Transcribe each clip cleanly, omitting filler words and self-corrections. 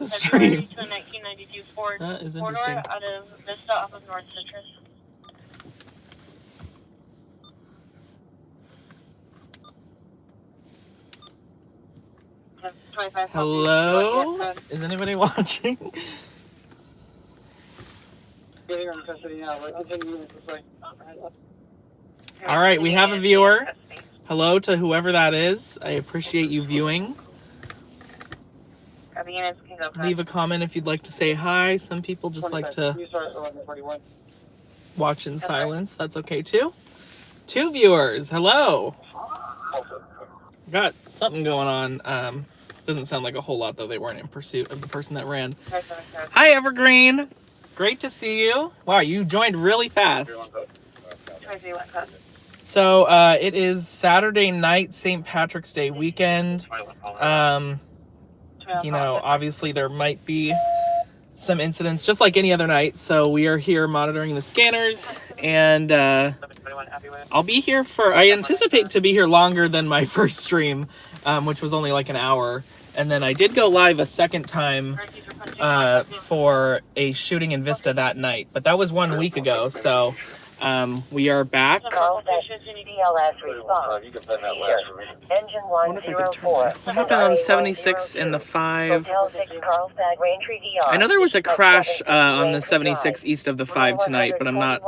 the stream. To a 1992 Ford That is four-door interesting. out of Vista off of North Citrus. Hello? Is anybody watching? All right, we have a viewer. Hello to whoever that is. I appreciate you viewing. Leave a comment if you'd like to say hi. Some people just like to watch in silence. That's okay too. 2 viewers. Hello. Got something going on. Doesn't sound like a whole lot though. They weren't in pursuit of the person that ran. Hi Evergreen. Great to see you. Wow, you joined really fast. So it is Saturday night, St. Patrick's Day weekend. You know, obviously there might be some incidents just like any other night. So we are here monitoring the scanners, and I'll be here for, I anticipate to be here longer than my first stream, which was only like an hour. And then I did go live a second time for a shooting in Vista that night, but that was 1 week ago. So we are back. What happened on 76 and the 5? I know there was a crash on the 76 east of the 5 tonight, but I'm not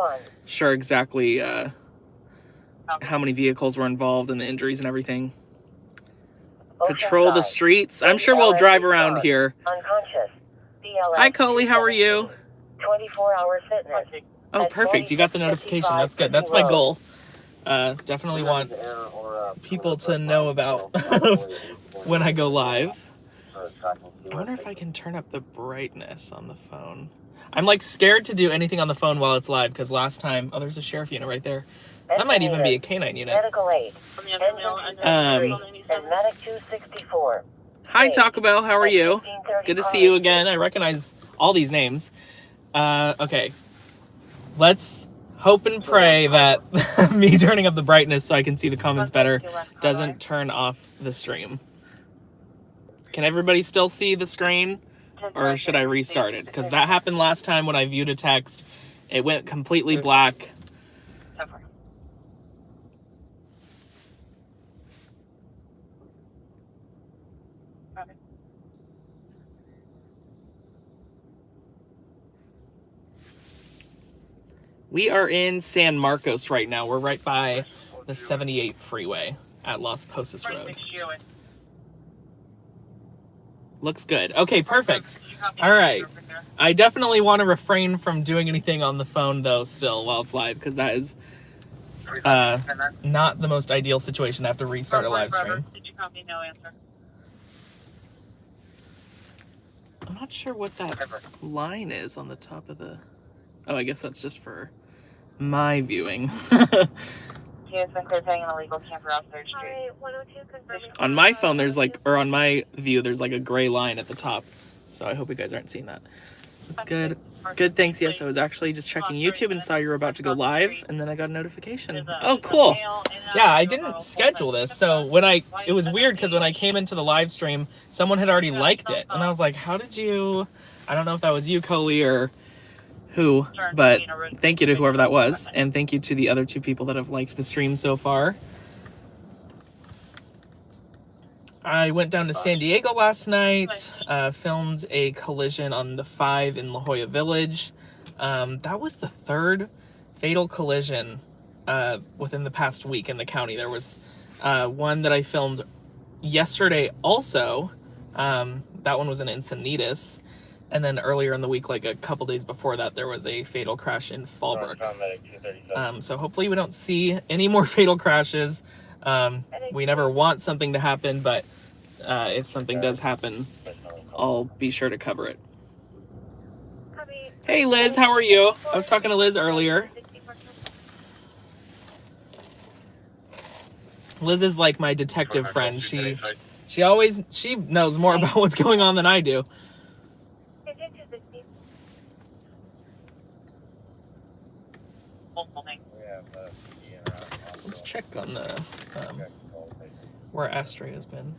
sure exactly how many vehicles were involved and the injuries and everything. Patrol the streets. I'm sure we'll drive around here. Hi, Coley. How are you? 24-hour fitness. Oh, perfect. You got the notification. That's good. That's my goal. Definitely want people to know about when I go live. I wonder if I can turn up the brightness on the phone. I'm like scared to do anything on the phone while it's live because last time, oh, there's a sheriff unit right there. That might even be a canine unit. Medical aid. And Medic 264. Hi, Taco Bell. How are you? Good to see you again. I recognize all these names. Okay. Let's hope and pray that me turning up the brightness so I can see the comments better doesn't turn off the stream. Can everybody still see the screen? Or should I restart it? Because that happened last time when I viewed a text. It went completely black. We are in San Marcos right now. We're right by the 78 freeway at Las Posas Road. Looks good. Okay, perfect. All right. I definitely want to refrain from doing anything on the phone, though, still, while it's live, because that is not the most ideal situation to have to restart a live stream. Did you copy? No answer. I'm not sure what that line is on the top of the... Oh, I guess that's just for my viewing. On my phone, there's like, or on my view, there's like a gray line at the top. So I hope you guys aren't seeing that. That's good. Good, thanks. Yes, I was actually just checking YouTube and saw you were about to go live, and then I got a notification. Oh, cool. Yeah, I didn't schedule this, so when it was weird because when I came into the live stream, someone had already liked it, and I was like, how did you... I don't know if that was you, Coley, or who, but thank you to whoever that was, and thank you to the other 2 people that have liked the stream so far. I went down to San Diego last night, filmed a collision on the 5 in La Jolla Village. That was the 3rd fatal collision within the past week in the county. There was one that I filmed yesterday also. That one was in Encinitas. And then earlier in the week, like a couple days before that, there was a fatal crash in Fallbrook. So hopefully we don't see any more fatal crashes. We never want something to happen, but if something does happen, I'll be sure to cover it. Hey Liz, how are you? I was talking to Liz earlier. Liz is like my detective friend. She knows more about what's going on than I do. Let's check on the where Astray has been.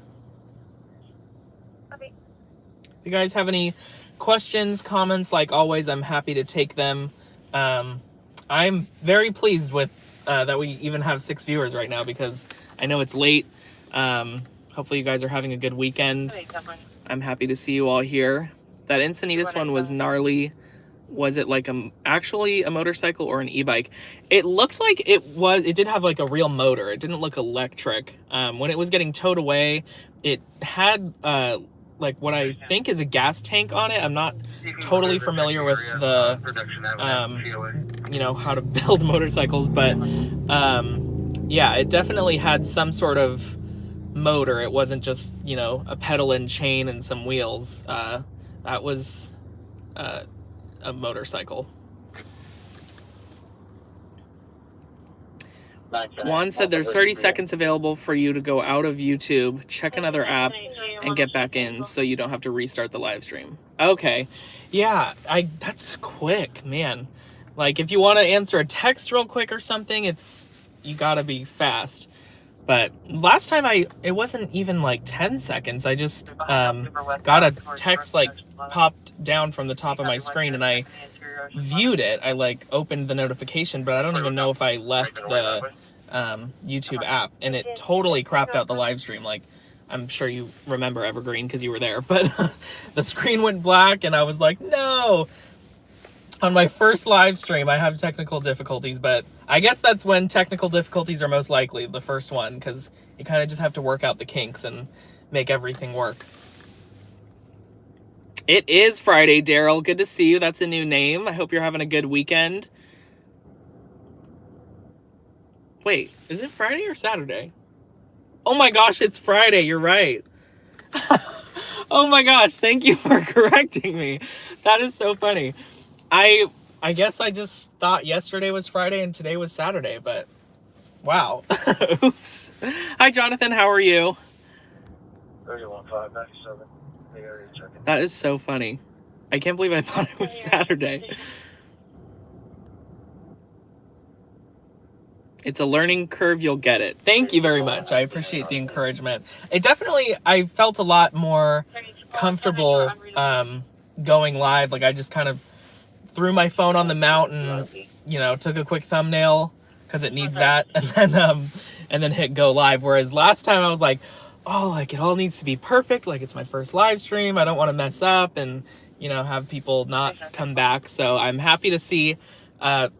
If you guys have any questions, comments, like always, I'm happy to take them. I'm very pleased with that we even have 6 viewers right now because I know it's late. Hopefully you guys are having a good weekend. I'm happy to see you all here. That Encinitas one was gnarly. Was it like actually a motorcycle or an e-bike? It looked like it did have like a real motor. It didn't look electric. When it was getting towed away, it had like what I think is a gas tank on it. I'm not totally familiar with the you know, how to build motorcycles, but yeah, it definitely had some sort of motor. It wasn't just, you know, a pedal and chain and some wheels. That was a motorcycle. Juan said there's 30 seconds available for you to go out of YouTube, check another app, and get back in so you don't have to restart the live stream. Okay. Yeah, that's quick, man. Like, if you want to answer a text real quick or something, you gotta be fast. But last time it wasn't even like 10 seconds. I just got a text like popped down from the top of my screen and I viewed it. I like opened the notification, but I don't even know if I left the YouTube app, and it totally crapped out the live stream. Like, I'm sure you remember Evergreen because you were there, but the screen went black and I was like, no. On my first live stream, I have technical difficulties, but I guess that's when technical difficulties are most likely, the first one, because you kind of just have to work out the kinks and make everything work. It is Friday, Daryl. Good to see you. That's a new name. I hope you're having a good weekend. Wait, is it Friday or Saturday? Oh my gosh, it's Friday. You're right. Oh my gosh, thank you for correcting me. That is so funny. I guess I just thought yesterday was Friday and today was Saturday, but wow. Oops. Hi, Jonathan. How are you? 31,597. That is so funny. I can't believe I thought it was Saturday. It's a learning curve. You'll get it. Thank you very much. I appreciate the encouragement. I felt a lot more comfortable going live. Like, I just kind of threw my phone on the mount and, you know, took a quick thumbnail because it needs that, and then hit go live. Whereas last time I was like, oh, like, it all needs to be perfect. Like, it's my first live stream. I don't want to mess up and, you know, have people not come back. So I'm happy to see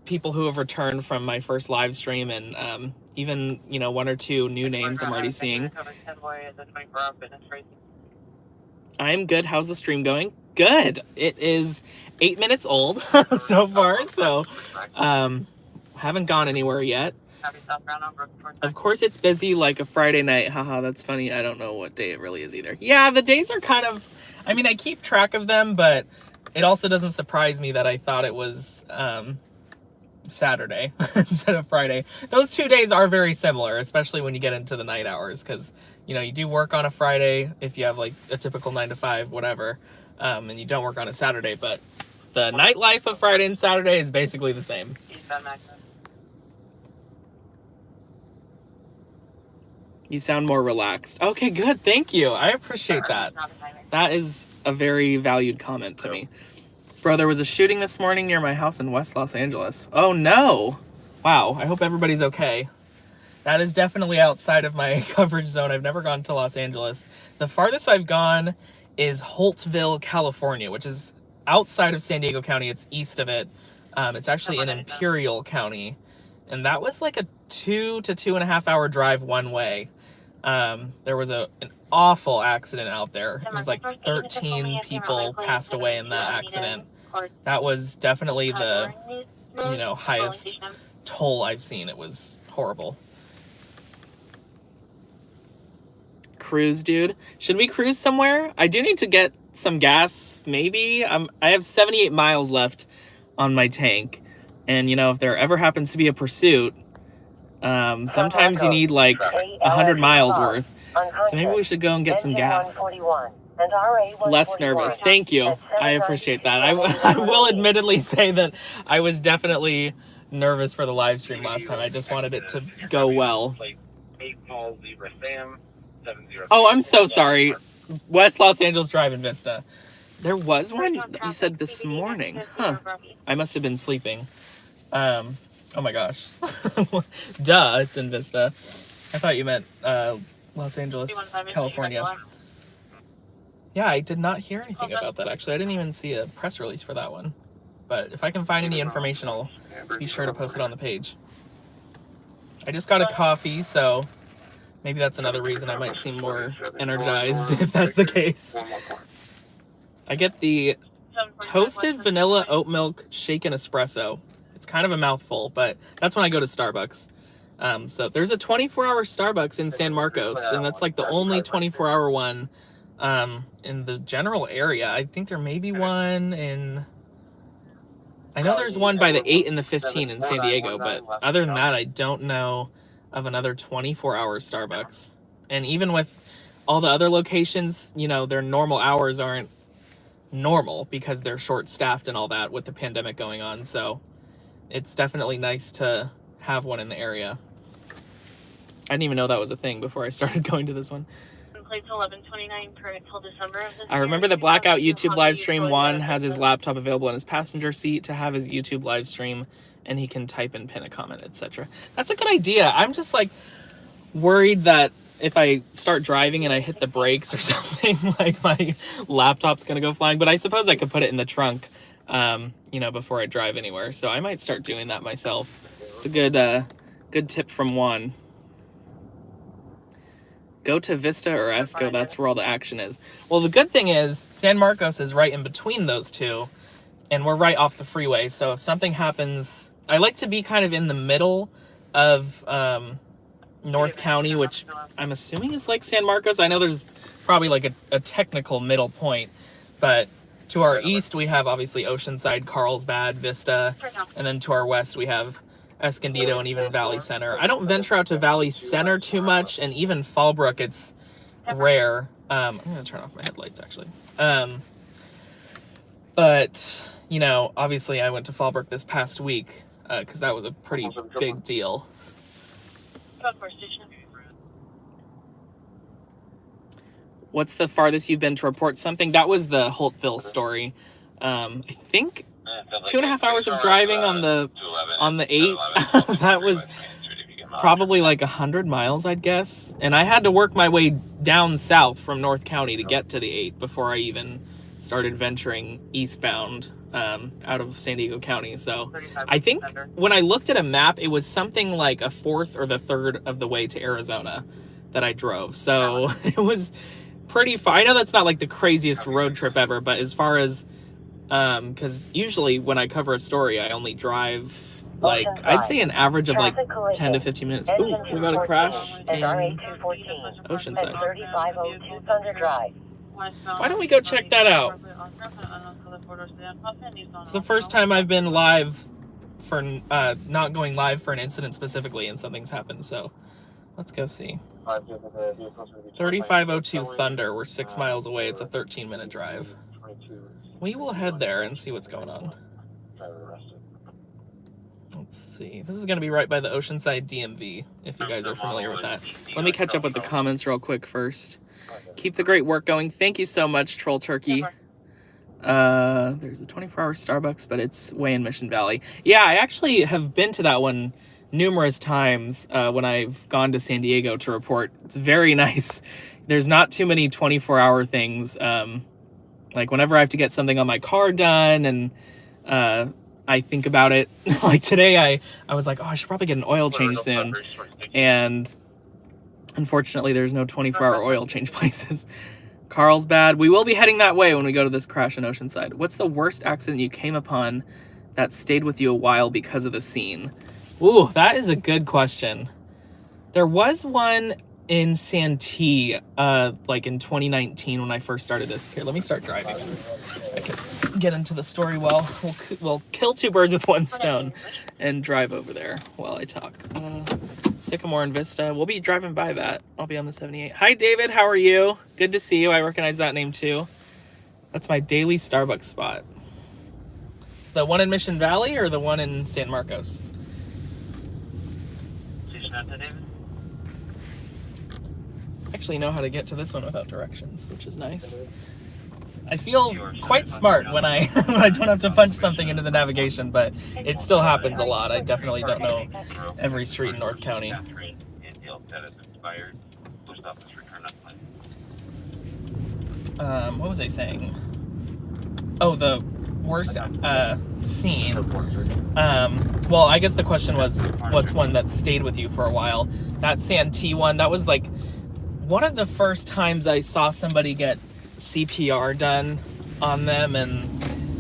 people who have returned from my first live stream, and even, you know, 1 or 2 new names I'm already seeing. I'm good. How's the stream going? Good. It is 8 minutes old so far, so haven't gone anywhere yet. Of course it's busy like a Friday night. Haha, that's funny. I don't know what day it really is either. Yeah, the days are kind of, I mean, I keep track of them, but it also doesn't surprise me that I thought it was Saturday instead of Friday. Those 2 days are very similar, especially when you get into the night hours, because, you know, you do work on a Friday if you have like a typical 9 to 5, whatever, and you don't work on a Saturday, but the nightlife of Friday and Saturday is basically the same. You sound more relaxed. Okay, good. Thank you. I appreciate that. That is a very valued comment to me. Bro, there was a shooting this morning near my house in West Los Angeles. Oh no. Wow, I hope everybody's okay. That is definitely outside of my coverage zone. I've never gone to Los Angeles. The farthest I've gone is Holtville, California, which is outside of San Diego County. It's east of it. It's actually in Imperial County. And that was like a 2 to 2.5 hour drive one way. There was an awful accident out there. It was like 13 people passed away in that accident. That was definitely the, you know, highest toll I've seen. It was horrible. Cruise, dude. Should we cruise somewhere? I do need to get some gas, maybe. I have 78 miles left on my tank. And, you know, if there ever happens to be a pursuit, sometimes you need like 100 miles worth. So maybe we should go and get some gas. Less nervous. Thank you. I appreciate that. I will admittedly say that I was definitely nervous for the live stream last time. I just wanted it to go well. Oh, I'm so sorry. West Los Angeles Drive in Vista. There was one you said this morning. Huh. I must have been sleeping. Oh my gosh. Duh, it's in Vista. I thought you meant Los Angeles, California. Yeah, I did not hear anything about that, actually. I didn't even see a press release for that one. But if I can find any information, I'll be sure to post it on the page. I just got a coffee, so maybe that's another reason I might seem more energized, if that's the case. I get the toasted vanilla oat milk shaken espresso. It's kind of a mouthful, but that's when I go to Starbucks. So there's a 24-hour Starbucks in San Marcos, and that's like the only 24-hour one in the general area. I think there may be one in... I know there's one by the 8 and the 15 in San Diego, but other than that, I don't know of another 24-hour Starbucks. And even with all the other locations, you know, their normal hours aren't normal because they're short-staffed and all that with the pandemic going on. So it's definitely nice to have one in the area. I didn't even know that was a thing before I started going to this one. Plates 1129 current till December of this I remember the Blackout YouTube live stream. Juan has his laptop available in his passenger seat to have his YouTube live stream, and he can type and pin a comment, etc. That's a good idea. I'm just like worried that if I start driving and I hit the brakes or something, like my laptop's gonna go flying. But I suppose I could put it in the trunk, you know, before I drive anywhere. So I might start doing that myself. It's a good tip from Juan. Go to Vista or Esco, that's where all the action is. Well, the good thing is San Marcos is right in between those two, and we're right off the freeway. So if something happens, I like to be kind of in the middle of North County, which I'm assuming is like San Marcos. I know there's probably like a technical middle point, but to our east, we have obviously Oceanside, Carlsbad, Vista, and then to our west, we have Escondido and even Valley Center. I don't venture out to Valley Center too much, and even Fallbrook, it's rare. I'm gonna turn off my headlights actually. But you know, obviously I went to Fallbrook this past week because that was a pretty big deal. What's the farthest you've been to report something? That was the Holtville story. I think 2.5 hours of driving on the 8. That was probably like 100 miles, I'd guess. And I had to work my way down south from North County to get to the 8 before I even started venturing eastbound out of San Diego County. So I think when I looked at a map, it was something like a fourth or the third of the way to Arizona that I drove. So it was pretty far. I know that's not like the craziest road trip ever, but as far as because usually when I cover a story, I only drive like, I'd say an average of like 10 to 15 minutes. Ooh, we got a crash in Oceanside. 3502 Thunder Drive. Why don't we go check that out? It's the first time I've been live for, not going live for an incident specifically and something's happened, so let's go see. 3502 Thunder, we're 6 miles away, it's a 13-minute drive. We will head there and see what's going on. Let's see. This is going to be right by the Oceanside DMV, if you guys are familiar with that. Let me catch up with the comments real quick first. Keep the great work going. Thank you so much, Troll Turkey. There's a 24-hour Starbucks, but it's way in Mission Valley. Yeah, I actually have been to that one numerous times when I've gone to San Diego to report. It's very nice. There's not too many 24-hour things. Like whenever I have to get something on my car done and I think about it, like today I was like, oh, I should probably get an oil change soon. And unfortunately, there's no 24-hour oil change places. Carlsbad, we will be heading that way when we go to this crash in Oceanside. What's the worst accident you came upon that stayed with you a while because of the scene? Ooh, that is a good question. There was one in Santee, like in 2019 when I first started this. Here, let me start driving and I can get into the story well. We'll kill two birds with one stone and drive over there while I talk. Sycamore and Vista. We'll be driving by that. I'll be on the 78. Hi, David. How are you? Good to see you. I recognize that name too. That's my daily Starbucks spot. The one in Mission Valley or the one in San Marcos? I actually know how to get to this one without directions, which is nice. I feel quite smart when I when I don't have to punch something into the navigation, but it still happens a lot. I definitely don't know every street in North County. What was I saying? Oh, the worst scene. Well, I guess the question was, what's one that stayed with you for a while? That Santee one, that was like one of the first times I saw somebody get CPR done on them, and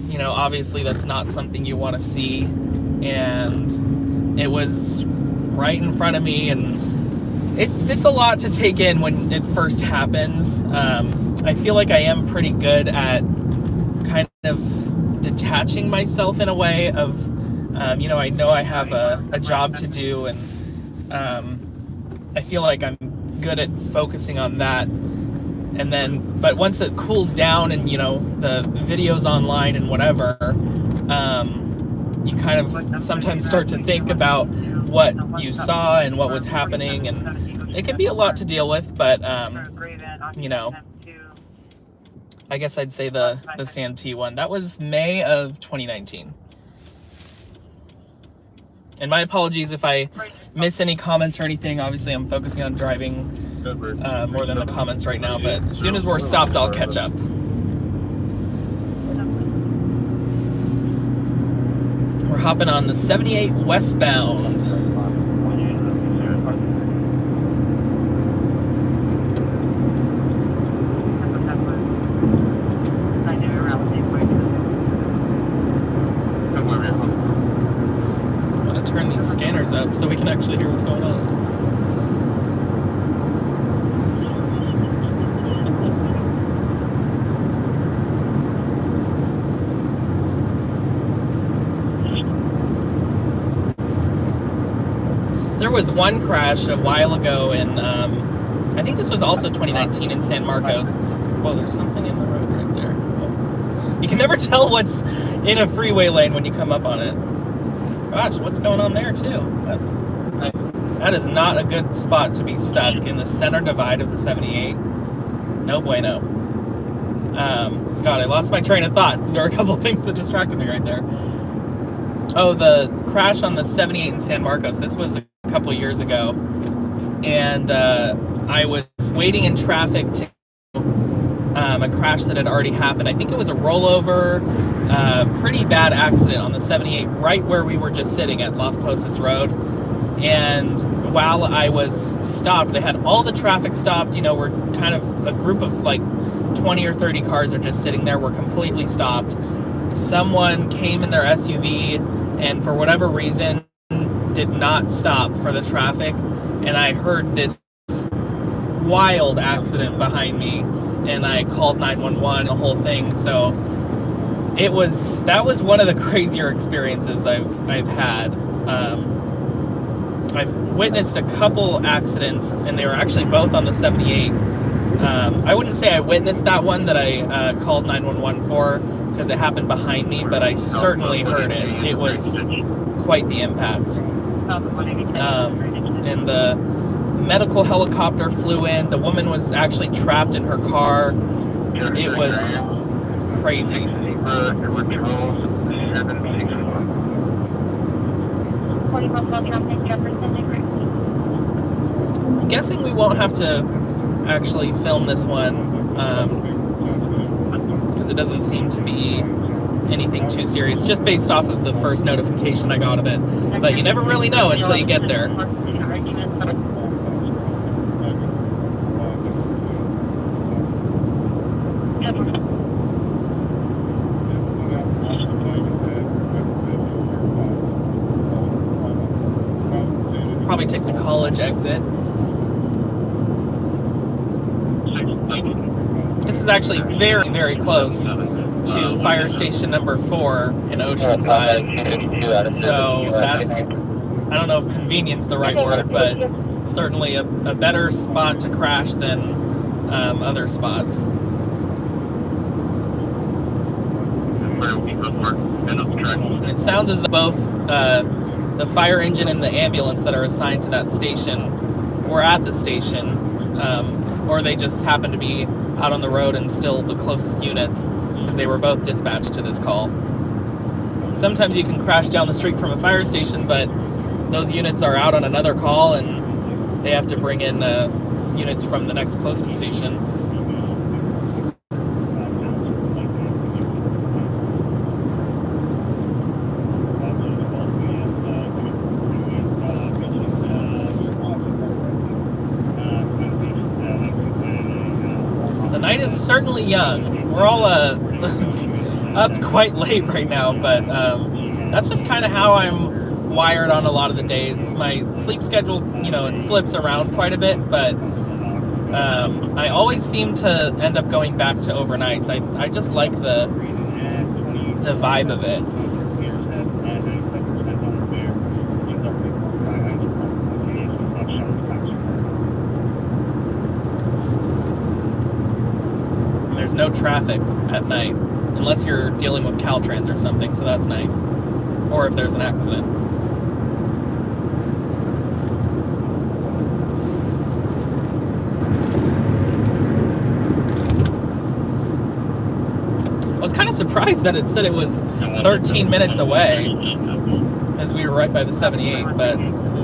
you know, obviously that's not something you want to see, and it was right in front of me, and it's a lot to take in when it first happens. I feel like I am pretty good at kind of detaching myself in a way of, you know I have a job to do, and I feel like I'm good at focusing on that. And then, but once it cools down and, you know, the videos online and whatever, you kind of sometimes start to think about what you saw and what was happening, and it can be a lot to deal with, but, you know, I guess I'd say the Santee one. That was May of 2019. And my apologies if I miss any comments or anything. Obviously, I'm focusing on driving more than the comments right now, but as soon as we're stopped, I'll catch up. We're hopping on the 78 westbound. I'm gonna turn these scanners up so we can actually hear what's going on. There was one crash a while ago in, I think this was also 2019 in San Marcos. Whoa, there's something in the road right there. Whoa. You can never tell what's in a freeway lane when you come up on it. Gosh, what's going on there too? That is not a good spot to be stuck in the center divide of the 78. No bueno. God, I lost my train of thought because there are a couple things that distracted me right there. Oh, the crash on the 78 in San Marcos. This was a couple years ago, and I was waiting in traffic to a crash that had already happened. I think it was a rollover, pretty bad accident on the 78 right where we were just sitting at Las Posas Road. And while I was stopped, they had all the traffic stopped. You know, we're kind of a group of like 20 or 30 cars are just sitting there. We're completely stopped. Someone came in their SUV and for whatever reason did not stop for the traffic, and I heard this wild accident behind me, and I called 911, the whole thing. So that was one of the crazier experiences I've had. I've witnessed a couple accidents, and they were actually both on the 78. I wouldn't say I witnessed that one that I called 911 for, because it happened behind me, but I certainly heard it. It was quite the impact. And the medical helicopter flew in. The woman was actually trapped in her car. It was crazy. I'm guessing we won't have to actually film this one, because it doesn't seem to be anything too serious, just based off of the first notification I got of it. But you never really know until you get there. Probably take the college exit. This is actually very, very close to fire station number 4 in Oceanside. So that's, I don't know if convenience is the right word, but certainly a better spot to crash than other spots. And it sounds as though both the fire engine and the ambulance that are assigned to that station were at the station, or they just happened to be out on the road and still the closest units. because they were both dispatched to this call. Sometimes you can crash down the street from a fire station, but those units are out on another call and they have to bring in units from the next closest station. The night is certainly young. We're all up quite late right now, but that's just kind of how I'm wired on a lot of the days. My sleep schedule, it flips around quite a bit, but I always seem to end up going back to overnights. I just like the vibe of it. There's no traffic at night, unless you're dealing with Caltrans or something, so that's nice. Or if there's an accident. I was kind of surprised that it said it was 13 minutes away, as we were right by the 78, but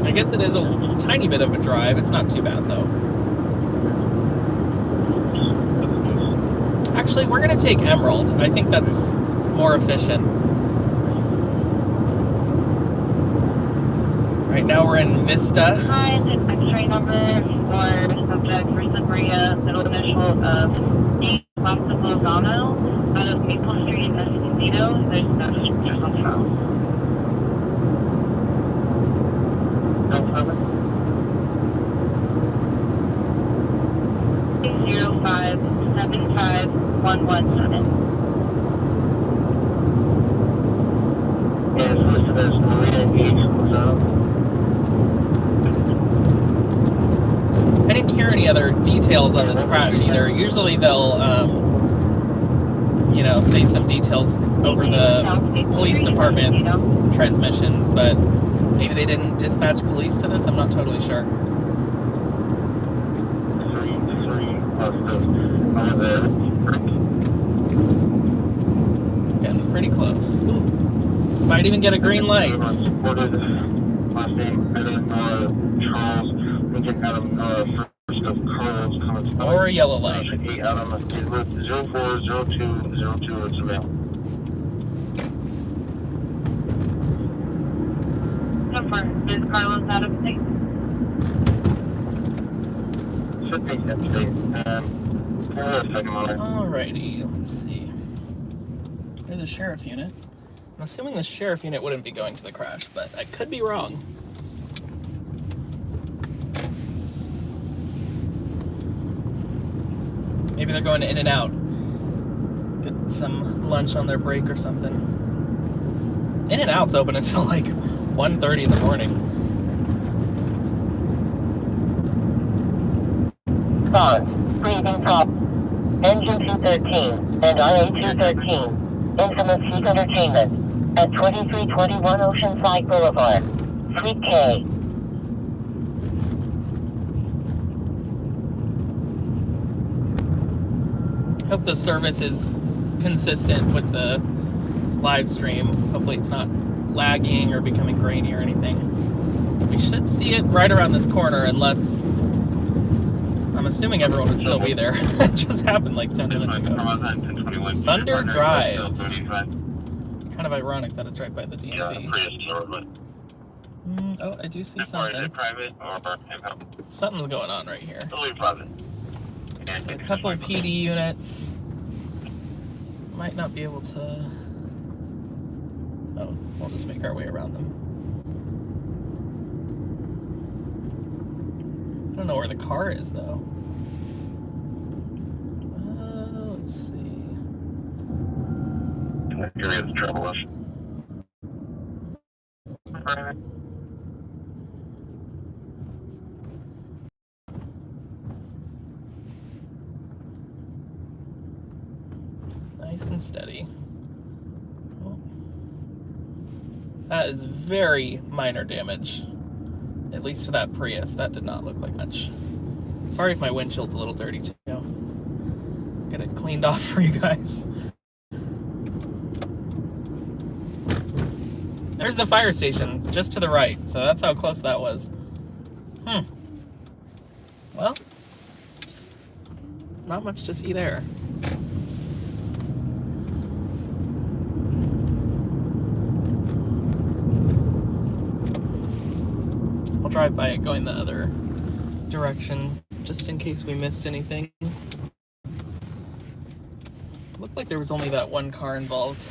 I guess it is a tiny bit of a drive. It's not too bad, though. Actually, we're going to take Emerald. I think that's more efficient. Right now we're in Vista. Hi, X-ray number for subject for Sabria, middle initial of D. Costa Lozano, out of Maple Street, Escondido. There's no strangers on phone. No problem. 05751117. Yes, listed as Maria H. Lozano. I didn't hear any other details on this crash either. Usually they'll, say some details over the police department's transmissions, but maybe they didn't dispatch police to this. I'm not totally sure. Getting pretty close. Ooh. Might even get a green light. Last name, Charles, Lincoln Adam, first of Carlos, Or a yellow light. 8 Adam, 040202, it's a male. Confirm. Is Carlos out of state? Should be that state. Second line. Alrighty, let's see. There's a sheriff unit. I'm assuming the sheriff unit wouldn't be going to the crash, but I could be wrong. Maybe they're going to In-N-Out. Get some lunch on their break or something. In-N-Out's open until like 1:30 in the morning. Start. Breathing top. Engine 213 and IA 213. Infamous Heat Entertainment. At 2321 Oceanside Boulevard. Suite K. Hope the service is consistent with the live stream. Hopefully it's not lagging or becoming grainy or anything. We should see it right around this corner, unless... I'm assuming everyone would still be there. It just happened like 10 minutes ago. Thunder Drive. Kind of ironic that it's right by the DMV. Oh, I do see something. Something's going on right here. A couple PD units. Might not be able to... Oh, we'll just make our way around them. I don't know where the car is, though. Let's see. Here is the trouble. Nice and steady. Oh. That is very minor damage. At least to that Prius. That did not look like much. Sorry if my windshield's a little dirty too. Get it cleaned off for you guys. There's the fire station just to the right, so that's how close that was. Well, not much to see there. I'll drive by it going the other direction just in case we missed anything. Looked like there was only that one car involved.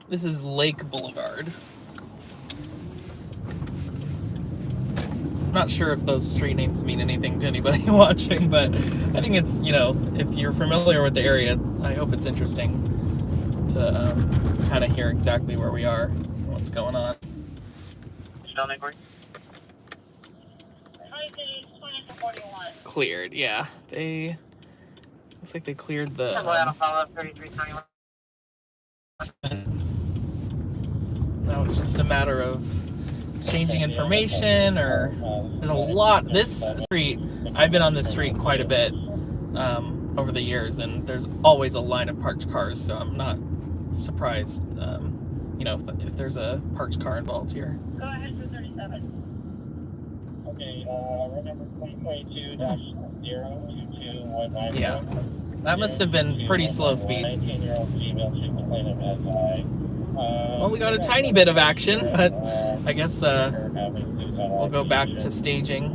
This is Lake Boulevard. I'm not sure if those street names mean anything to anybody watching, but I think it's, you know, if you're familiar with the area, I hope it's interesting to kind of hear exactly where we are and what's going on. Cleared, yeah. They, looks like they cleared the... Now it's just a matter of exchanging information, or there's a lot. This street, I've been on this street quite a bit over the years, and there's always a line of parked cars, so I'm not surprised, you know, if there's a parked car involved here. Go ahead for 37. Okay, remember 2022-02219. Yeah, that must have been pretty slow speeds. Well, we got a tiny bit of action, but I guess we'll go back to staging.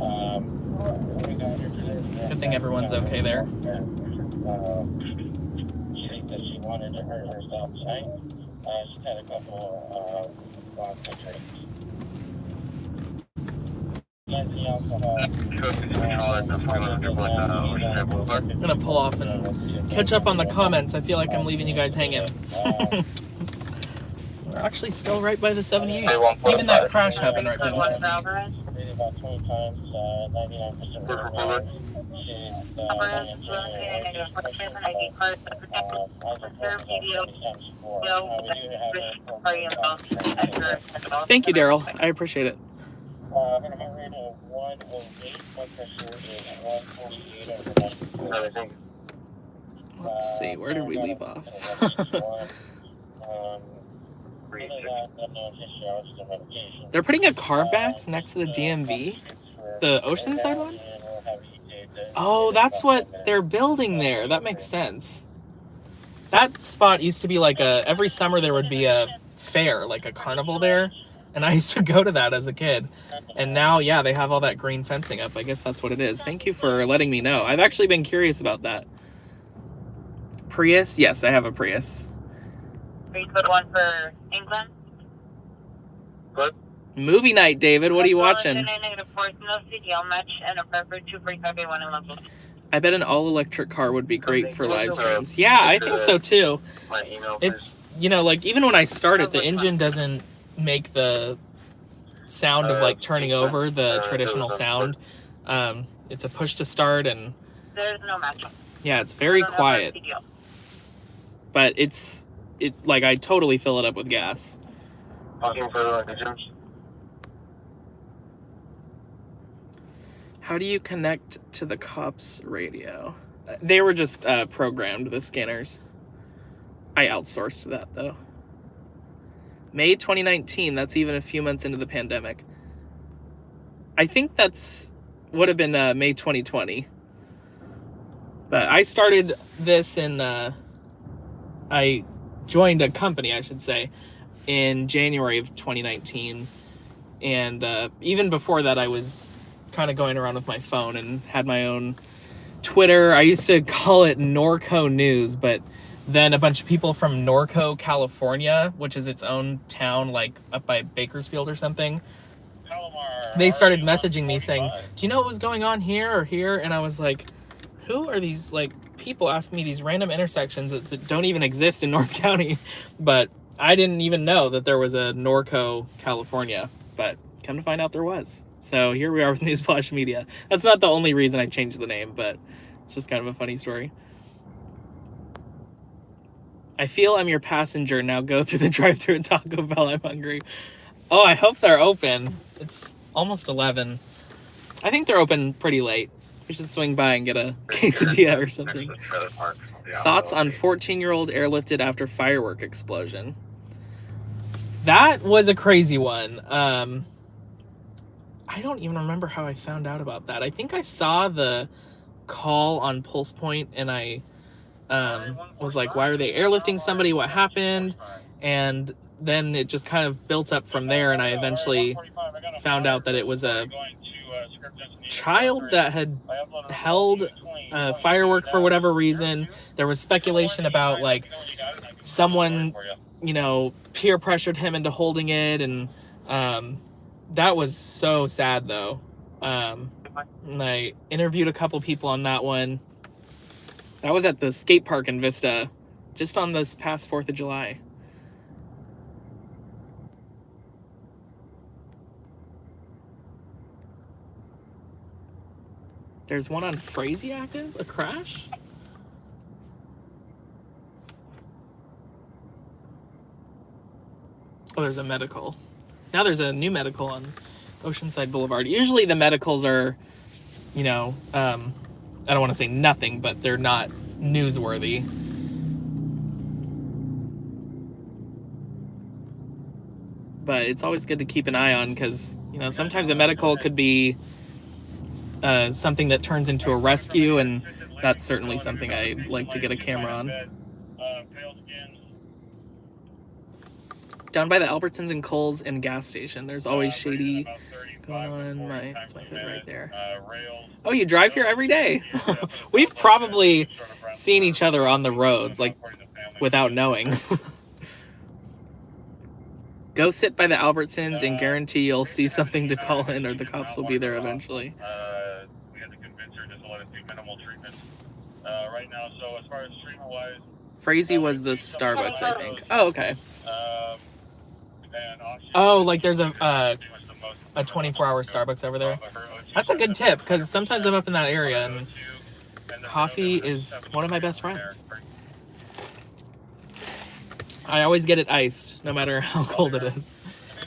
Good thing everyone's okay there. She thinks that she wanted to hurt herself tonight. She's had a couple vodka drinks. I'm gonna pull off and catch up on the comments. I feel like I'm leaving you guys hanging. We're actually still right by the 78. Even that crash happened right by the 78. About 20 times, 99% Thank you, Daryl. I appreciate it. Let's see, where did we leave off? They're putting a CarMax next to the DMV? The Oceanside one? Oh, that's what they're building there. That makes sense. That spot used to be like every summer there would be a fair, like a carnival there. And I used to go to that as a kid. And now, yeah, they have all that green fencing up. I guess that's what it is. Thank you for letting me know. I've actually been curious about that. Prius? Yes, I have a Prius. Are you put one for England? What? Movie night, David. What are you watching? I bet an all-electric car would be great for live streams. Yeah, I think so too. It's, you know, like even when I start it, the engine doesn't make the sound of like turning over, the traditional sound. It's a push to start, and there's no match. Yeah, it's very quiet. But it like I totally fill it up with gas. How do you connect to the cops' radio? They were just programmed, the scanners. I outsourced that though. May 2019, that's even a few months into the pandemic. I think that's would have been May 2020. But I started this in, I joined a company, I should say, in January of 2019. And even before that, I was kind of going around with my phone and had my own Twitter. I used to call it Norco News, but then a bunch of people from Norco, California, which is its own town, like up by Bakersfield or something, they started messaging me saying, do you know what was going on here or here? And I was like, who are these like people asking me these random intersections that don't even exist in North County? But I didn't even know that there was a Norco, California, but come to find out there was. So here we are with Newsflash Media. That's not the only reason I changed the name, but it's just kind of a funny story. I feel I'm your passenger. Now go through the drive-thru at Taco Bell. I'm hungry. Oh, I hope they're open. It's almost 11. I think they're open pretty late. We should swing by and get a quesadilla or something. Thoughts on 14-year-old airlifted after firework explosion? That was a crazy one. I don't even remember how I found out about that. I think I saw the call on Pulse Point, and I was like, why are they airlifting somebody? What happened? And then it just kind of built up from there, and I eventually found out that it was a child that had held a firework for whatever reason. There was speculation about, like, someone, you know, peer pressured him into holding it, and that was so sad, though. And I interviewed a couple people on that one. That was at the skate park in Vista, just on this past 4th of July. There's one on Frazee active? A crash? Oh, there's a medical. Now there's a new medical on Oceanside Boulevard. Usually the medicals are, you know, I don't want to say nothing, but they're not newsworthy. But it's always good to keep an eye on, because, you know, sometimes a medical could be something that turns into a rescue, and that's certainly something I'd like to get a camera on. Down by the Albertsons and Kohl's and gas station, there's always shady going on. That's my hood right there. Oh, you drive here every day? We've probably seen each other on the roads, like, without knowing. Go sit by the Albertsons and guarantee you'll see something to call in, or the cops will be there eventually. We had to convince her just to let us do minimal treatment right now. So as far as treatment-wise, Frazee was the Starbucks, I think. Oh, okay. Oh, like there's a 24-hour Starbucks over there. That's a good tip, because sometimes I'm up in that area, and coffee is one of my best friends. I always get it iced, no matter how cold it is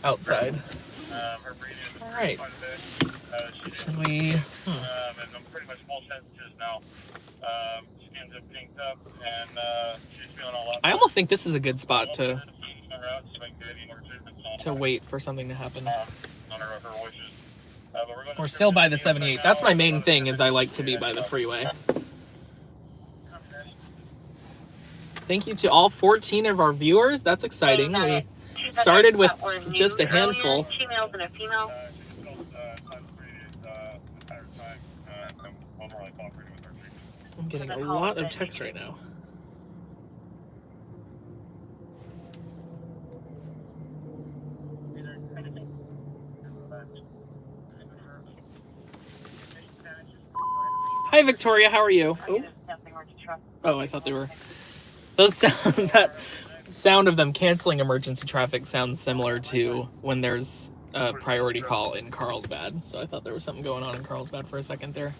outside. All right. Should we? Pretty much full sentences now. Skins have pinked up, and she's feeling a lot. I almost think this is a good spot to wait for something to happen. We're still by the 78. That's my main thing, is I like to be by the freeway. Thank you to all 14 of our viewers. That's exciting. We started with just a handful. I'm getting a lot of texts right now. Hi, Victoria. How are you? Oh, I thought they were. Those sound, that sound of them canceling emergency traffic sounds similar to when there's a priority call in Carlsbad. So I thought there was something going on in Carlsbad for a second there.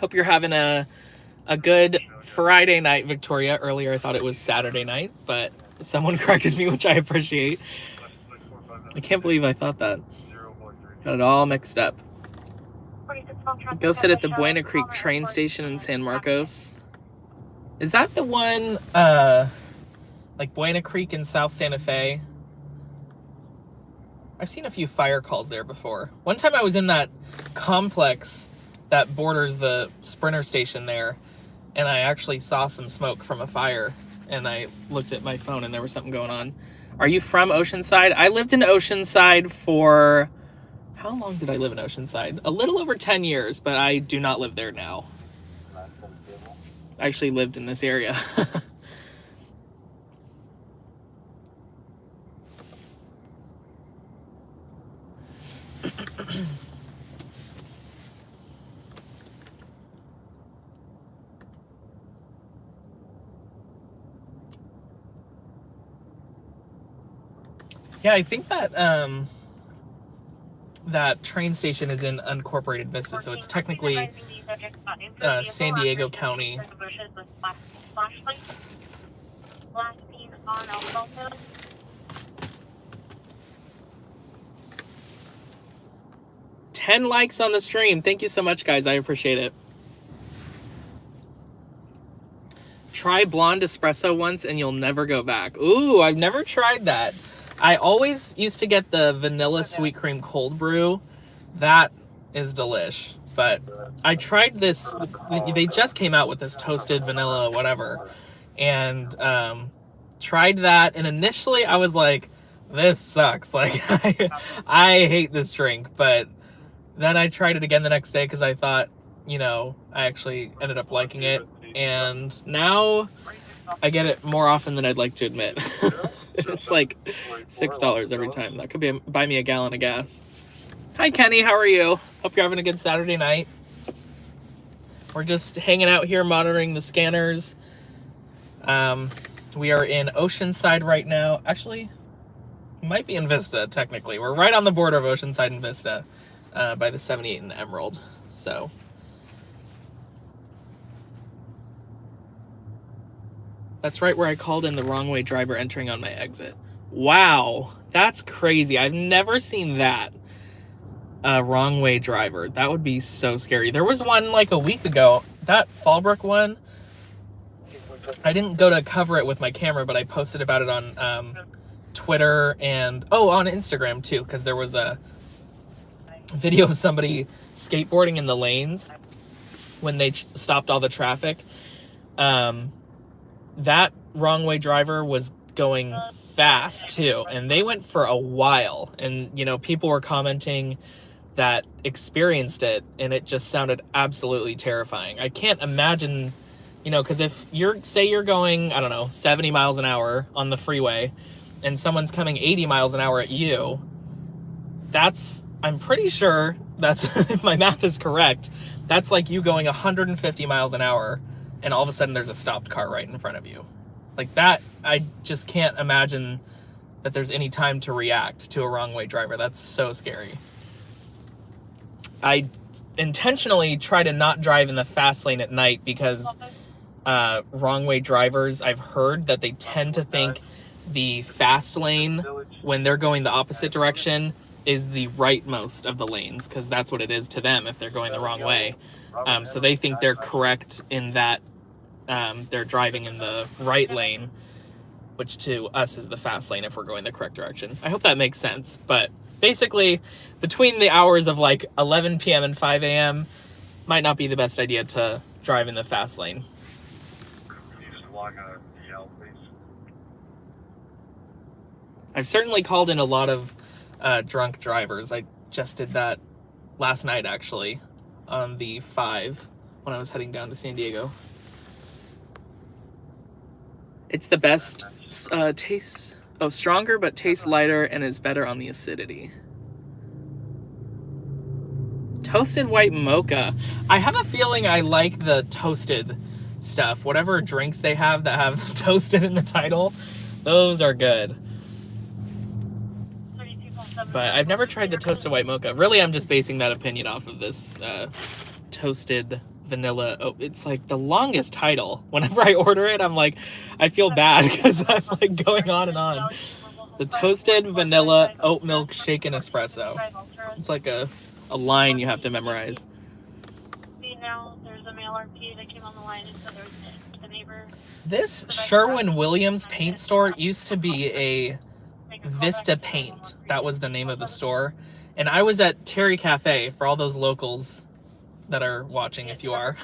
Hope you're having a good Friday night, Victoria. Earlier I thought it was Saturday night, but someone corrected me, which I appreciate. I can't believe I thought that. Got it all mixed up. Go sit at the Buena Creek train station in San Marcos. Is that the one, like Buena Creek in South Santa Fe? I've seen a few fire calls there before. One time I was in that complex that borders the Sprinter station there, and I actually saw some smoke from a fire, and I looked at my phone and there was something going on. Are you from Oceanside? I lived in Oceanside for... How long did I live in Oceanside? A little over 10 years, but I do not live there now. I actually lived in this area. Yeah, I think that that train station is in unincorporated Vista, so it's technically San Diego County. Last seen on alcohol. 10 likes on the stream. Thank you so much, guys. I appreciate it. Try blonde espresso once and you'll never go back. Ooh, I've never tried that. I always used to get the vanilla sweet cream cold brew. That is delish. But I tried this. They just came out with this toasted vanilla whatever. And tried that. And initially I was like, this sucks. Like, I hate this drink. But then I tried it again the next day because I thought, you know, I actually ended up liking it. And now I get it more often than I'd like to admit. It's like $6 every time. That could buy me a gallon of gas. Hi, Kenny. How are you? Hope you're having a good Saturday night. We're just hanging out here monitoring the scanners. We are in Oceanside right now. Actually, might be in Vista, technically. We're right on the border of Oceanside and Vista by the 78 and Emerald. So... That's right where I called in the wrong way driver entering on my exit. Wow, that's crazy. I've never seen that. Wrong way driver. That would be so scary. There was one like a week ago. That Fallbrook one, I didn't go to cover it with my camera, but I posted about it on Twitter and, on Instagram too, because there was a video of somebody skateboarding in the lanes when they stopped all the traffic. That wrong way driver was going fast too, and they went for a while, and you know, people were commenting that experienced it, and it just sounded absolutely terrifying. I can't imagine, you know, because if say you're going, I don't know, 70 miles an hour on the freeway and someone's coming 80 miles an hour at you, I'm pretty sure that's, if my math is correct, that's like you going 150 miles an hour and all of a sudden there's a stopped car right in front of you. Like that, I just can't imagine that there's any time to react to a wrong way driver. That's so scary. I intentionally try to not drive in the fast lane at night because wrong way drivers, I've heard that they tend to think the fast lane, when they're going the opposite direction, is the rightmost of the lanes, because that's what it is to them if they're going the wrong way. So they think they're correct in that they're driving in the right lane, which to us is the fast lane if we're going the correct direction. I hope that makes sense. But basically, between the hours of like 11 p.m. and 5 a.m., might not be the best idea to drive in the fast lane. Can you just log on DL, please? I've certainly called in a lot of drunk drivers. I just did that last night, actually, on the 5 when I was heading down to San Diego. It's the best taste. Oh, stronger, but tastes lighter and is better on the acidity. Toasted white mocha. I have a feeling I like the toasted stuff. Whatever drinks they have that have toasted in the title, those are good. But I've never tried the toasted white mocha. Really, I'm just basing that opinion off of this toasted vanilla. Oh, it's like the longest title. Whenever I order it, I'm like, I feel bad because I'm like going on and on. The toasted vanilla oat milk shaken espresso. It's like a line you have to memorize. See, now there's a male RP that came on the line and said there's the neighbor. This Sherwin-Williams paint store used to be a Vista Paint. That was the name of the store. And I was at Terry Cafe, for all those locals that are watching, if you are.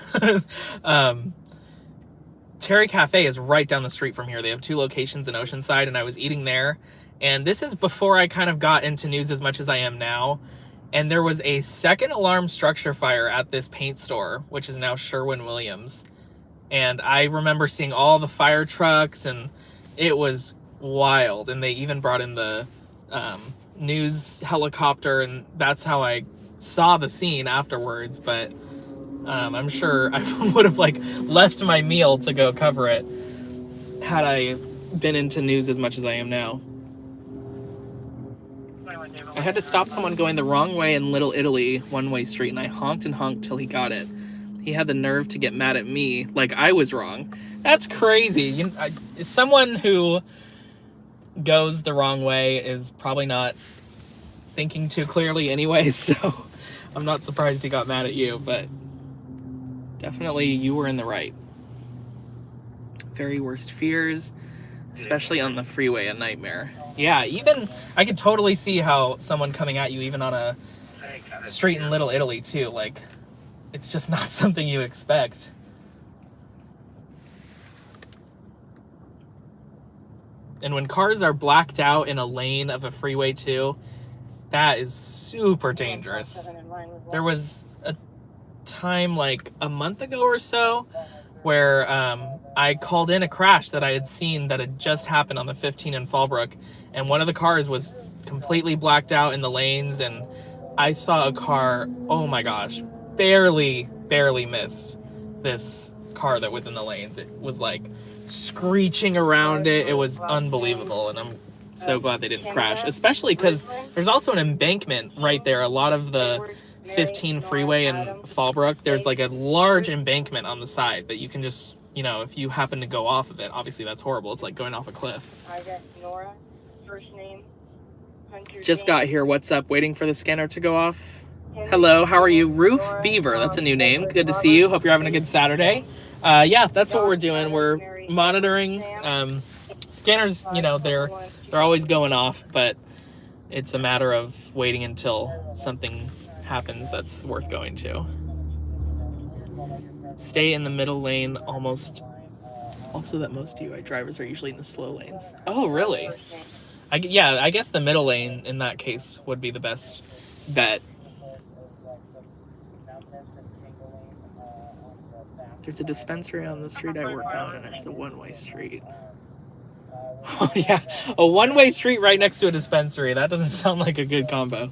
Terry Cafe is right down the street from here. They have 2 locations in Oceanside, and I was eating there. And this is before I kind of got into news as much as I am now. And there was a second alarm structure fire at this paint store, which is now Sherwin-Williams. And I remember seeing all the fire trucks, and it was wild. And they even brought in the news helicopter, and that's how I saw the scene afterwards. But I'm sure I would have like left my meal to go cover it had I been into news as much as I am now. I had to stop someone going the wrong way in Little Italy one-way street, and I honked and honked till he got it. He had the nerve to get mad at me like I was wrong. That's crazy. Someone who goes the wrong way is probably not thinking too clearly anyway, so I'm not surprised he got mad at you, but definitely you were in the right. Very worst fears, especially on the freeway, a nightmare. Yeah, even I could totally see how someone coming at you even on a street in Little Italy too, like it's just not something you expect. And when cars are blacked out in a lane of a freeway too, that is super dangerous. There was a time like a month ago or so where I called in a crash that I had seen that had just happened on the 15 in Fallbrook, and one of the cars was completely blacked out in the lanes, and I saw a car, oh my gosh, barely missed this car that was in the lanes. It was like screeching around it. It was unbelievable, and I'm so glad they didn't crash, especially because there's also an embankment right there. A lot of the 15 freeway in Fallbrook, there's like a large embankment on the side that you can just, if you happen to go off of it, obviously that's horrible. It's like going off a cliff. Nora, first name, just got here. What's up? Waiting for the scanner to go off. Hello, how are you? Roof Beaver, that's a new name. Good to see you. Hope you're having a good Saturday. Yeah, that's what we're doing. We're monitoring. Scanners, they're always going off, but it's a matter of waiting until something happens that's worth going to. Stay in the middle lane almost. Also that most UI drivers are usually in the slow lanes. Oh, really? I guess the middle lane in that case would be the best bet. There's a dispensary on the street I work on, and it's a one-way street. Oh, yeah, a one-way street right next to a dispensary. That doesn't sound like a good combo.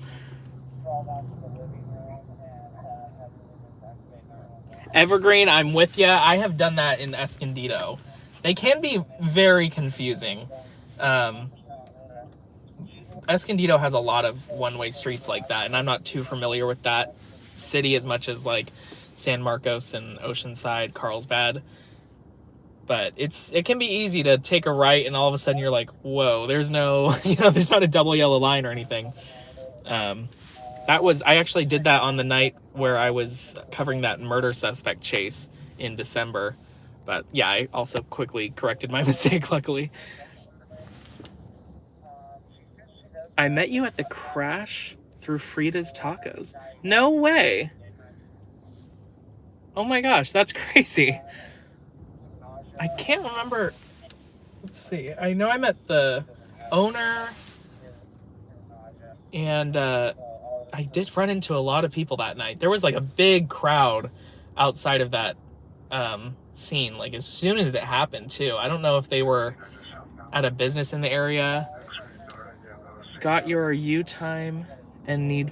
Evergreen, I'm with ya. I have done that in Escondido. They can be very confusing. Escondido has a lot of one-way streets like that, and I'm not too familiar with that city as much as like San Marcos and Oceanside, Carlsbad. But it can be easy to take a right and all of a sudden you're like, whoa, there's no, there's not a double yellow line or anything. I actually did that on the night where I was covering that murder suspect chase in December. But yeah, I also quickly corrected my mistake, luckily. I met you at the crash through Frida's Tacos. No way. Oh my gosh, that's crazy. I can't remember. Let's see. I know I met the owner, and I did run into a lot of people that night. There was like a big crowd outside of that scene, like as soon as it happened too. I don't know if they were at a business in the area. Got your U time and need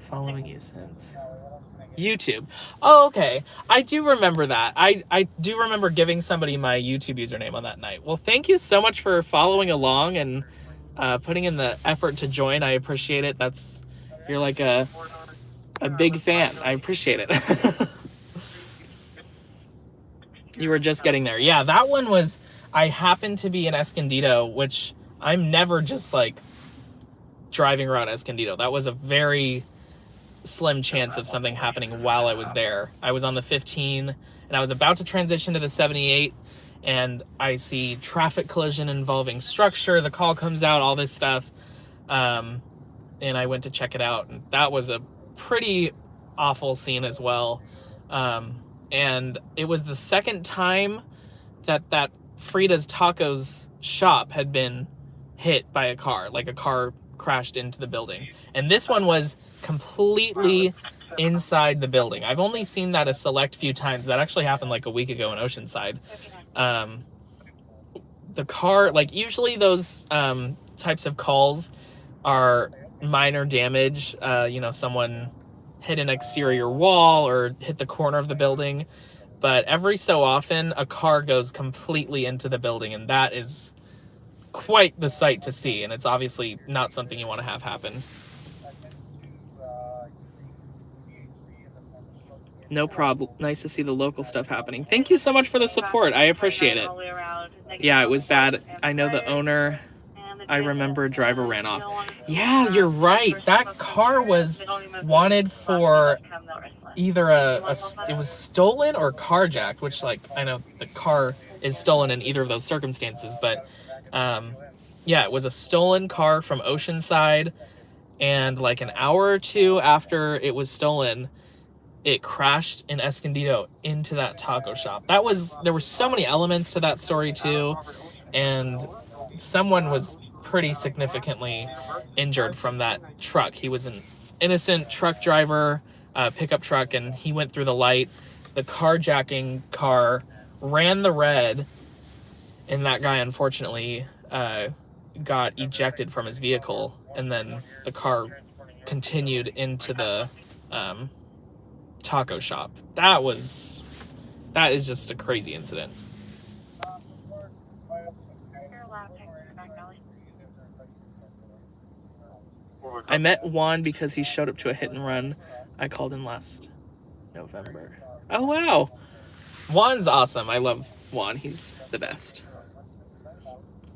following you since. YouTube. Oh, okay. I do remember that. I do remember giving somebody my YouTube username on that night. Well, thank you so much for following along and putting in the effort to join. I appreciate it. You're like a big fan. I appreciate it. You were just getting there. Yeah, that one was, I happened to be in Escondido, which I'm never just like driving around Escondido. That was a very slim chance of something happening while I was there. I was on the 15 and I was about to transition to the 78 and I see traffic collision involving structure. The call comes out, all this stuff. And I went to check it out, and that was a pretty awful scene as well. And it was the second time that Frida's Tacos shop had been hit by a car, like a car crashed into the building. And this one was completely inside the building. I've only seen that a select few times. That actually happened like a week ago in Oceanside. The car, like usually those types of calls are minor damage. Someone hit an exterior wall or hit the corner of the building. But every so often a car goes completely into the building, and that is quite the sight to see, and it's obviously not something you want to have happen. No problem. Nice to see the local stuff happening. Thank you so much for the support. I appreciate it. Yeah, it was bad. I know the owner. I remember a driver ran off. Yeah, you're right. That car was wanted for either it was stolen or carjacked, which, like, I know the car is stolen in either of those circumstances, but yeah, it was a stolen car from Oceanside, and like an hour or two after it was stolen, it crashed in Escondido into that taco shop. There were so many elements to that story too, and someone was pretty significantly injured from that truck. He was an innocent truck driver, pickup truck, and he went through the light. The carjacking car ran the red, and that guy unfortunately got ejected from his vehicle, and then the car continued into the taco shop. That is just a crazy incident. I met Juan because he showed up to a hit and run I called in last November. Oh, wow. Juan's awesome. I love Juan. He's the best.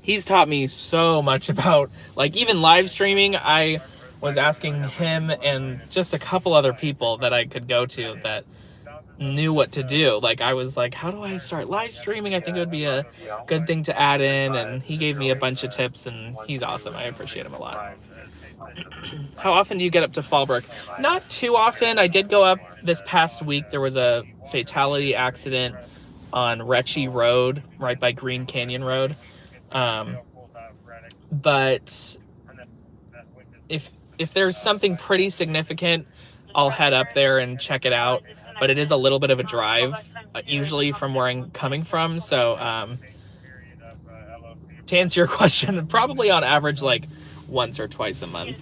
He's taught me so much about, like, even live streaming. I was asking him and just a couple other people that I could go to that knew what to do. Like, I was like, how do I start live streaming? I think it would be a good thing to add in, and he gave me a bunch of tips, and he's awesome. I appreciate him a lot. How often do you get up to Fallbrook? Not too often. I did go up this past week. There was a fatality accident on Retchie Road, right by Green Canyon Road. But if there's something pretty significant, I'll head up there and check it out. But it is a little bit of a drive, usually from where I'm coming from. So to answer your question, probably on average like once or twice a month.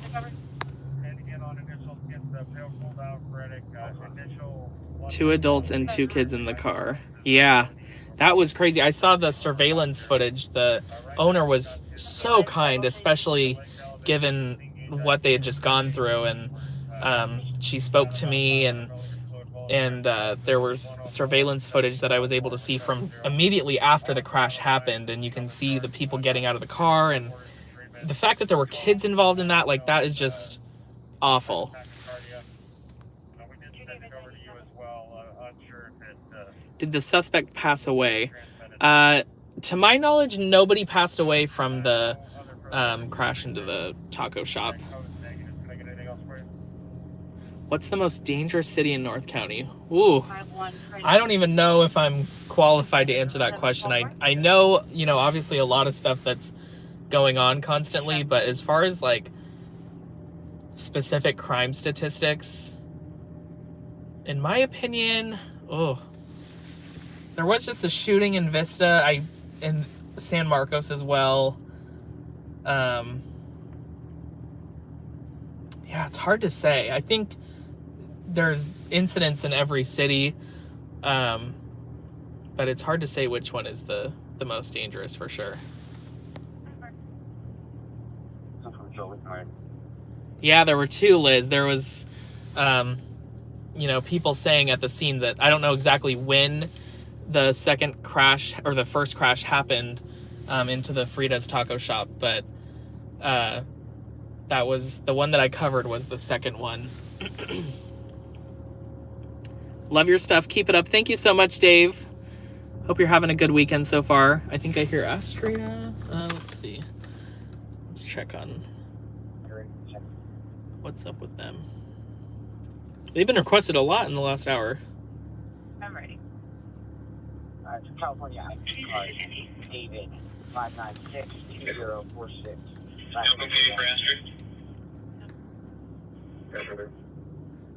2 adults and 2 kids in the car. Yeah, that was crazy. I saw the surveillance footage. The owner was so kind, especially given what they had just gone through. And she spoke to me, and there was surveillance footage that I was able to see from immediately after the crash happened. And you can see the people getting out of the car, and the fact that there were kids involved in that, like, that is just awful. Did the suspect pass away? To my knowledge, nobody passed away from the crash into the taco shop. What's the most dangerous city in North County? Ooh, I don't even know if I'm qualified to answer that question. I know, obviously a lot of stuff that's going on constantly, but as far as like specific crime statistics, in my opinion, there was just a shooting in Vista, in San Marcos as well. Yeah, it's hard to say. I think there's incidents in every city, but it's hard to say which one is the most dangerous for sure. Yeah, there were 2, Liz. There was, people saying at the scene that I don't know exactly when the second crash or the first crash happened into the Frida's taco shop, but that was the one that I covered was the second one. Love your stuff. Keep it up. Thank you so much, Dave. Hope you're having a good weekend so far. I think I hear Astria. Let's see. Let's check on what's up with them. They've been requested a lot in the last hour. I'm ready. California David 596-2046.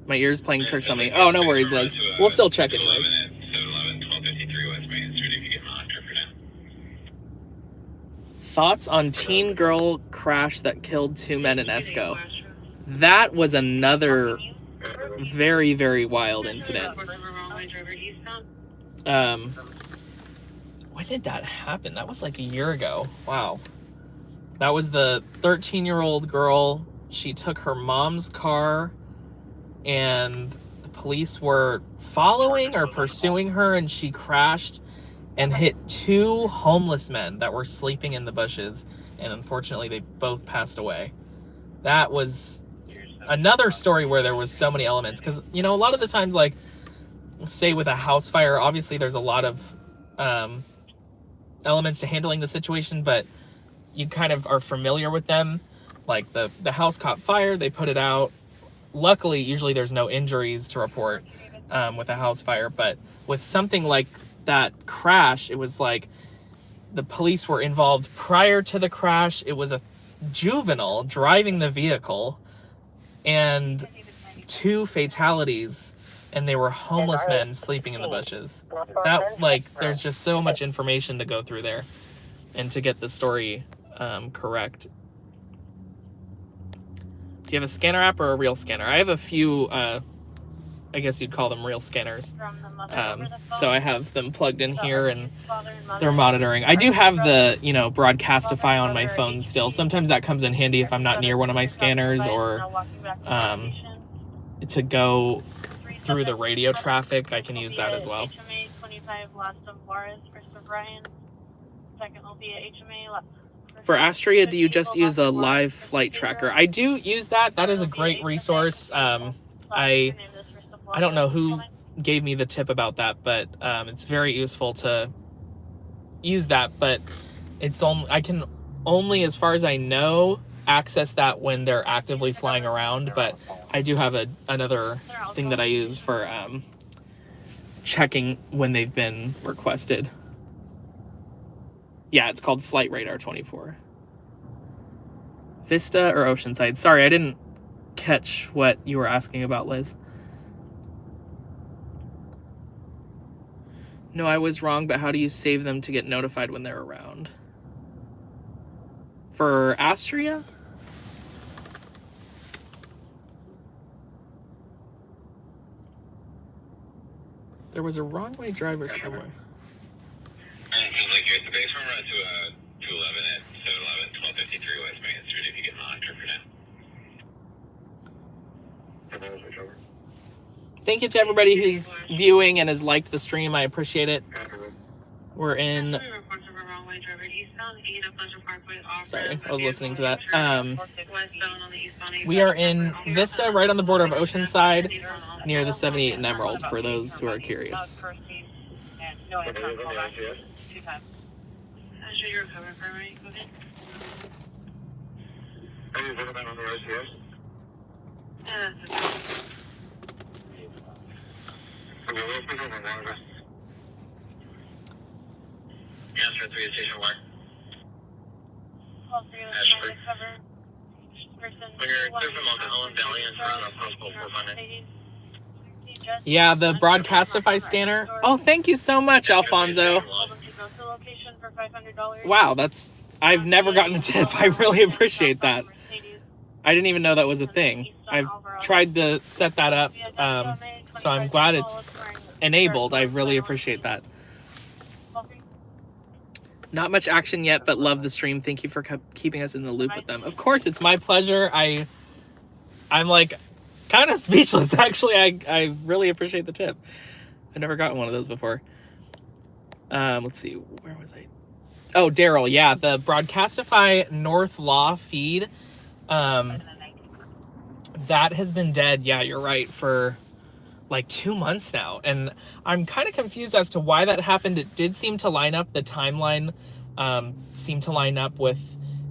My ear's playing tricks on me. Oh, no worries, Liz. We'll still check anyways. Thoughts on teen girl crash that killed 2 men in Esco? That was another very, very wild incident. When did that happen? That was like a year ago. Wow. That was the 13-year-old girl. She took her mom's car, and the police were following or pursuing her, and she crashed and hit 2 homeless men that were sleeping in the bushes, and unfortunately they both passed away. That was another story where there was so many elements, because, you know, a lot of the times, like, say with a house fire, obviously there's a lot of elements to handling the situation, but you kind of are familiar with them. Like the house caught fire, they put it out. Luckily, usually there's no injuries to report with a house fire, but with something like that crash, it was like the police were involved prior to the crash. It was a juvenile driving the vehicle, and 2 fatalities, and they were homeless men sleeping in the bushes. That, like, there's just so much information to go through there and to get the story correct. Do you have a scanner app or a real scanner? I have a few, I guess you'd call them real scanners. So I have them plugged in here and they're monitoring. I do have the, you know, Broadcastify on my phone still. Sometimes that comes in handy if I'm not near one of my scanners, or to go through the radio traffic, I can use that as well. HMA 25 last of Juarez, first of Ryan. Second will be a HMA. For Astria, do you just use a live flight tracker? I do use that. That is a great resource. I don't know who gave me the tip about that, but it's very useful to use that. But it's only, I can only, as far as I know, access that when they're actively flying around. But I do have another thing that I use for checking when they've been requested. Yeah, it's called Flight Radar 24. Vista or Oceanside? Sorry, I didn't catch what you were asking about, Liz. No, I was wrong, but how do you save them to get notified when they're around? For Astria? There was a wrong way driver somewhere. Sounds like you're at the base. We're right to 211 at 711, 1253 West Main Street if you get monitored for now. Thank you to everybody who's viewing and has liked the stream. I appreciate it. We're in... Sorry, I was listening to that. We are in Vista, right on the border of Oceanside, near the 78 and Emerald, for those who are curious. No, it's not called back. 2 times. I'm sure you're covered for me. Go ahead. Are you looking on the RCS? Yeah, that's okay. Okay, we'll speak over longer. Answer 3 at Station 1. All 3 of us trying to cover person. When you're clear from the Ellen Valley and turn on possible 400. Yeah, the Broadcastify scanner. Oh, thank you so much, Alfonso. Wow, that's... I've never gotten a tip. I really appreciate that. I didn't even know that was a thing. I've tried to set that up, so I'm glad it's enabled. I really appreciate that. Not much action yet, but love the stream. Thank you for keeping us in the loop with them. Of course, it's my pleasure. I'm like... kind of speechless, actually. I really appreciate the tip. I've never gotten one of those before. Let's see, where was I? Oh, Daryl, yeah, the Broadcastify North Law feed, that has been dead, yeah, you're right, for like 2 months now. And I'm kind of confused as to why that happened. It did seem to line up, the timeline seemed to line up with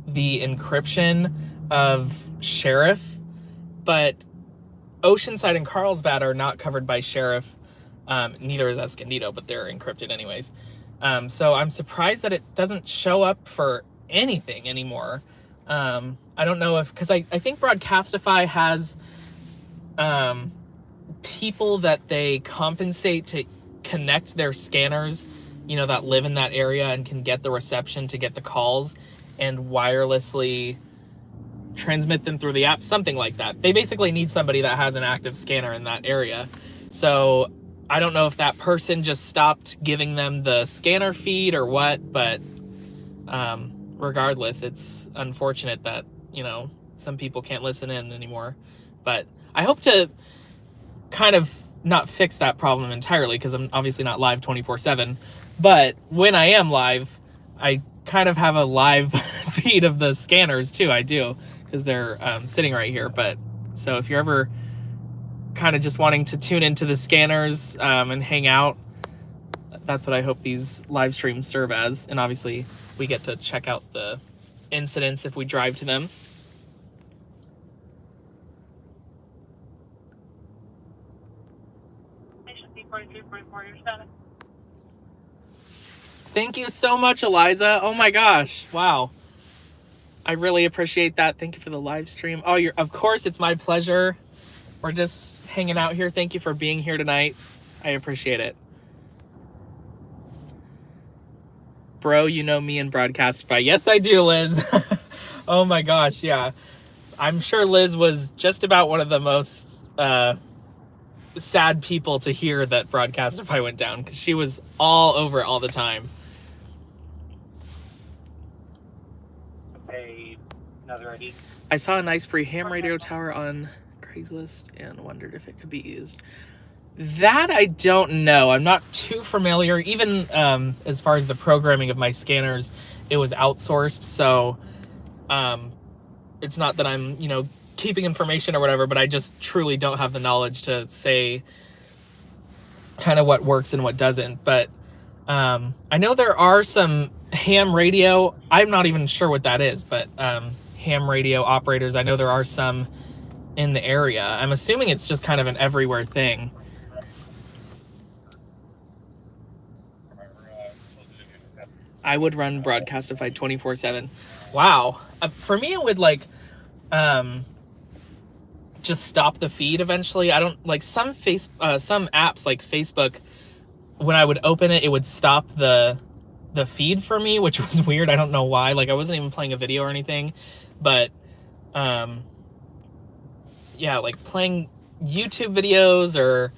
the encryption of Sheriff, but Oceanside and Carlsbad are not covered by Sheriff. Neither is Escondido, but they're encrypted anyways. So I'm surprised that it doesn't show up for anything anymore. I don't know if, because I think Broadcastify has people that they compensate to connect their scanners, you know, that live in that area and can get the reception to get the calls and wirelessly transmit them through the app, something like that. They basically need somebody that has an active scanner in that area. So I don't know if that person just stopped giving them the scanner feed or what, but regardless, it's unfortunate that, you know, some people can't listen in anymore. But I hope to kind of not fix that problem entirely because I'm obviously not live 24/7. But when I am live, I kind of have a live feed of the scanners too. I do, because they're sitting right here. But so if you're ever kind of just wanting to tune into the scanners and hang out, that's what I hope these live streams serve as. And obviously we get to check out the incidents if we drive to them. Thank you so much, Eliza. Oh my gosh. Wow. I really appreciate that. Thank you for the live stream. Oh, of course, it's my pleasure. We're just hanging out here. Thank you for being here tonight. I appreciate it. Bro, you know me and Broadcastify. Yes, I do, Liz. Oh my gosh, yeah. I'm sure Liz was just about one of the most sad people to hear that Broadcastify went down, because she was all over it all the time. Another ID. I saw a nice free ham radio tower on Craigslist and wondered if it could be used. That I don't know. I'm not too familiar. Even as far as the programming of my scanners, it was outsourced. So it's not that I'm, keeping information or whatever, but I just truly don't have the knowledge to say kind of what works and what doesn't. But I know there are some ham radio. I'm not even sure what that is, but ham radio operators, I know there are some in the area. I'm assuming it's just kind of an everywhere thing. I would run Broadcastify 24/7. Wow. For me, it would just stop the feed eventually. I don't like some apps like Facebook. When I would open it, it would stop the feed for me, which was weird. I don't know why. Like, I wasn't even playing a video or anything, but yeah, like playing YouTube videos or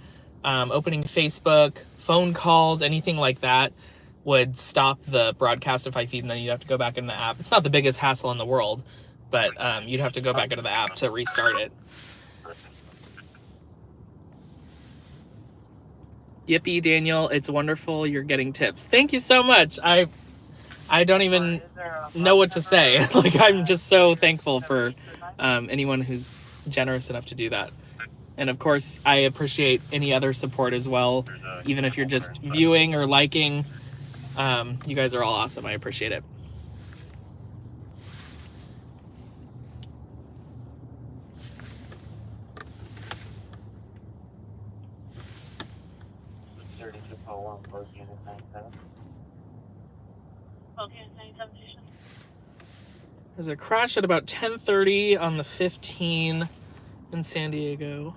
opening Facebook, phone calls, anything like that would stop the Broadcastify feed, and then you'd have to go back in the app. It's not the biggest hassle in the world, but you'd have to go back into the app to restart it. Yippee, Daniel, it's wonderful you're getting tips. Thank you so much. I don't even know what to say. Like, I'm just so thankful for anyone who's generous enough to do that. And of course, I appreciate any other support as well, even if you're just viewing or liking. You guys are all awesome. I appreciate it. There's a crash at about 10:30 on the 15 in San Diego.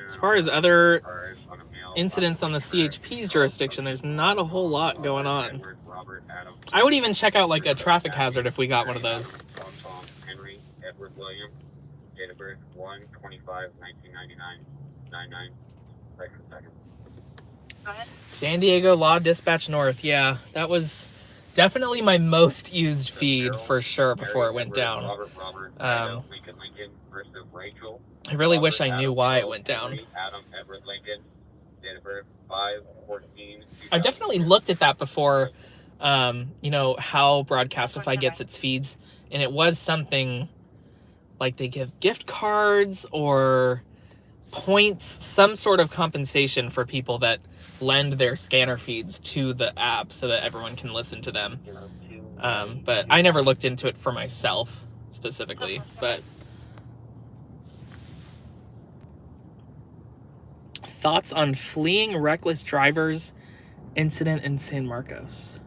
As far as other incidents on the CHP's jurisdiction, there's not a whole lot going on. I would even check out like a traffic hazard if we got one of those. Henry Edward William, date of birth 1/25/1999, 99 second. Go ahead. San Diego Law Dispatch North. Yeah, that was definitely my most used feed for sure before it went down. I really wish I knew why it went down. I've definitely looked at that before, how Broadcastify gets its feeds, and it was something like they give gift cards or points, some sort of compensation for people that lend their scanner feeds to the app so that everyone can listen to them. But I never looked into it for myself specifically. But thoughts on fleeing reckless drivers incident in San Marcos?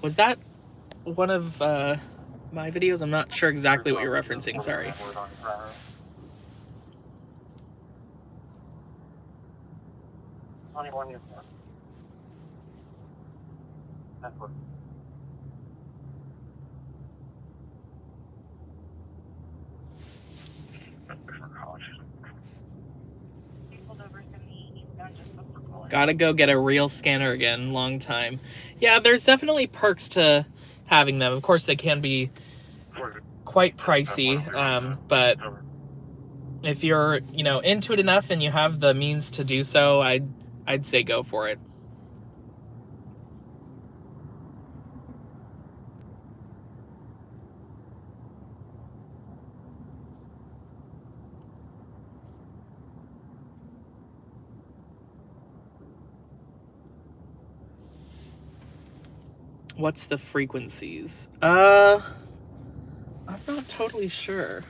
Was that one of my videos? I'm not sure exactly what you're referencing. Sorry. Gotta go get a real scanner again. Long time. Yeah, there's definitely perks to having them. Of course, they can be quite pricey, but if you're, you know, into it enough and you have the means to do so, I'd say go for it. What's the frequencies? I'm not totally sure.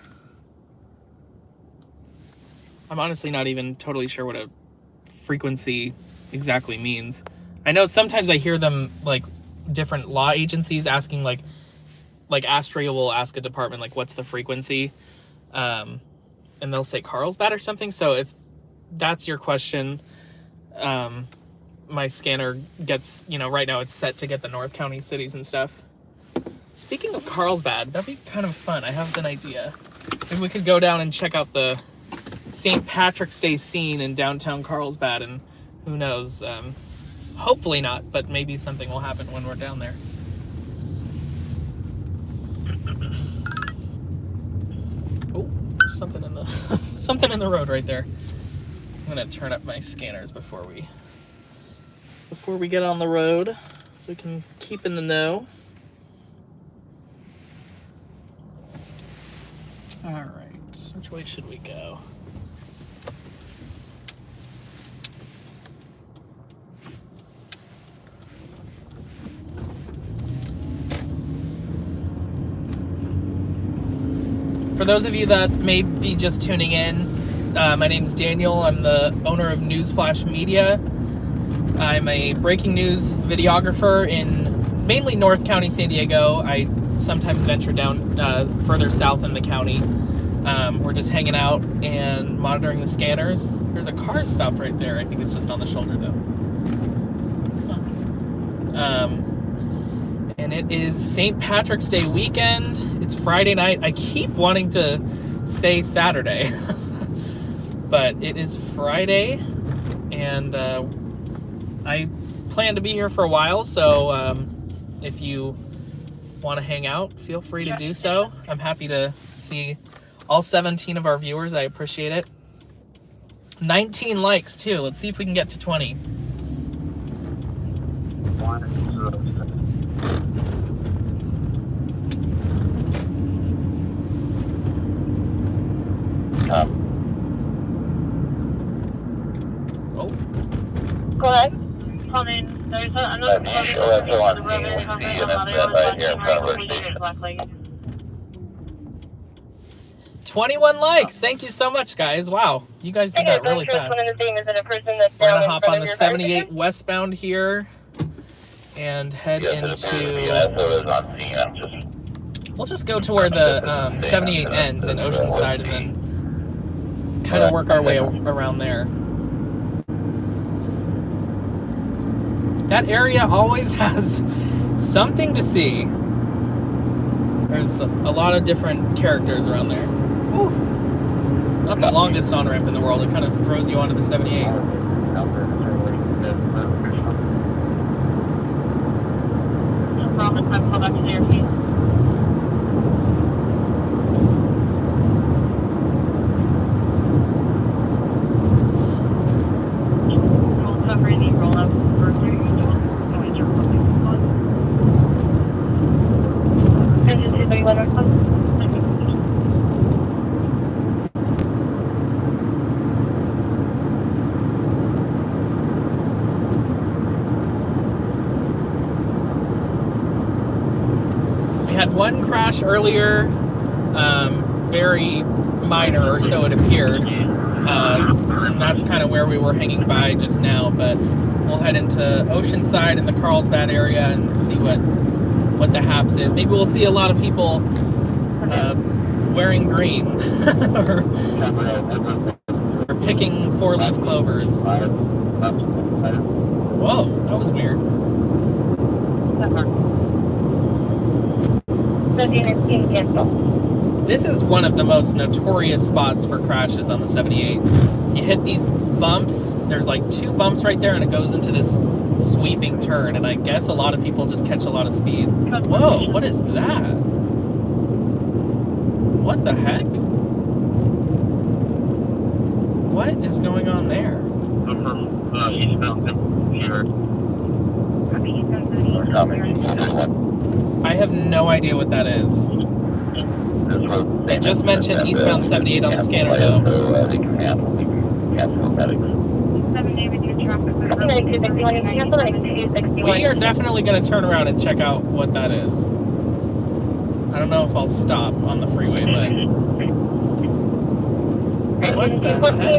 I'm honestly not even totally sure what a frequency exactly means. I know sometimes I hear them, like, different law agencies asking, like Astria will ask a department, like, what's the frequency? And they'll say Carlsbad or something. So if that's your question, my scanner gets, you know, right now it's set to get the North County cities and stuff. Speaking of Carlsbad, that'd be kind of fun. I have an idea. Maybe we could go down and check out the St. Patrick's Day scene in downtown Carlsbad, and who knows, hopefully not, but maybe something will happen when we're down there. Oh, there's something in the something in the road right there. I'm gonna turn up my scanners before we get on the road, so we can keep in the know. All right, which way should we go? For those of you that may be just tuning in, my name is Daniel. I'm the owner of Newsflash Media. I'm a breaking news videographer in mainly North County, San Diego. I sometimes venture down further south in the county. We're just hanging out and monitoring the scanners. There's a car stopped right there. I think it's just on the shoulder though. And it is St. Patrick's Day weekend. It's Friday night. I keep wanting to say Saturday, but it is Friday, and I plan to be here for a while, so if you want to hang out, feel free to do so. I'm happy to see all 17 of our viewers. I appreciate it. 19 likes too. Let's see if we can get to 20. Oh. Go ahead. Coming. There's another car. 21 likes. Thank you so much, guys. Wow, you guys did that really fast. We're gonna hop on the 78 westbound here and head into. We'll just go to where the 78 ends in Oceanside, and then kind of work our way around there. That area always has something to see. There's a lot of different characters around there. Ooh. Not the longest on-ramp in the world. It kind of throws you onto the 78. One crash earlier, very minor, or so it appeared, and that's kind of where we were hanging by just now, but we'll head into Oceanside in the Carlsbad area and see what the haps is. Maybe we'll see a lot of people wearing green or picking 4-leaf clovers. Whoa, that was weird. This is one of the most notorious spots for crashes on the 78. You hit these bumps, there's like 2 bumps right there, and it goes into this sweeping turn, and I guess a lot of people just catch a lot of speed. Whoa, what is that? What the heck? What is going on there? I'm from eastbound here. I have no idea what that is. They just mentioned eastbound 78 on the scanner, though. So they can handle medics. We are definitely going to turn around and check out what that is. I don't know if I'll stop on the freeway, but... What the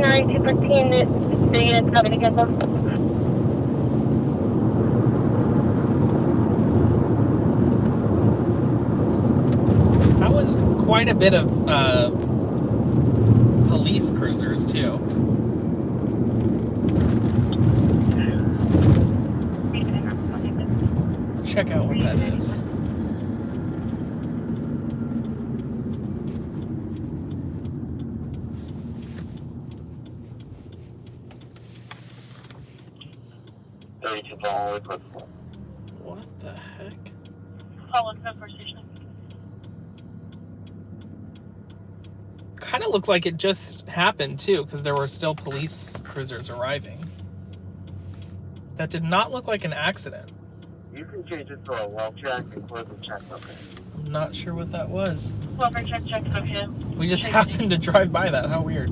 heck? 214, the unit's coming against them. That was quite a bit of police cruisers, too. Let's check out what that is. What the heck? Kind of looked like it just happened too, because there were still police cruisers arriving. That did not look like an accident. You can change it to a well check and close the check, okay? I'm not sure what that was. Welfare check, okay. We just happened to drive by that. How weird.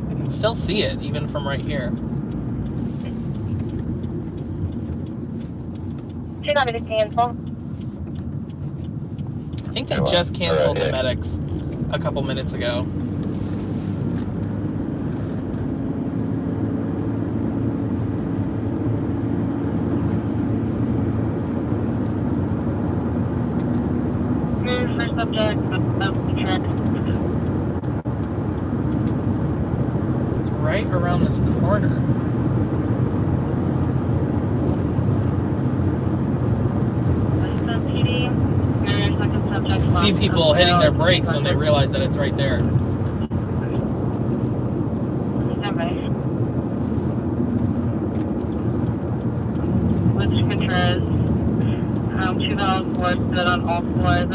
I can still see it even from right here. Should not be the cancel. I think they just canceled the medics a couple minutes ago. First subject of the track. It's right around this corner. See people hitting their brakes when they realize that it's right there.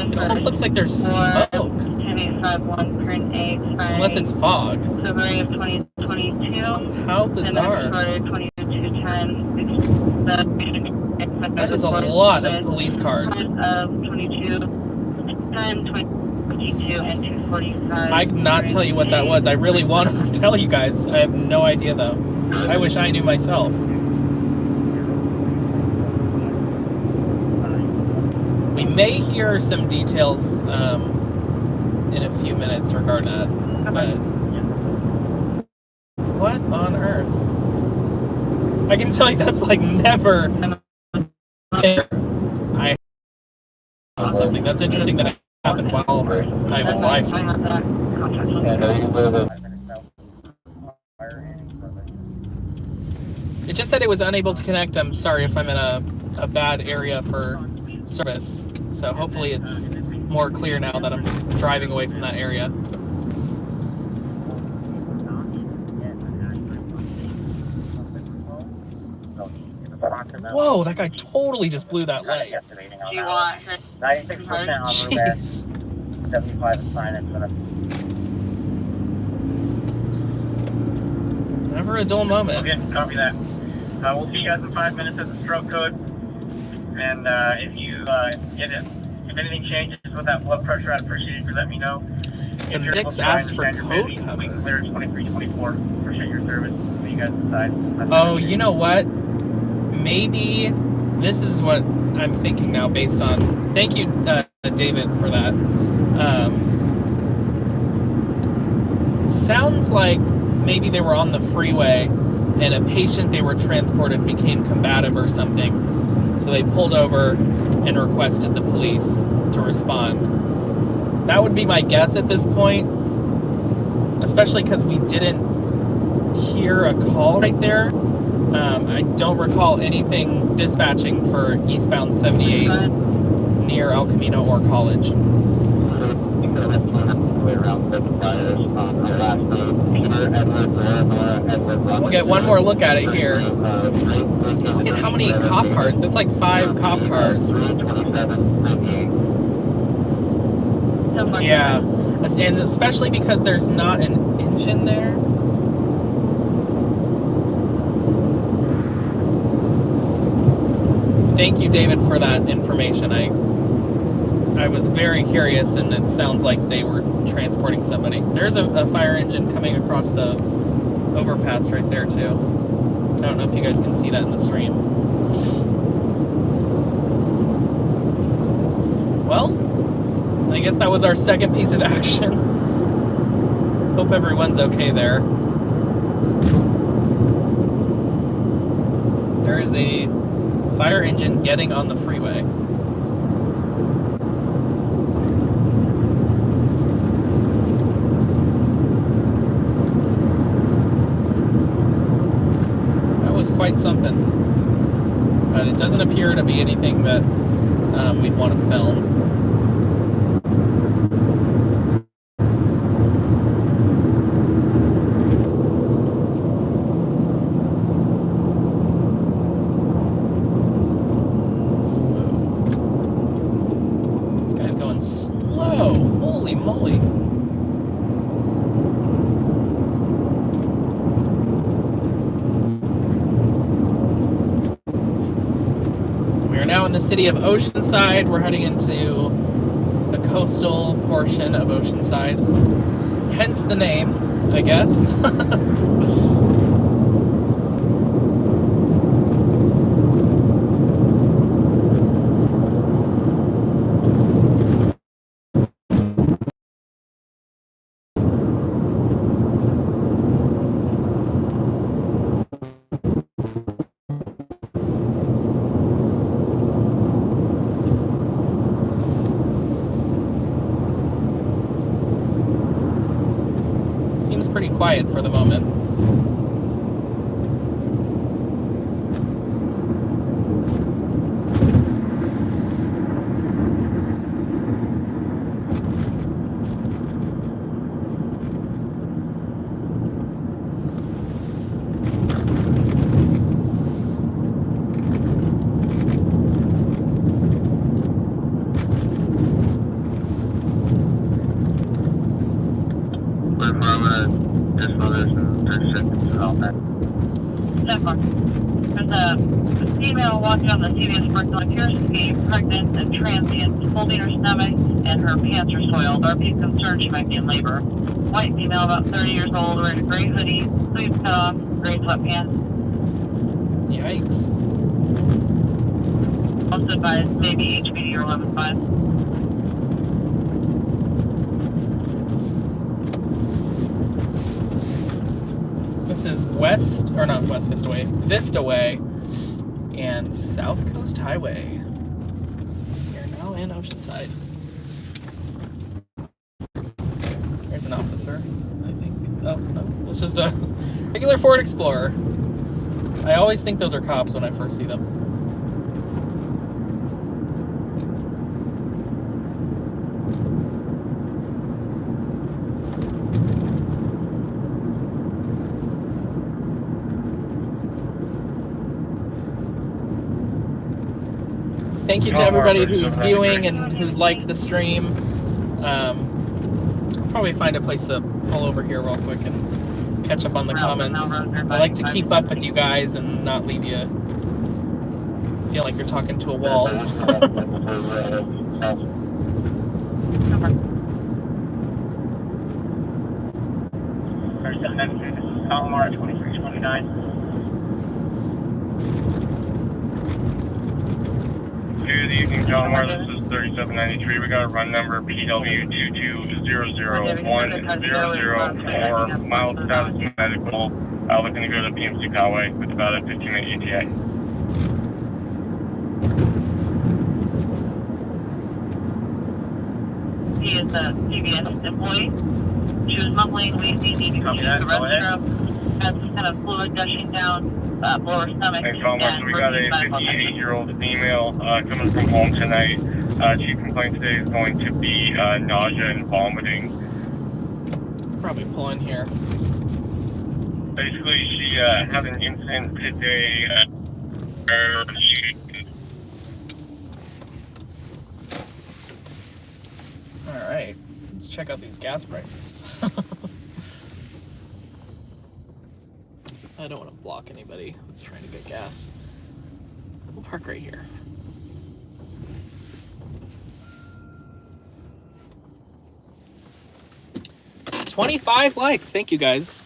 It almost looks like there's smoke. Unless it's fog. February of 2022. How bizarre. That is a lot of police cars. I cannot tell you what that was. I really want to tell you guys. I have no idea though. I wish I knew myself. We may hear some details in a few minutes regarding that. But what on earth? I can tell you that's like never. I on something that's interesting that happened while I was live. It just said it was unable to connect. I'm sorry if I'm in a bad area for service. So hopefully it's more clear now that I'm driving away from that area. Whoa, that guy totally just blew that leg. Do you want her? 96% on there. Jeez. 75 is fine. It's gonna. Never a dull moment. Okay, copy that. We'll see you guys in 5 minutes at the stroke code. And if you get it, if anything changes with that blood pressure, I'd appreciate it if you let me know. The medics asked for code cover. We can clear 2324. Appreciate your service. What you guys decide. Oh, you know what? Maybe this is what I'm thinking now based on... Thank you, David, for that. It sounds like maybe they were on the freeway and a patient they were transported became combative or something. So they pulled over and requested the police to respond. That would be my guess at this point. Especially because we didn't hear a call right there. I don't recall anything dispatching for eastbound 78 near El Camino or College. We'll get one more look at it here. Look at how many cop cars. That's like 5 cop cars. Yeah. And especially because there's not an engine there. Thank you, David, for that information. I was very curious, and it sounds like they were transporting somebody. There's a fire engine coming across the overpass right there, too. I don't know if you guys can see that in the stream. Well, I guess that was our second piece of action. Hope everyone's okay there. There is a fire engine getting on the freeway. That was quite something. But it doesn't appear to be anything that we'd want to film. Slow. Holy moly. We are now in the city of Oceanside. We're heading into the coastal portion of Oceanside. Hence the name, I guess. Pretty quiet for the moment. There's a female walking on the CVS Park that appears to be pregnant and transient, holding her stomach, and her pants are soiled. Our big concern, she might be in labor. White female, about 30 years old, wearing a gray hoodie, sleeves cut off, gray sweatpants. Yikes. Also advised maybe HPD or 11.5. This is Vista Way and South Coast Highway. We are now in Oceanside. There's an officer, I think. Oh, no, it's just a regular Ford Explorer. I always think those are cops when I first see them. Thank you to everybody who's viewing and who's liked the stream. Probably find a place to pull over here real quick and catch up on the comments. I like to keep up with you guys and not leave you feel like you're talking to a wall. Palomar 2329. Good evening, John Moore. This is 3793. We got a run number PW220010004. Mild status medical. Looking to go to PMC Cowway with about a 15-minute ETA. He is a CVS employee. She was mumbling, wheezing, needing to use the restroom. Had some kind of fluid gushing down below her stomach. Thanks, Palomar. So we got a 58-year-old female coming from home tonight. Chief complaint today is going to be nausea and vomiting. Probably pull in here. Basically, she had an incident today. All right. Let's check out these gas prices. I don't want to block anybody that's trying to get gas. We'll park right here. 25 likes. Thank you, guys.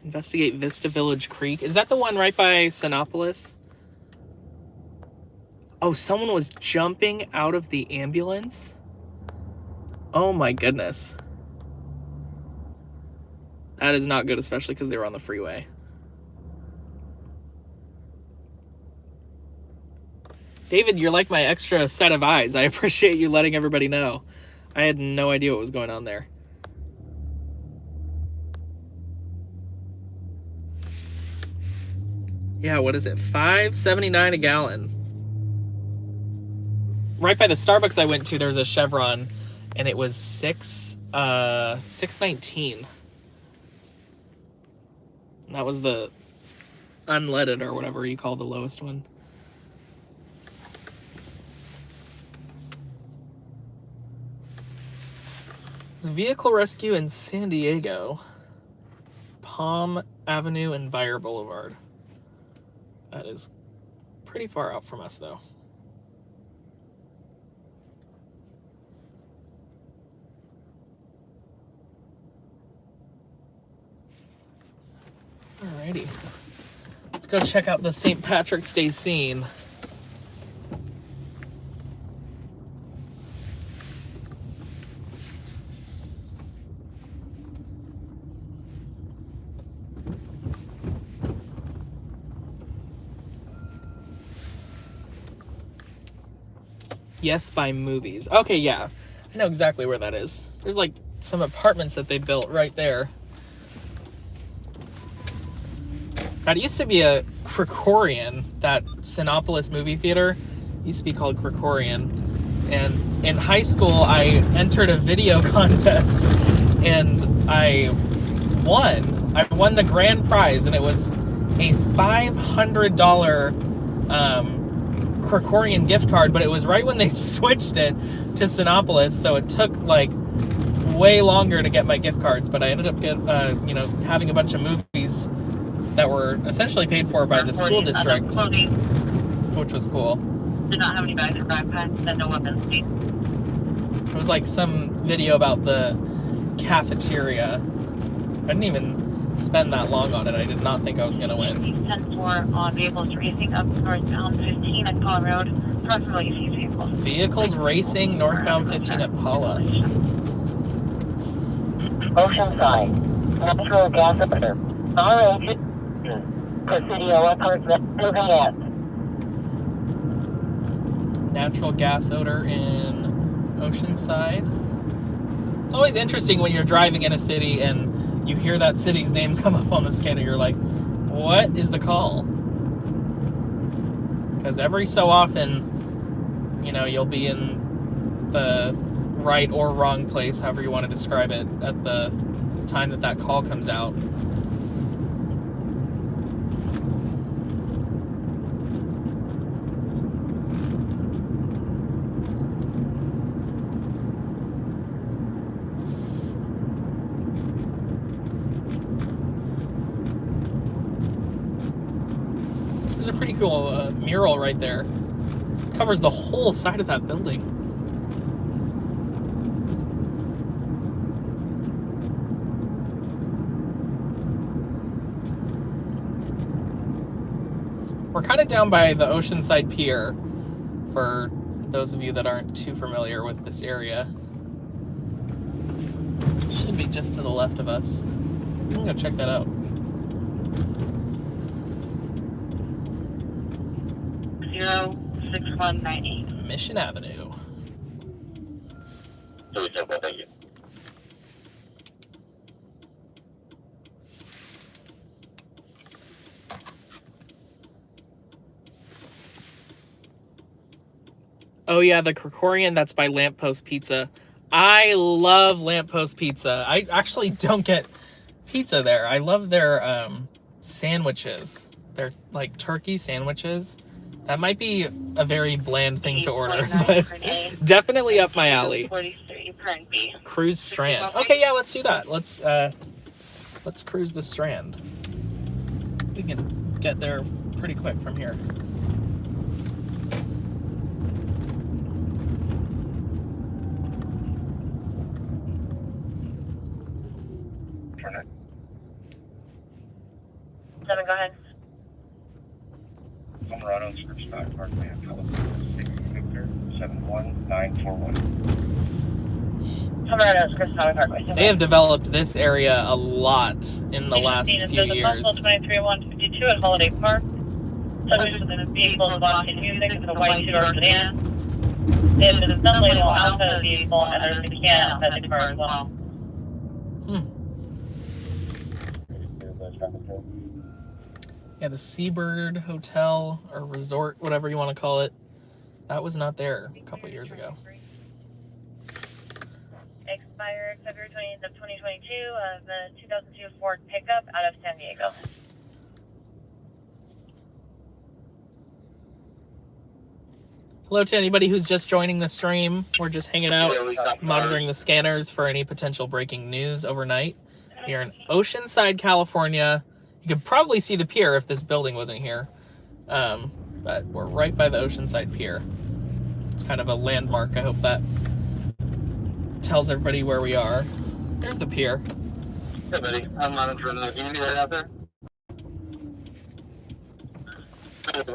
Investigate Vista Village Creek. Is that the one right by Sinopolis? Oh, someone was jumping out of the ambulance? Oh my goodness. That is not good, especially because they were on the freeway. David, you're like my extra set of eyes. I appreciate you letting everybody know. I had no idea what was going on there. Yeah, what is it? $5.79 a gallon. Right by the Starbucks I went to, there's a Chevron, and it was $6.19. And that was the unleaded or whatever you call the lowest one. There's a vehicle rescue in San Diego. Palm Avenue and Bayer Boulevard. That is pretty far out from us, though. Alrighty. Let's go check out the St. Patrick's Day scene. Yes, by movies. Okay, yeah. I know exactly where that is. There's like some apartments that they built right there. God, it used to be a Krikorian, that Sinopolis movie theater. It used to be called Krikorian. And in high school, I entered a video contest and I won. I won the grand prize, and it was a $500 Krikorian gift card, but it was right when they switched it to Sinopolis, so it took like way longer to get my gift cards, but I ended up having a bunch of movies that were essentially paid for by the school district, which was cool. Did not have any bags or backpacks and no weapons. It was like some video about the cafeteria. I didn't even spend that long on it. I did not think I was going to win. 10-4 on vehicles racing up northbound 15 at Paula Road. Approximately these vehicles. Vehicles racing northbound 15 at Paula. Oceanside, natural gas odor. RH, Presidio Apartment, Juliet. Natural gas odor in Oceanside. It's always interesting when you're driving in a city and you hear that city's name come up on the scanner. You're like, what is the call? Because every so often, you'll be in the right or wrong place, however you want to describe it, at the time that call comes out. There's a pretty cool mural right there. It covers the whole side of that building. We're kind of down by the Oceanside Pier, for those of you that aren't too familiar with this area. Should be just to the left of us. I'm gonna go check that out. 06198. Mission Avenue. Thank you. Oh yeah, the Krikorian, that's by Lamppost Pizza. I love Lamppost Pizza. I actually don't get pizza there. I love their sandwiches. They're like turkey sandwiches. That might be a very bland thing to order, but definitely up my alley. 43 current B. Cruise Strand. Okay, yeah, let's do that. Let's cruise the Strand. We can get there pretty quick from here. Seven, go ahead. Colorado, Scripps Stock Park, man. Victor 71941. Colorado, Scripps Stock Park. They have developed this area a lot in the last few years. 23-152 at Holiday Park. Subject within a vehicle is watching music with a white two-door sedan. They have been assembling while outside of the vehicle and there's a can outside the car as well. Yeah, the Seabird Hotel or Resort, whatever you want to call it, that was not there a couple years ago. Expired February 20th of 2022 of the 2002 Ford pickup out of San Diego. Hello to anybody who's just joining the stream. We're just hanging out, monitoring the scanners for any potential breaking news overnight. Here in Oceanside, California. You could probably see the pier if this building wasn't here. But we're right by the Oceanside Pier. It's kind of a landmark. I hope that tells everybody where we are. There's the pier. Hey, buddy. I'm monitoring the community right out there.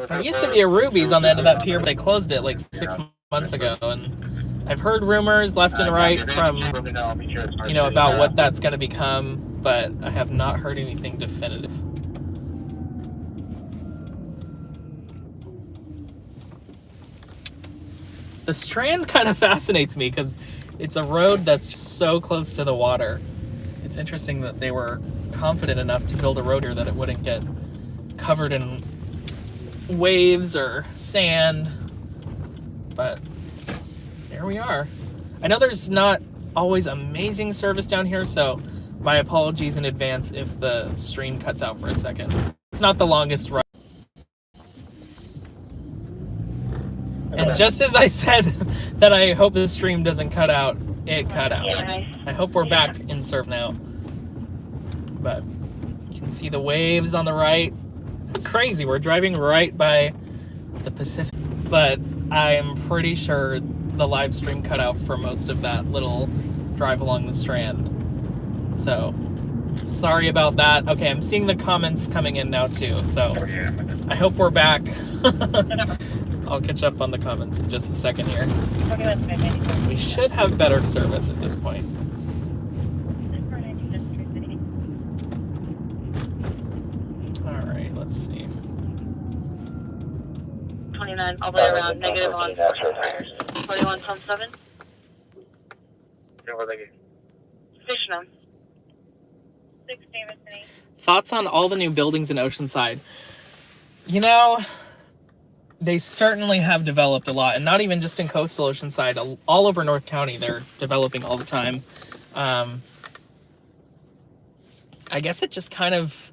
There used to be a Ruby's on the end of that pier, but they closed it like 6 months ago. And I've heard rumors left and right from, you know, about what that's going to become, but I have not heard anything definitive. The Strand kind of fascinates me because it's a road that's just so close to the water. It's interesting that they were confident enough to build a road here that it wouldn't get covered in waves or sand, but there we are. I know there's not always amazing service down here, so my apologies in advance if the stream cuts out for a second. It's not the longest ride. And just as I said that I hope the stream doesn't cut out, it cut out. I hope we're back in surf now. But you can see the waves on the right. That's crazy. We're driving right by the Pacific. But I'm pretty sure the live stream cut out for most of that little drive along the Strand. So, sorry about that. Okay, I'm seeing the comments coming in now too. So, I hope we're back. I'll catch up on the comments in just a second here. We should have better service at this point. Alright, let's see. 29 all the way around, negative on 41 on 7. Yeah, where they get? Station on. 6 Davidson. Thoughts on all the new buildings in Oceanside? You know, they certainly have developed a lot, and not even just in coastal Oceanside. All over North County, they're developing all the time. I guess it just kind of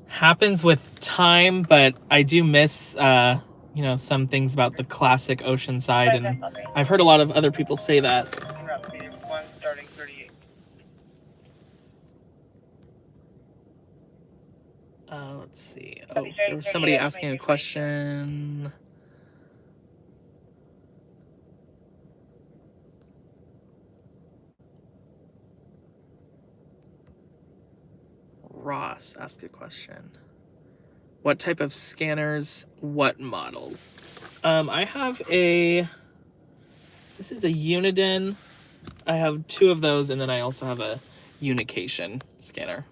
happens with time, but I do miss, you know, some things about the classic Oceanside, and I've heard a lot of other people say that. Starting 38. Let's see. Oh, there was somebody asking a question. Ross asked a question. What type of scanners? What models? I have this is a Uniden. I have 2 of those, and then I also have a Unication scanner.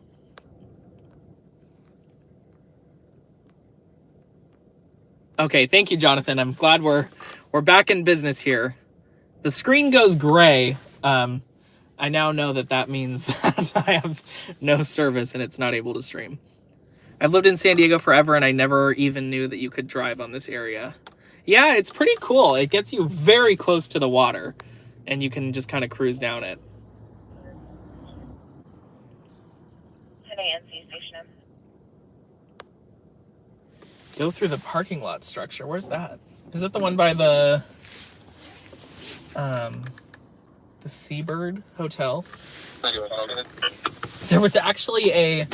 Okay, thank you, Jonathan. I'm glad we're back in business here. The screen goes gray. I now know that means that I have no service and it's not able to stream. I've lived in San Diego forever and I never even knew that you could drive on this area. Yeah, it's pretty cool. It gets you very close to the water and you can just kind of cruise down it. Today NC Station. Go through the parking lot structure. Where's that? Is that the one by the Seabird Hotel? There was actually a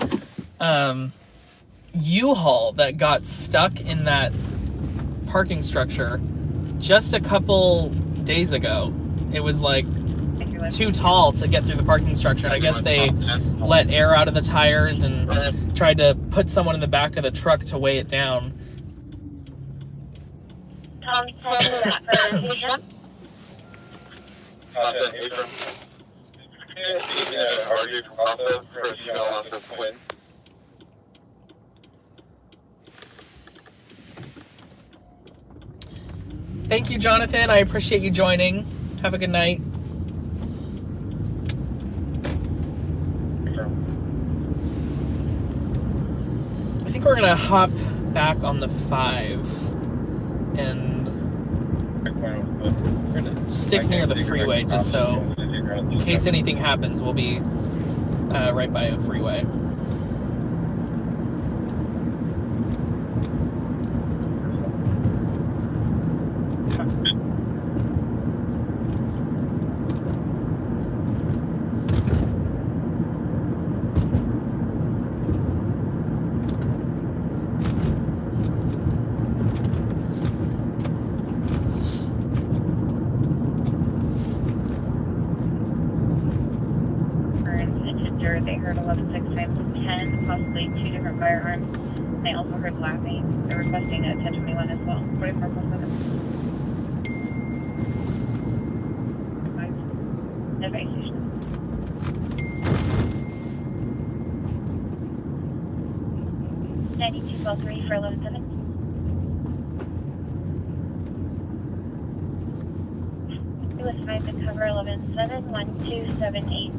U-Haul that got stuck in that parking structure just a couple days ago. It was like too tall to get through the parking structure. I guess they let air out of the tires and tried to put someone in the back of the truck to weigh it down. Tom, tell me that for Asia. Asia. RJ from Papa for a female also Quinn. Thank you, Jonathan. I appreciate you joining. Have a good night. I think we're gonna hop back on the 5 and we're gonna stick near the freeway just so in case anything happens, we'll be right by a freeway. They heard 11.6 times 10, possibly 2 different firearms. They also heard laughing. They're requesting a 1021 as well. 4447. Advice station. $92.3 for 11.7. With 5 to cover 11.7, 12780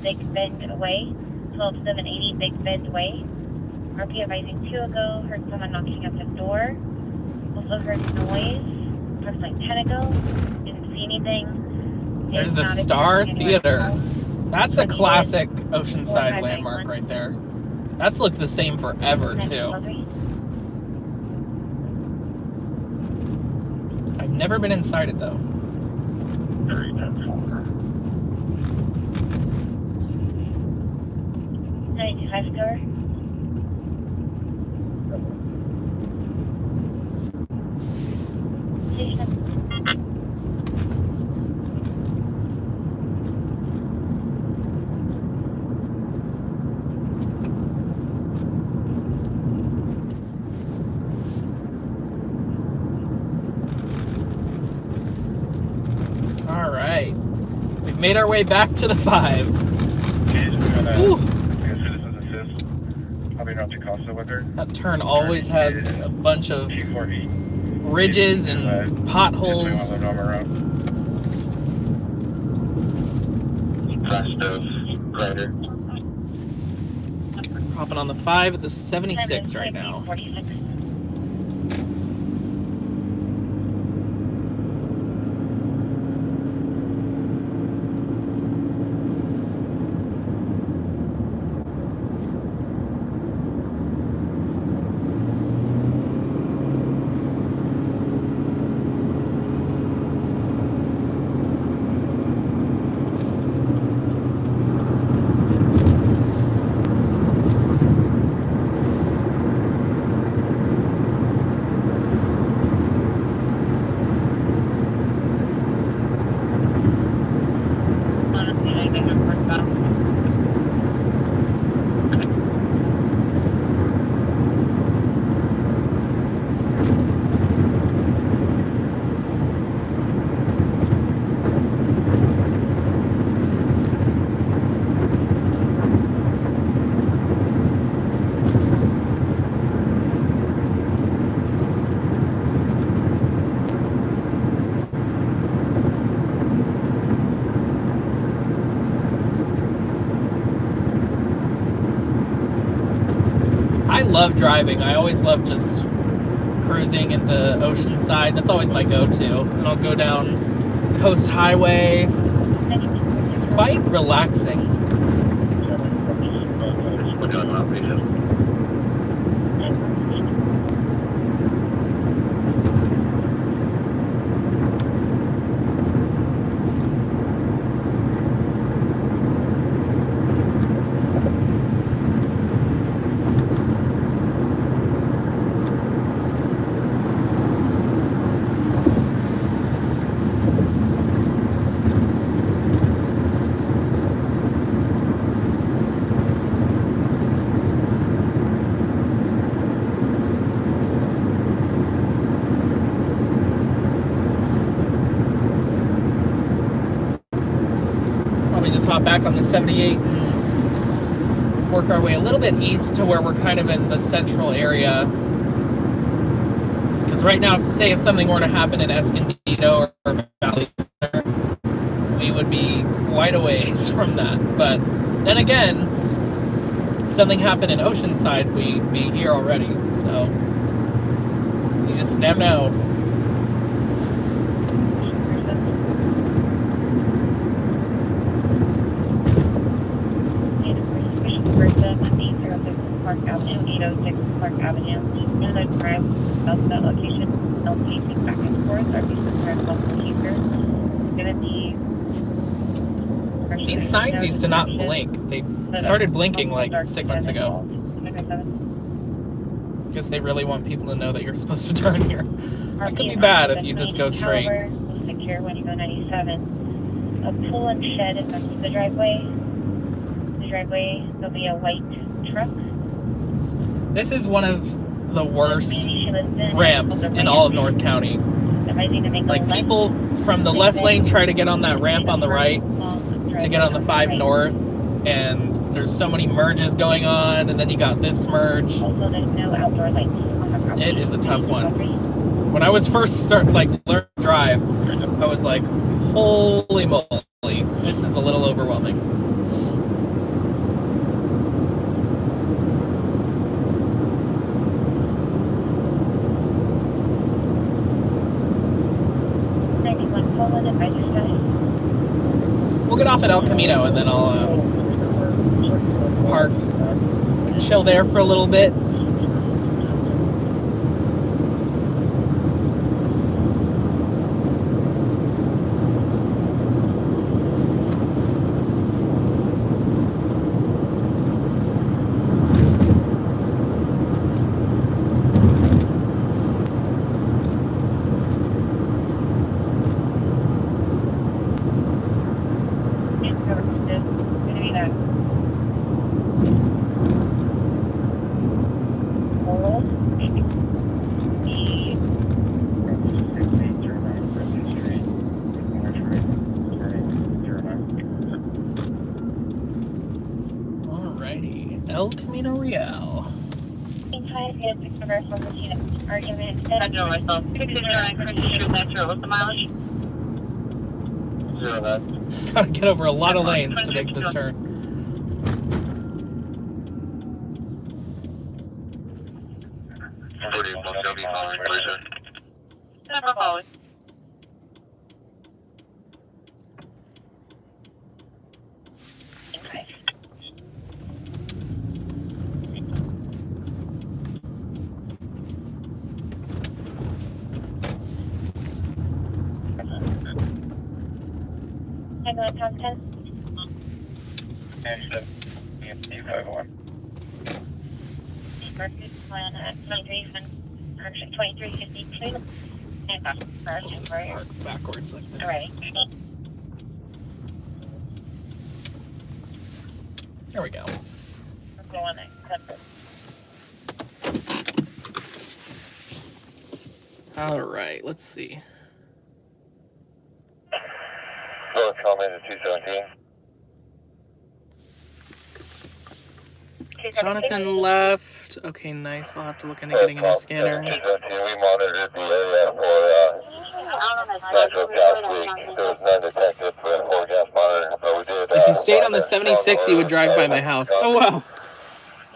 Big Bend Way, 12780 Big Bend Way. RP advising 2 ago, heard someone knocking at the door. Also heard noise, approximately 10 ago, didn't see anything. There's the Star Theater. That's a classic Oceanside landmark right there. That's looked the same forever too. I've never been inside it though. 95 cover. All right, we've made our way back to the 5. Ooh. That turn always has a bunch of ridges and potholes. Hopping on the 5 at the 76 right now. 46. I love driving. I always love just cruising into Oceanside. That's always my go-to. And I'll go down Coast Highway. It's quite relaxing. just hop back on the 78 and work our way a little bit east to where we're kind of in the central area. Because right now, say if something were to happen in Escondido or Valley Center, we would be quite a ways from that. But then again, if something happened in Oceanside, we'd be here already. So you just never know. Park Avenue, 806 Park Avenue. Know that drive out to that location, they'll pacing back and forth, or be some kind of local here. Gonna be. These signs used to not blink. They started blinking like 6 months ago. Guess they really want people to know that you're supposed to turn here. It could be bad if you just go straight. Secure when you go 97. A pool and shed is next to the driveway. The driveway, there'll be a white truck. This is one of the worst ramps in all of North County. Like, people from the left lane try to get on that ramp on the right to get on the 5 North, and there's so many merges going on, and then you got this merge. It is a tough one. When I was first learning to drive, I was like, holy moly, this is a little overwhelming. We'll get off at El Camino, and then I'll park, chill there for a little bit. El Camino Real. Argument. I know myself. 609 Christian Street Metro. What's the mileage? 09. Gotta get over a lot of lanes to make this turn. Never following. I'm going to top 10. And E51. Mercury plan at 2352. And Park backwards like this. Alright. There we go. Let's go on that. All right, let's see. North County to 217. Jonathan left. Okay, nice. I'll have to look into getting a new scanner. 217, we monitored the area for natural gas leak. There was none detected for the core gas monitor, but we did. If you stayed on the 76, you would drive by my house. Oh, wow.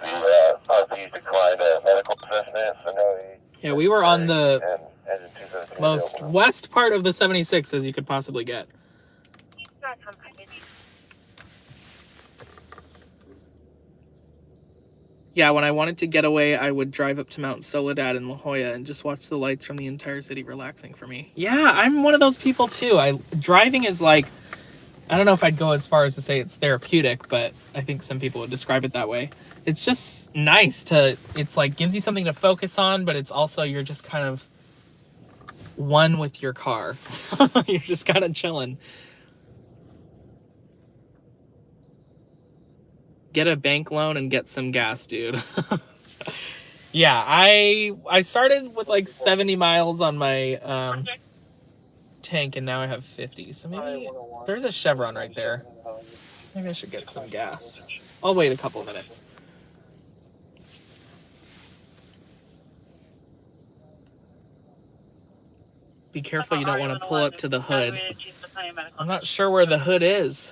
The RP declined medical assistance. So no, Yeah, we were on the most west part of the 76 as you could possibly get. Yeah, when I wanted to get away, I would drive up to Mount Soledad in La Jolla and just watch the lights from the entire city relaxing for me. Yeah, I'm one of those people too. Driving is like, I don't know if I'd go as far as to say it's therapeutic, but I think some people would describe it that way. It's just nice it's like gives you something to focus on, but it's also, you're just kind of one with your car. You're just kind of chilling. Get a bank loan and get some gas, dude. Yeah, I started with like 70 miles on my tank, and now I have 50. So maybe there's a Chevron right there. Maybe I should get some gas. I'll wait a couple minutes. Be careful you don't want to pull up to the hood. I'm not sure where the hood is.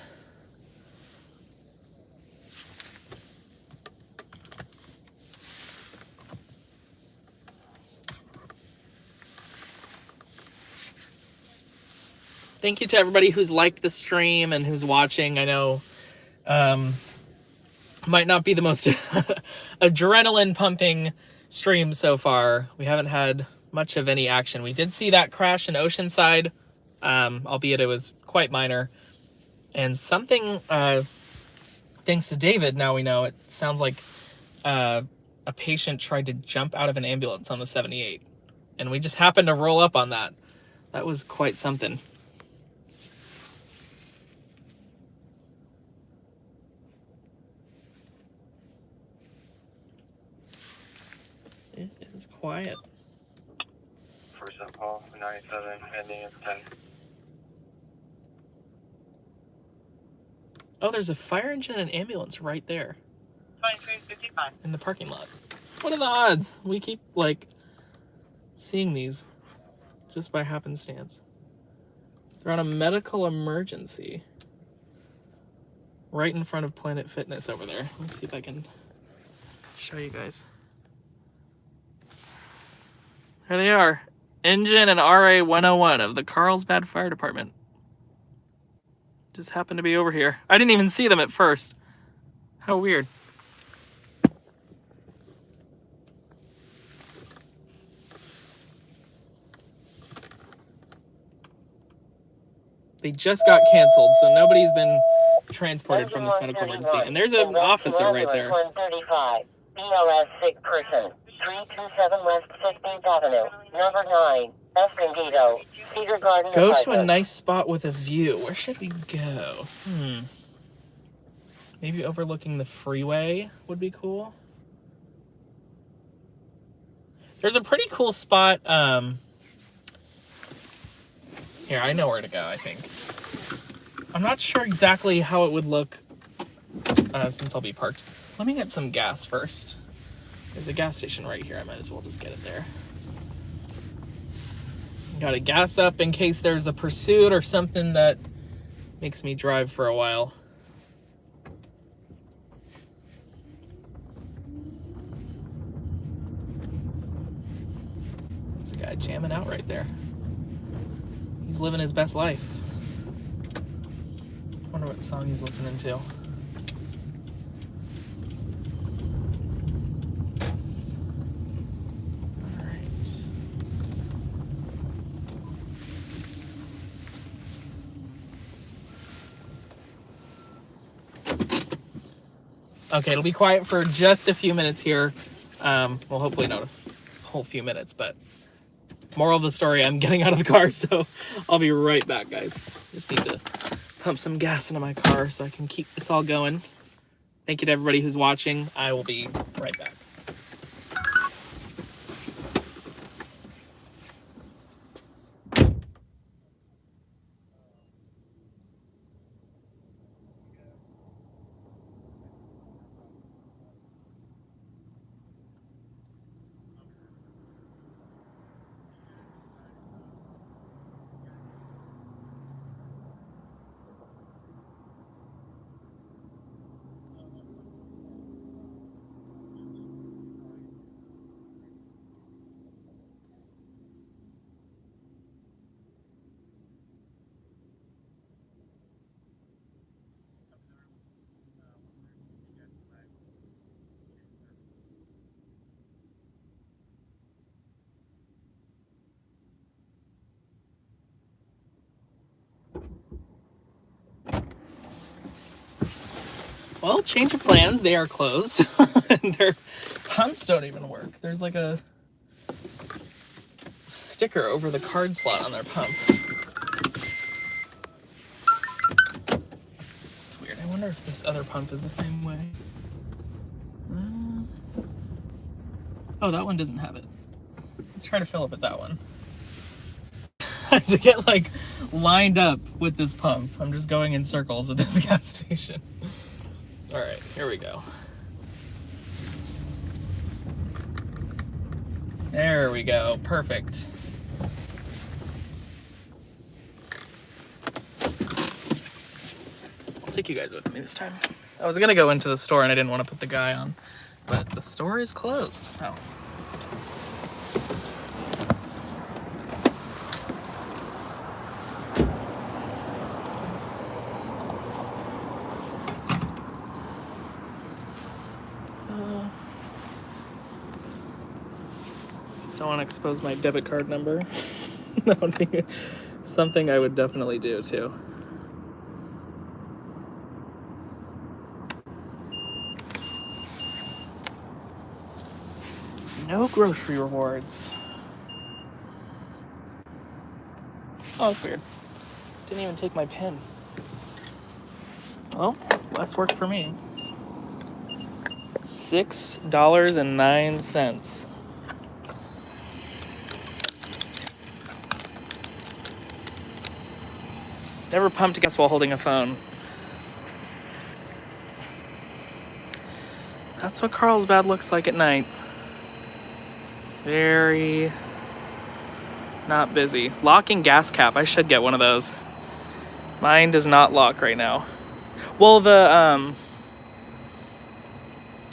Thank you to everybody who's liked the stream and who's watching. I know might not be the most adrenaline pumping stream so far. We haven't had much of any action. We did see that crash in Oceanside, albeit it was quite minor. And something, thanks to David, now we know, it sounds like a patient tried to jump out of an ambulance on the 78. And we just happened to roll up on that. That was quite something. It is quiet. First up call, 97, ending at 10. Oh, there's a fire engine and ambulance right there. 2355. In the parking lot. What are the odds? We keep, like, seeing these just by happenstance. They're on a medical emergency. Right in front of Planet Fitness over there. Let's see if I can show you guys. There they are. Engine and RA 101 of the Carlsbad Fire Department. Just happened to be over here. I didn't even see them at first. How weird. They just got canceled, so nobody's been transported from this medical emergency. And there's an officer right there. 135. BLS sick person. 327 West 15th Avenue. Number 9. Escondido. Cedar Garden. Go to a nice spot with a view. Where should we go? Maybe overlooking the freeway would be cool. There's a pretty cool spot. Here, I know where to go, I think. I'm not sure exactly how it would look since I'll be parked. Let me get some gas first. There's a gas station right here. I might as well just get it there. Gotta gas up in case there's a pursuit or something that makes me drive for a while. There's a guy jamming out right there. He's living his best life. Wonder what song he's listening to. Okay, it'll be quiet for just a few minutes here. Well, hopefully not a whole few minutes, but moral of the story, I'm getting out of the car, so I'll be right back, guys. Just need to pump some gas into my car so I can keep this all going. Thank you to everybody who's watching. I will be right back. Well, change of plans. They are closed. And their pumps don't even work. There's like a sticker over the card slot on their pump. It's weird. I wonder if this other pump is the same way. Oh, that one doesn't have it. Let's try to fill up at that one. to get like lined up with this pump. I'm just going in circles at this gas station. All right, here we go. There we go, perfect. I'll take you guys with me this time. I was gonna go into the store and I didn't want to put the guy on, but the store is closed, so. Don't want to expose my debit card number. That would be something I would definitely do too. No grocery rewards. Oh, that's weird. Didn't even take my pen. Well, less work for me. $6.09. Never pumped gas while holding a phone. That's what Carlsbad looks like at night. It's very not busy. Locking gas cap. I should get one of those. Mine does not lock right now. Well, the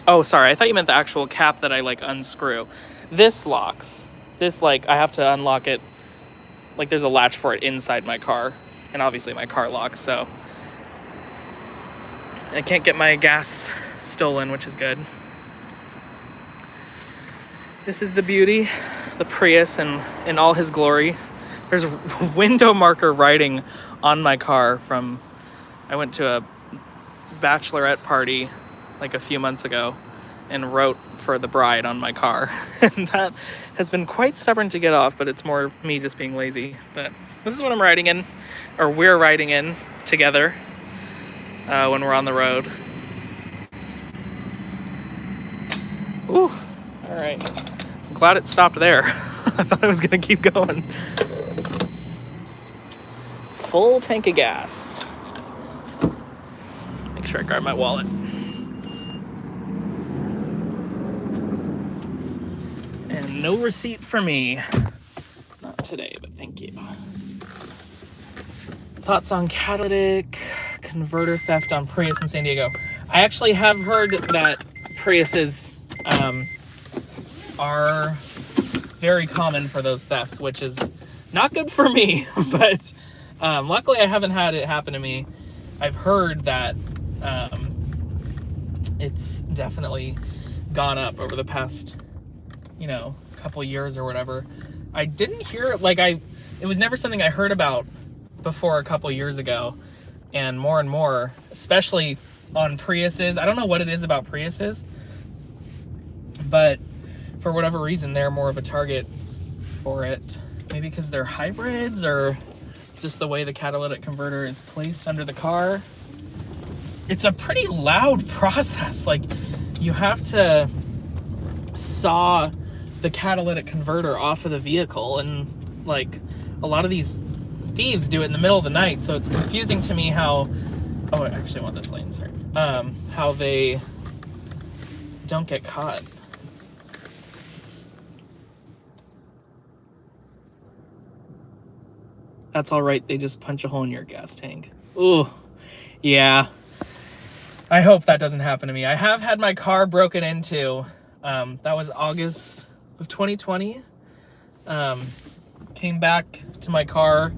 oh, sorry. I thought you meant the actual cap that I like unscrew. This locks. This like I have to unlock it. Like there's a latch for it inside my car. And obviously my car locks, so I can't get my gas stolen, which is good. This is the beauty, the Prius in all his glory. There's window marker writing on my car from, I went to a bachelorette party like a few months ago and wrote for the bride on my car. And that has been quite stubborn to get off, but it's more me just being lazy. But this is what I'm riding in. Or we're riding in together when we're on the road. Ooh, all right. I'm glad it stopped there. I thought I was gonna keep going. Full tank of gas. Make sure I grab my wallet. And no receipt for me. Not today, but thank you. Thoughts on catalytic converter theft on Prius in San Diego. I actually have heard that Priuses are very common for those thefts, which is not good for me, but luckily I haven't had it happen to me. I've heard that it's definitely gone up over the past, couple years or whatever. I didn't hear, it was never something I heard about before a couple years ago, and more, especially on Priuses. I don't know what it is about Priuses, but for whatever reason, they're more of a target for it. Maybe because they're hybrids or just the way the catalytic converter is placed under the car. It's a pretty loud process. Like, you have to saw the catalytic converter off of the vehicle, and like a lot of these thieves do it in the middle of the night, so it's confusing to me how, I actually want this lane, sorry, how they don't get caught. That's all right, they just punch a hole in your gas tank. Ooh, yeah. I hope that doesn't happen to me. I have had my car broken into. That was August of 2020. Came back to my car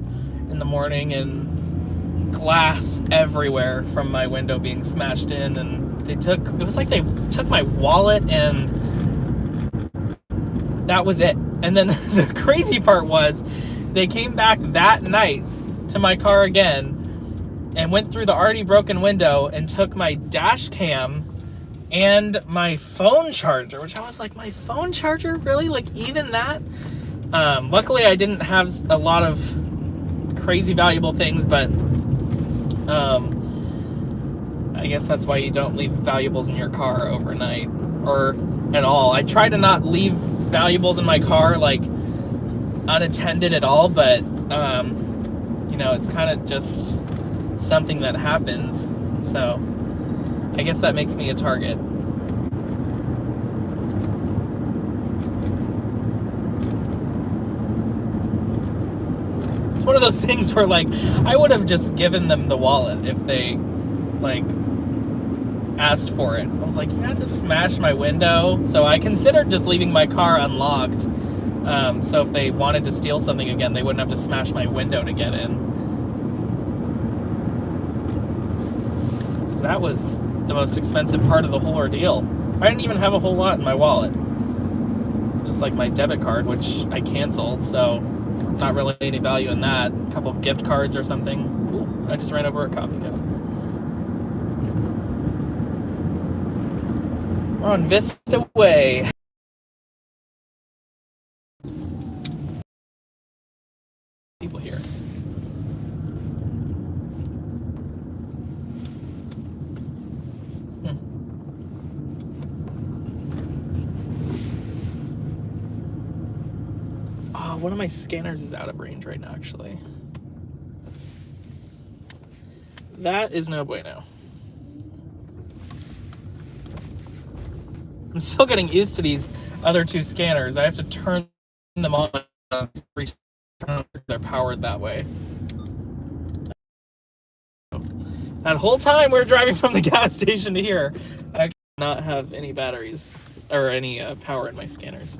in the morning and glass everywhere from my window being smashed in, and it was like they took my wallet and that was it. And then the crazy part was they came back that night to my car again and went through the already broken window and took my dash cam and my phone charger, which I was like, my phone charger? Really? Like, even that? Luckily I didn't have a lot of crazy valuable things, but I guess that's why you don't leave valuables in your car overnight or at all. I try to not leave valuables in my car like unattended at all, but You know, it's kind of just something that happens. So I guess that makes me a target. It's one of those things where, like, I would have just given them the wallet if they, like, asked for it. I was like, you had to smash my window. So I considered just leaving my car unlocked. So if they wanted to steal something again, they wouldn't have to smash my window to get in. That was the most expensive part of the whole ordeal. I didn't even have a whole lot in my wallet. Just like my debit card, which I canceled, so not really any value in that. A couple of gift cards or something. Ooh, I just ran over a coffee cup. We're on Vista Way. People here. Oh, one of my scanners is out of range right now, actually. That is no bueno. I'm still getting used to these other two scanners. I have to turn them on. They're powered that way. That whole time we're driving from the gas station to here, I did not have any batteries or any power in my scanners.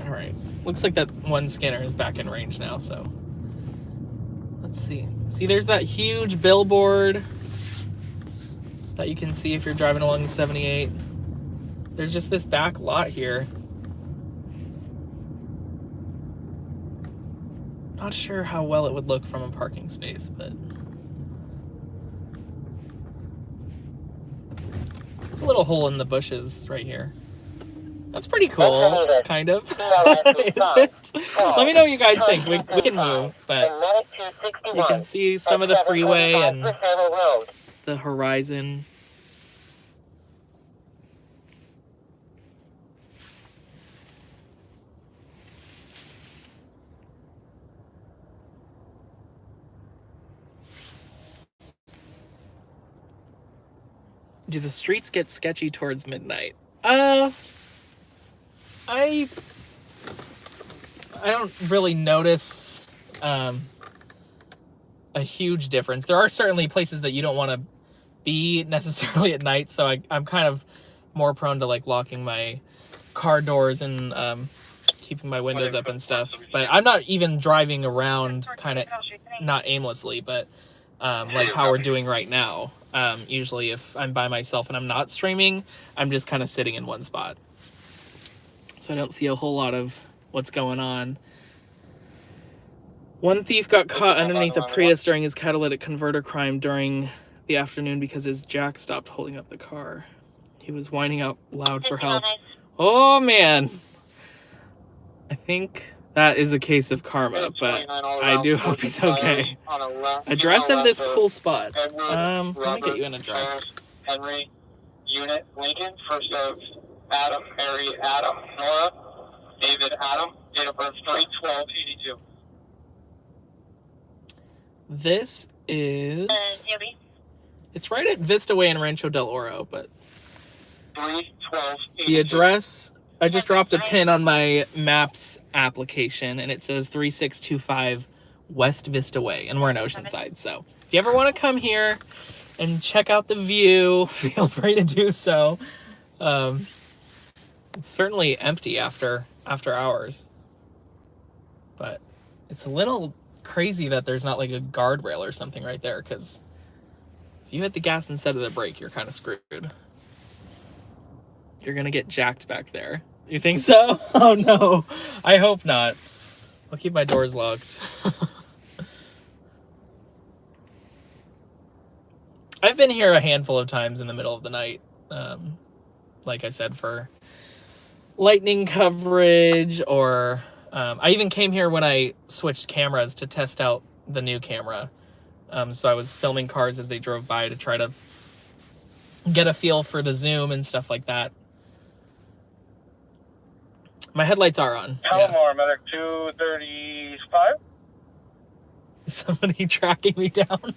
All right, looks like that one scanner is back in range now, so let's see. See, there's that huge billboard that you can see if you're driving along 78. There's just this back lot here. Not sure how well it would look from a parking space, but there's a little hole in the bushes right here. That's pretty cool, kind of. Is it? Let me know what you guys think. We can move, but you can see some of the freeway and the horizon. Do the streets get sketchy towards midnight? I don't really notice a huge difference. There are certainly places that you don't want to be necessarily at night, so I'm kind of more prone to like locking my car doors and keeping my windows up and stuff. But I'm not even driving around kind of not aimlessly, but like how we're doing right now. Usually if I'm by myself and I'm not streaming, I'm just kind of sitting in one spot. So I don't see a whole lot of what's going on. One thief got caught underneath a Prius during his catalytic converter crime during the afternoon because his jack stopped holding up the car. He was whining out loud for help. Oh, man. I think that is a case of karma, but I do hope he's okay. Address of this cool spot. Let me get you an address. Henry, Unit, Lincoln, first of Adam, Mary, Adam, Nora, David, Adam, date of birth 3/12/82. This is... It's right at Vista Way in Rancho Del Oro, but... 3/12/82. The address... I just dropped a pin on my Maps application, and it says 3625 West Vista Way, and we're in Oceanside. So if you ever want to come here and check out the view, feel free to do so. It's certainly empty after hours, but it's a little crazy that there's not like a guardrail or something right there, because if you hit the gas instead of the brake, you're kind of screwed. You're gonna get jacked back there. You think so? Oh no, I hope not. I'll keep my doors locked. I've been here a handful of times in the middle of the night. Like I said, for lightning coverage, or I even came here when I switched cameras to test out the new camera. So I was filming cars as they drove by to try to get a feel for the zoom and stuff like that. My headlights are on. Yeah. Palomar, medic 235. Somebody tracking me down.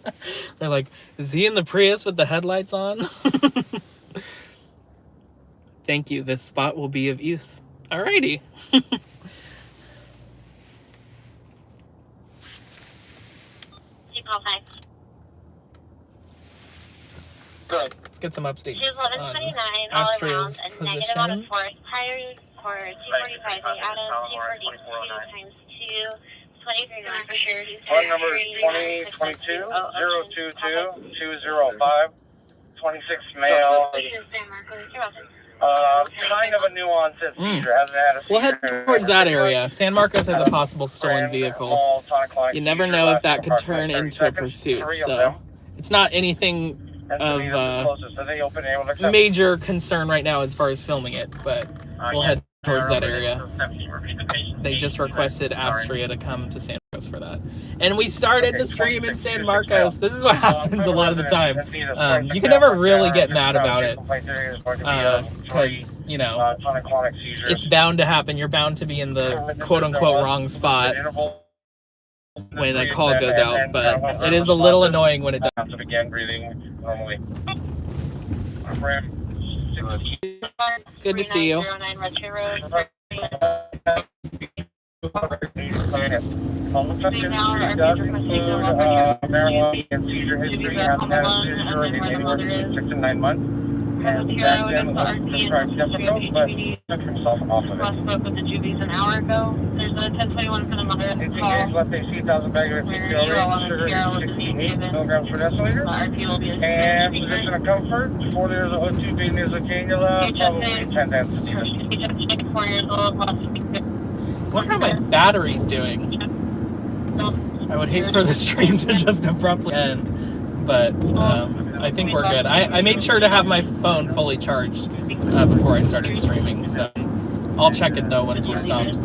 They're like, is he in the Prius with the headlights on? Thank you. This spot will be of use. Alrighty. Good. Let's get some updates She's on 1129 all around, Astria's a negative on a position. force. Tires for 245 the Adam, 242 times 2, 23 miles for sure. Phone number is 2022 022 205 26 male. Kind of a nuance at seizure. Hasn't had a seizure. We'll head towards that area. San Marcos has a possible stolen vehicle. You never know if that could turn into a pursuit, so it's not anything of major concern right now as far as filming it, but we'll head towards that area. They just requested Astria to come to San Marcos for that. And we started the stream in San Marcos. This is what happens a lot of the time. You can never really get mad about it because, you know, it's bound to happen. You're bound to be in the quote-unquote wrong spot when a call goes out, but it is a little annoying when it does. To begin breathing normally. Good to see you. Marijuana and seizure history, hasn't had a seizure in anywhere between 6 and 9 months. And back then was prescribed Depakote, but took himself off of it. Last spoke with the Juvies an hour ago. There's a 1021 for the mother at the call. Left AC 1000 bag of CPL rate, sugar 68 milligrams per deciliter. And position of comfort, 4 liters of O2 being nasal cannula, probably 10 density. 4 years old, What are my batteries doing? I would hate for the stream to just abruptly end, but I think we're good. I made sure to have my phone fully charged before I started streaming, so I'll check it though once we're stopped.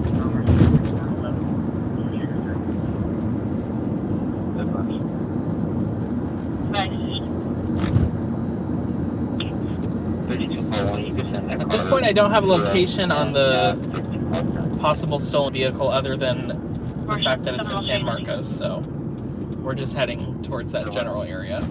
At this point, I don't have a location on the possible stolen vehicle other than the fact that it's in San Marcos, so we're just heading towards that general area.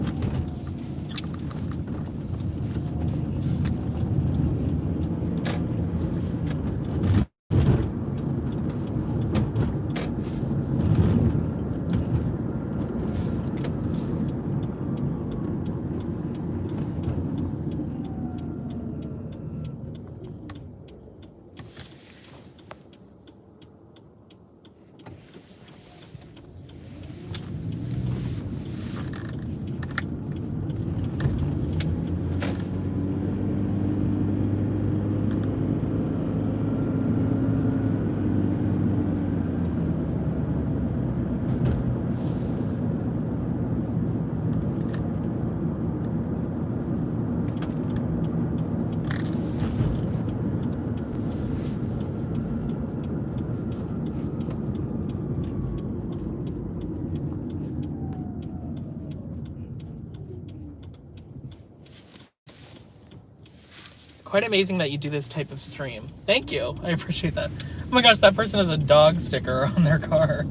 Quite amazing that you do this type of stream. Thank you. I appreciate that. Oh my gosh, that person has a dog sticker on their car.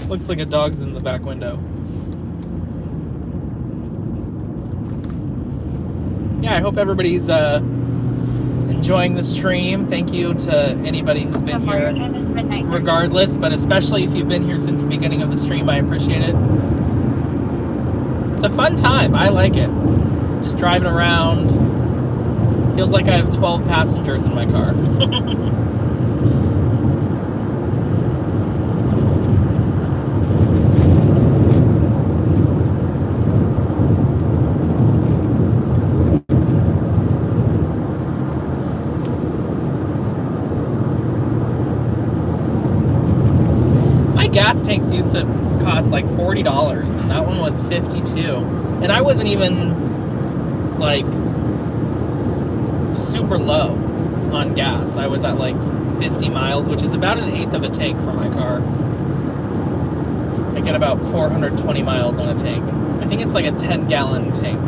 Looks like a dog's in the back window. Yeah, I hope everybody's enjoying the stream. Thank you to anybody who's been here, regardless, but especially if you've been here since the beginning of the stream, I appreciate it. It's a fun time. I like it. Just driving around. Feels like I have 12 passengers in my car. My gas tanks used to cost like $40, and that one was $52. And I wasn't even like super low on gas. I was at like 50 miles, which is about 1/8 of a tank for my car. I get about 420 miles on a tank. I think it's like a 10-gallon tank.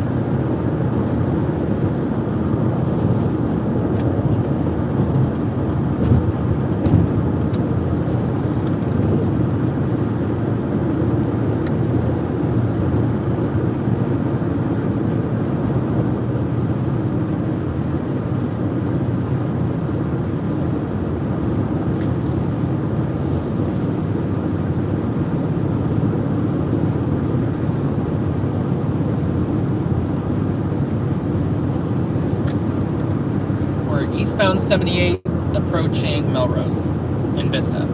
eastbound 78 approaching Melrose in Vista.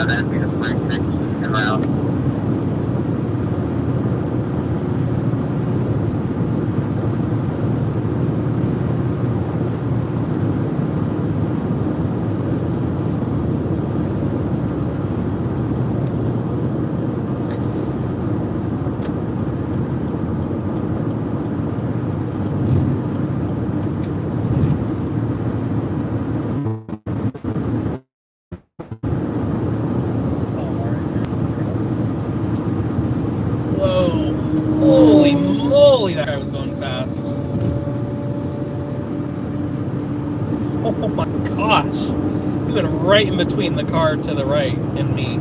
That'd be the break fix and round. Whoa. Holy moly, that guy was going fast. Oh my gosh. He went right in between the car to the right and me.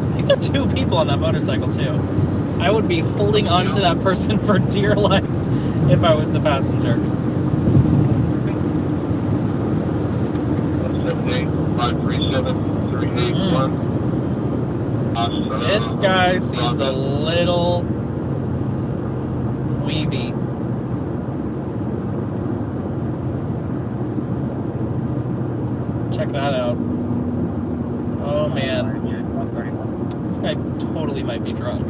I think there are two people on that motorcycle too. I would be holding on to that person for dear life if I was the passenger. 178-537-381. This guy seems a little weavy. Check that out. Oh man. This guy totally might be drunk.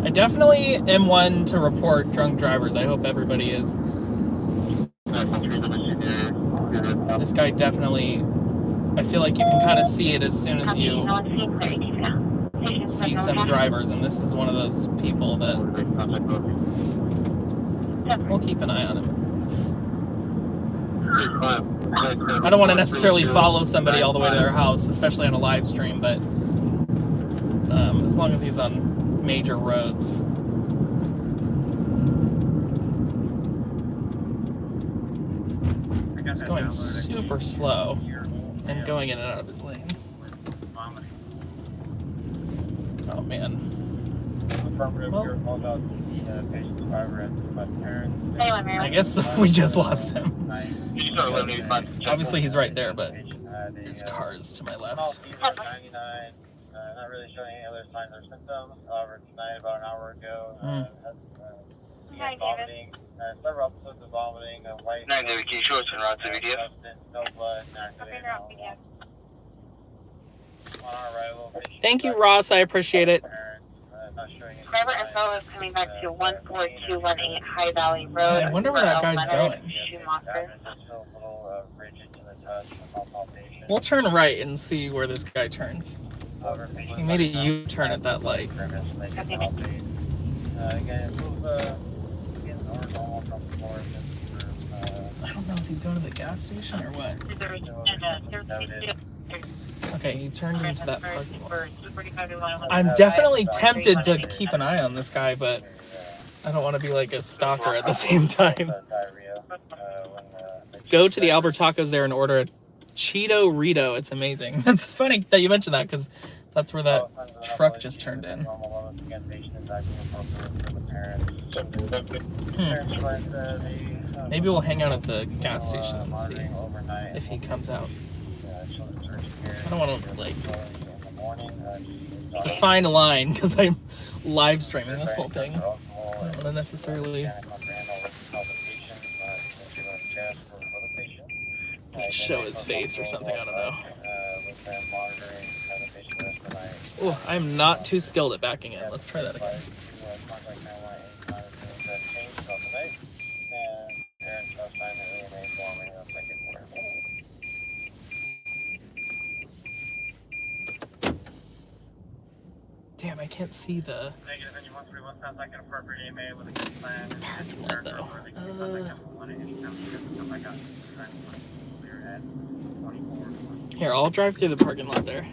I definitely am one to report drunk drivers. I hope everybody is. This guy definitely, I feel like you can kind of see it as soon as you see some drivers, and this is one of those people that we'll keep an eye on him. I don't want to necessarily follow somebody all the way to their house, especially on a live stream, but as long as he's on major roads. He's going super slow and going in and out of his lane. Oh man. Well, I guess we just lost him. Obviously he's right there, but there's cars to my left. Not really showing any other signs or symptoms. However, tonight, about an hour ago, had vomiting, several episodes of vomiting, white. 9 David, can you show us en route to VDF? No blood, activated. On our arrival, Thank you, Ross. I appreciate it. Not showing any Driver info is coming back to 14218 High Valley Road. I wonder where that guy's going. Schumacher. We'll turn right and see where this guy turns. He made a U-turn at that light. I don't know if he's going to the gas station or what. Okay, he turned into that parking lot. I'm definitely tempted to keep an eye on this guy, but I don't want to be like a stalker at the same time. Go to the Albert Tacos there and order a Cheeto Rito. It's amazing. It's funny that you mentioned that because That's where that truck just turned in. Maybe we'll hang out at the gas station and see if he comes out. I don't want to, like... It's a fine line, because I'm live streaming this whole thing. I don't want to necessarily... show his face or something, I don't know. Oh, I'm not too skilled at backing in. Let's try that again. Damn, I can't see the parking lot though. Here, I'll drive through the parking lot there.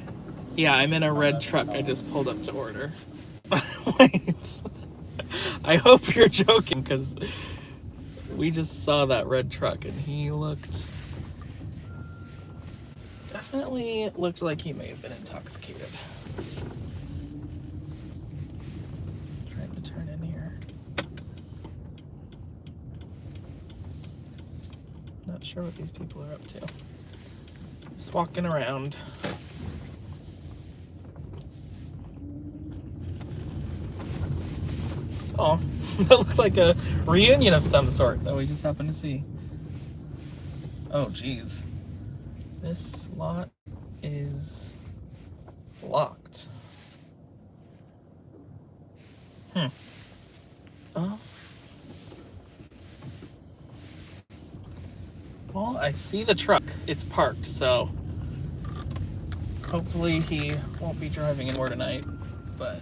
Yeah, I'm in a red truck. I just pulled up to order. Wait. I hope you're joking, because we just saw that red truck and he definitely looked like he may have been intoxicated. Trying to turn in here. Not sure what these people are up to. Just walking around. Oh, that looked like a reunion of some sort that we just happened to see. Oh, geez. This lot is locked. Oh. Well, I see the truck. It's parked, so hopefully he won't be driving anywhere tonight. But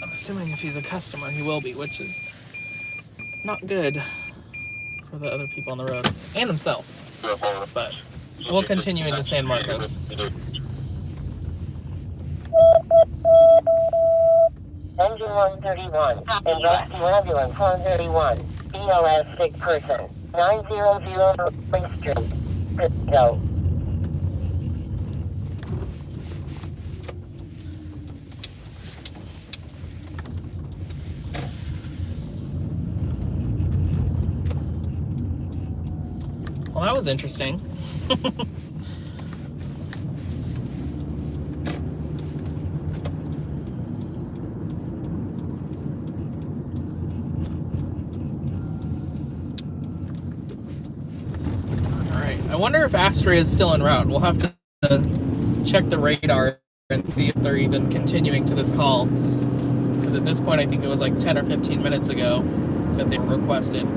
I'm assuming if he's a customer, he will be, which is not good for the other people on the road and himself. But we'll continue into San Marcos. Engine 131. And rescue ambulance 131. BOS sick person. 900 Spring Street. Go. Well, that was interesting. I wonder if Astria is still en route. We'll have to check the radar and see if they're even continuing to this call. Because at this point, I think it was like 10 or 15 minutes ago that they were requested.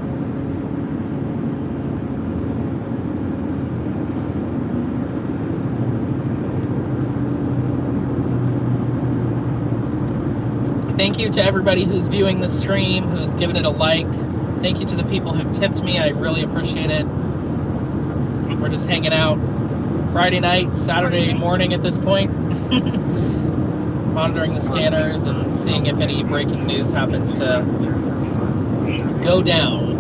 Thank you to everybody who's viewing the stream, who's given it a like. Thank you to the people who tipped me. I really appreciate it. We're just hanging out Friday night, Saturday morning at this point, monitoring the scanners and seeing if any breaking news happens to go down.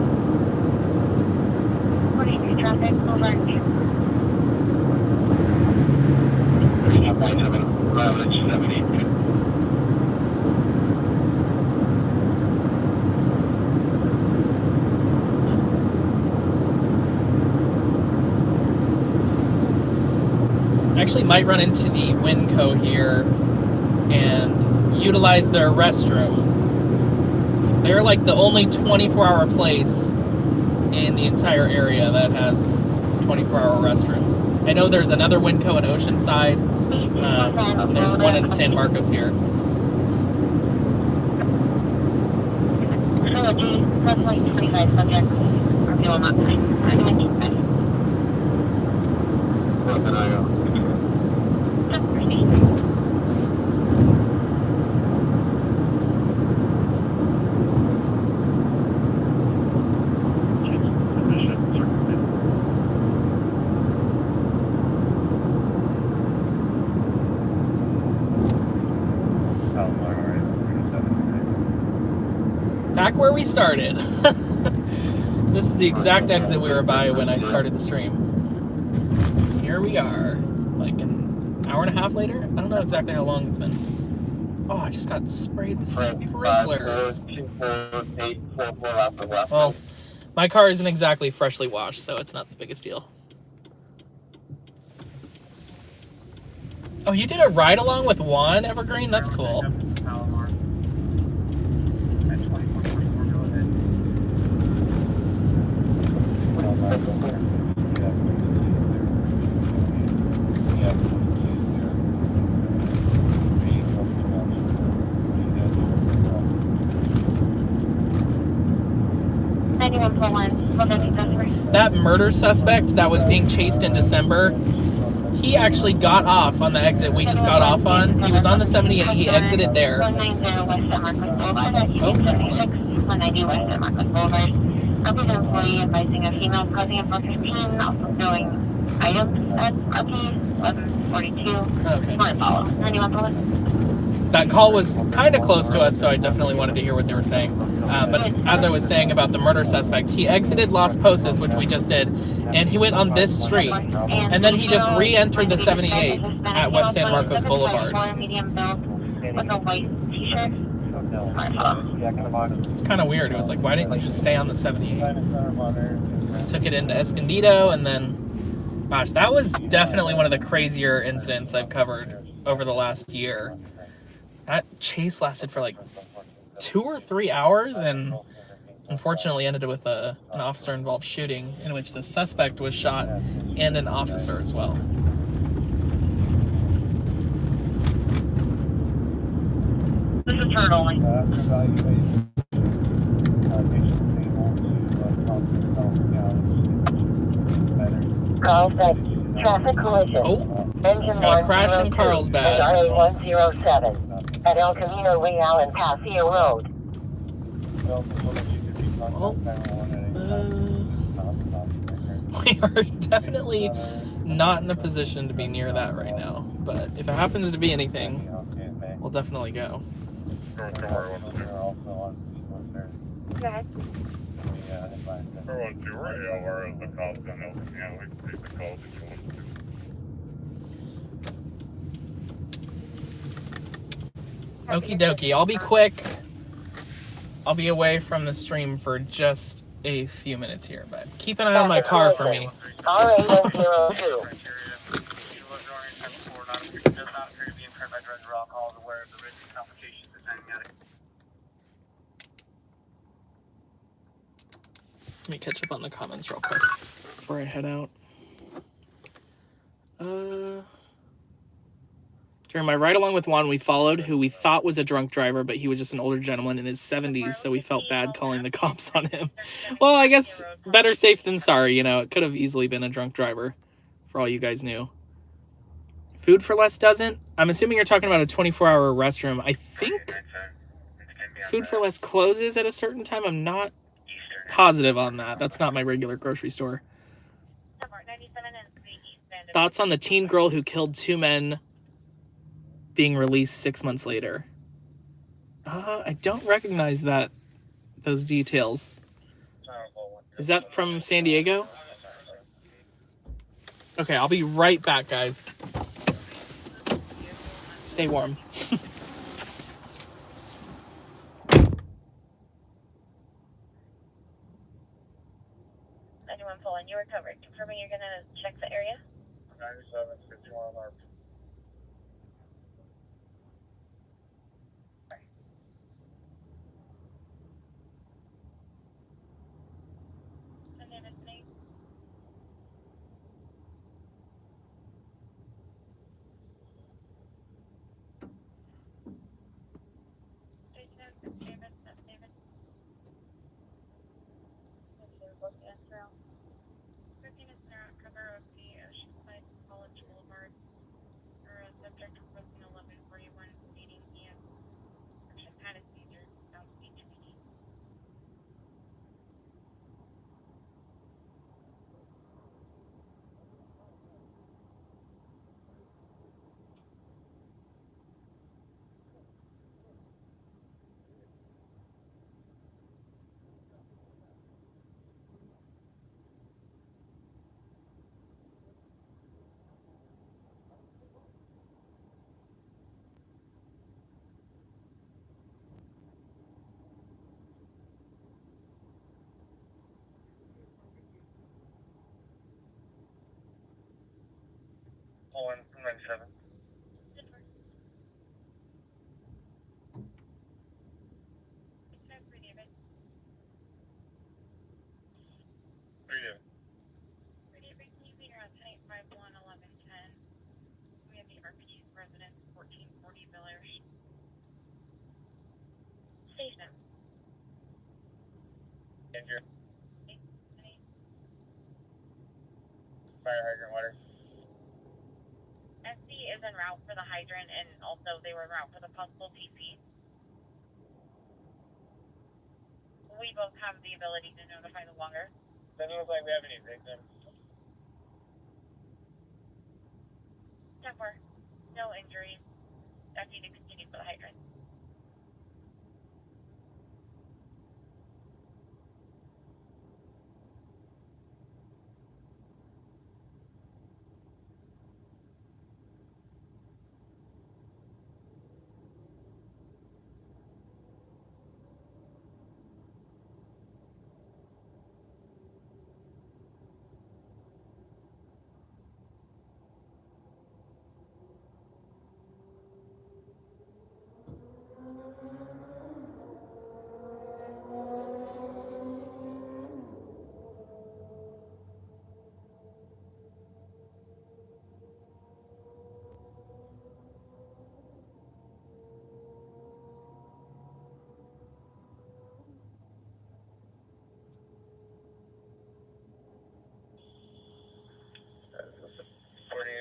Traffic, over. Actually might run into the Winco here and utilize their restroom. They're like the only 24-hour place in the entire area that has 24-hour restrooms. I know there's another Winco in Oceanside. There's one in San Marcos here. Trilogy, roughly 25 subjects are feeling that time. Back where we started. This is the exact exit we were by when I started the stream. Here we are, like an hour and a half later? I don't know. know exactly how long it's been. Oh, I just got sprayed with sprinklers. Well, my car isn't exactly freshly washed, so it's not the biggest deal. Oh, you did a ride along with Juan Evergreen? That's cool. That murder suspect that was being chased in December, he actually got off on the exit we just got off on. He was on the 78. He exited there. 190 West San Marcos Boulevard at Union 76. 190 West San Marcos Boulevard. RP's employee advising a female causing a 415, also throwing items at RP 1142. Okay. More follow. 91 Boulevard. That call was kind of close to us, so I definitely wanted to hear what they were saying. But as I was saying about the murder suspect, he exited Las Posas, which we just did, and he went on this street. And then he just re-entered the 78 at West San Marcos Boulevard. Medium build with a white t-shirt. It's kind of weird. It was like, why didn't you just stay on the 78? Took it into Escondido, and then, gosh, that was definitely one of the crazier incidents I've covered over the last year. That chase lasted for like 2 or 3 hours, and unfortunately ended with an officer-involved shooting in which the suspect was shot and an officer as well. This is Turd only. Carlsbad, traffic collision. Oh, Engine got a crash in 102 Carlsbad. and RA107 at El Camino Real and Paseo Road. Well, we are definitely not in a position to be near that right now, but if it happens to be anything, we'll definitely go. Okie dokie, I'll be quick. I'll be away from the stream for just a few minutes here, but keep an eye on my car for me. RA102. Let me catch up on the comments real quick before I head out. During my ride along with Juan, we followed who we thought was a drunk driver, but he was just an older gentleman in his 70s, so we felt bad calling the cops on him. Well, I guess better safe than sorry, you know. It could have easily been a drunk driver, for all you guys knew. Food for Less doesn't? I'm assuming you're talking about a 24-hour restroom. I think Food for Less closes at a certain time. I'm not positive on that. That's not my regular grocery store. Thoughts on the teen girl who killed 2 men being released 6 months later? I don't recognize those details. Is that from San Diego? Okay, I'll be right back, guys. Stay warm. Anyone pulling? You recovered. Confirming you're gonna check the area? 97, 51 alarm. Pulling from 97. Danger. Fire hydrant water. SC is en route for the hydrant, and also they were en route for the possible TP. We both have the ability to notify the water. Doesn't look like we have any victims. 10-4. No injuries. SC to continue for the hydrant.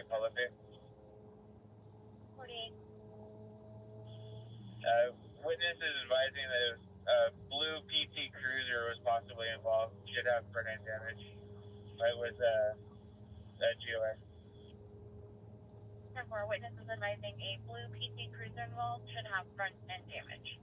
Public. 48. Witness is advising that a blue PT Cruiser was possibly involved. Should have front end damage. It was a GOS. 10-4. Witness is advising a blue PT Cruiser involved should have front end damage.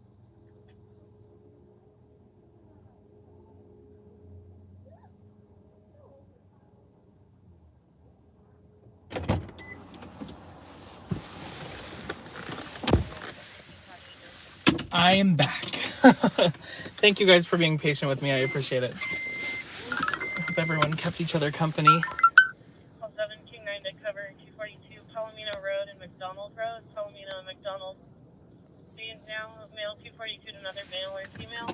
I am back. Thank you guys for being patient with me. I appreciate it. I hope everyone kept each other company. 729 to cover 242 Palomino Road and McDonald Road. Palomino and McDonald. Being now male 242 to another male or female.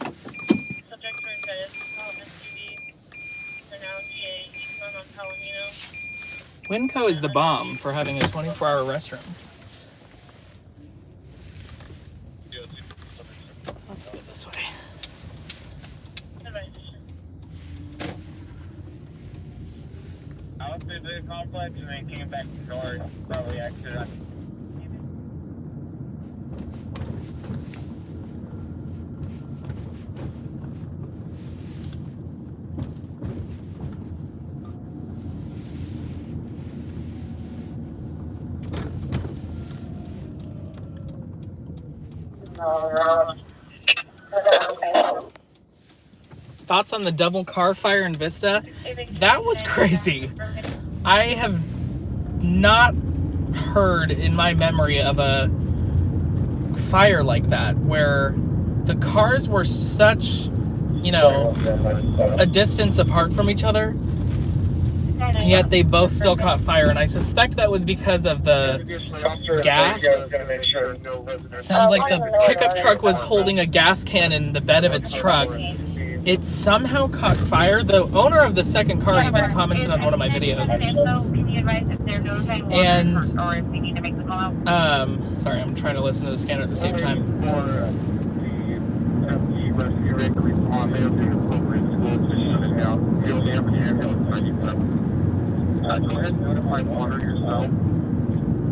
Subjects were embedded SUV. They're now GA. Each one on Palomino. Winco is the bomb for having a 24-hour restroom. Let's go this way. Out through the complex and then came back north. Probably accident. Thoughts on the double car fire in Vista? That was crazy. I have not heard in my memory of a fire like that where the cars were such, you know, a distance apart from each other, yet they both still caught fire, and I suspect that was because of the gas. Sounds like the pickup truck was holding a gas can in the bed of its truck. It somehow caught fire. The owner of the second car even commented on one of my videos. And, sorry, I'm trying to listen to the scanner at the same time.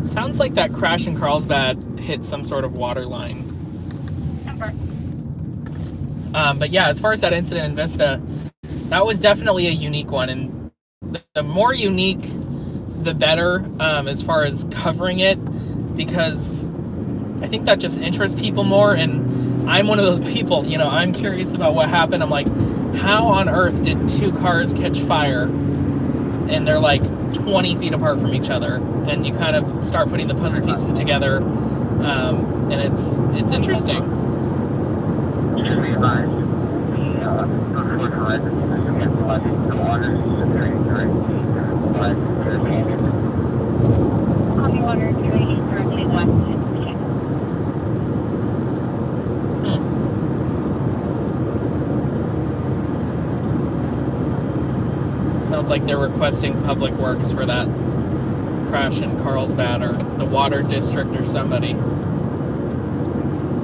Sounds like that crash in Carlsbad hit some sort of water line. But yeah, as far as that incident in Vista, that was definitely a unique one, and the more unique, the better, as far as covering it, because I think that just interests people more, and I'm one of those people, you know, I'm curious about what happened. I'm like, how on earth did two cars catch fire, and they're like 20 feet apart from each other, and you kind of start putting the puzzle pieces together, and it's interesting. Copy water 283 west. Sounds like they're requesting Public Works for that crash in Carlsbad, or the Water District, or somebody.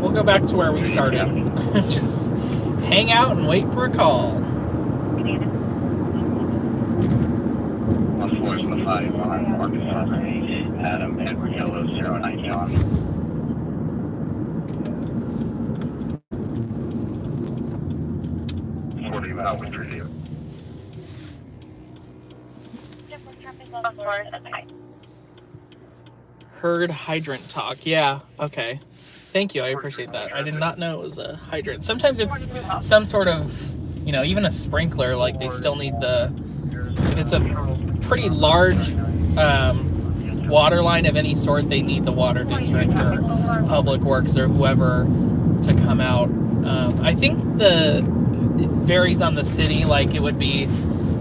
We'll go back to where we started. Just hang out and wait for a call. 1-4 is the 5 on Arkansas, Adam, Edward Yellow, 090 on. Heard hydrant talk. Yeah, okay. Thank you, I appreciate that. I did not know it was a hydrant. Sometimes it's some sort of, you know, even a sprinkler, like they still need the, if it's a pretty large water line of any sort, they need the Water District or Public Works or whoever to come out. I think it varies on the city, like it would be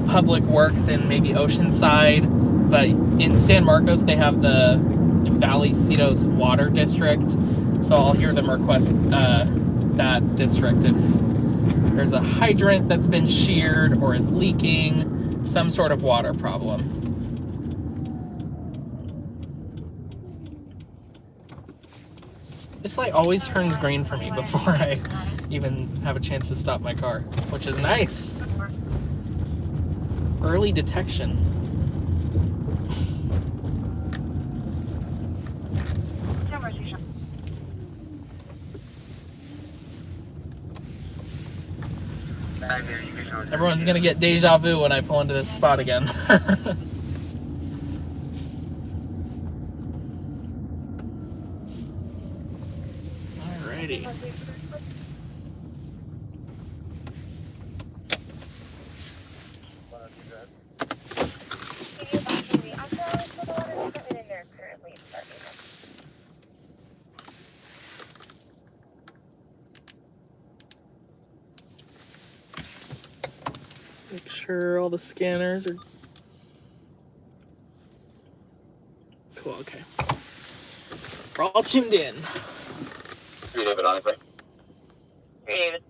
Public Works in maybe Oceanside, but in San Marcos they have the Valley Cetos Water District, so I'll hear them request that district if there's a hydrant that's been sheared or is leaking, some sort of water problem. This light always turns green for me before I even have a chance to stop my car, which is nice. Early detection. Everyone's gonna get deja vu when I pull into this spot again. Alrighty. Make sure all the scanners are cool. Okay, we're all tuned in. David, honestly. David.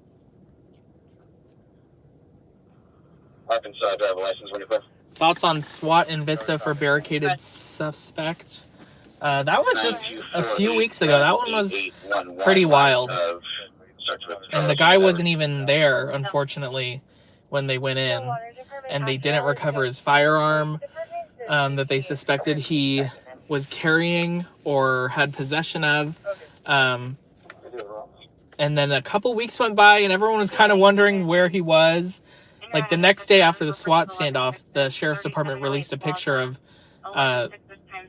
Arkansas driver license when you play. Thoughts on SWAT in Vista for barricaded suspect? That was just a few weeks ago. That one was pretty wild. And the guy wasn't even there, unfortunately, when they went in. And they didn't recover his firearm that they suspected he was carrying or had possession of. And then a couple weeks went by and everyone was kind of wondering where he was. Like the next day after the SWAT standoff, the sheriff's department released a picture of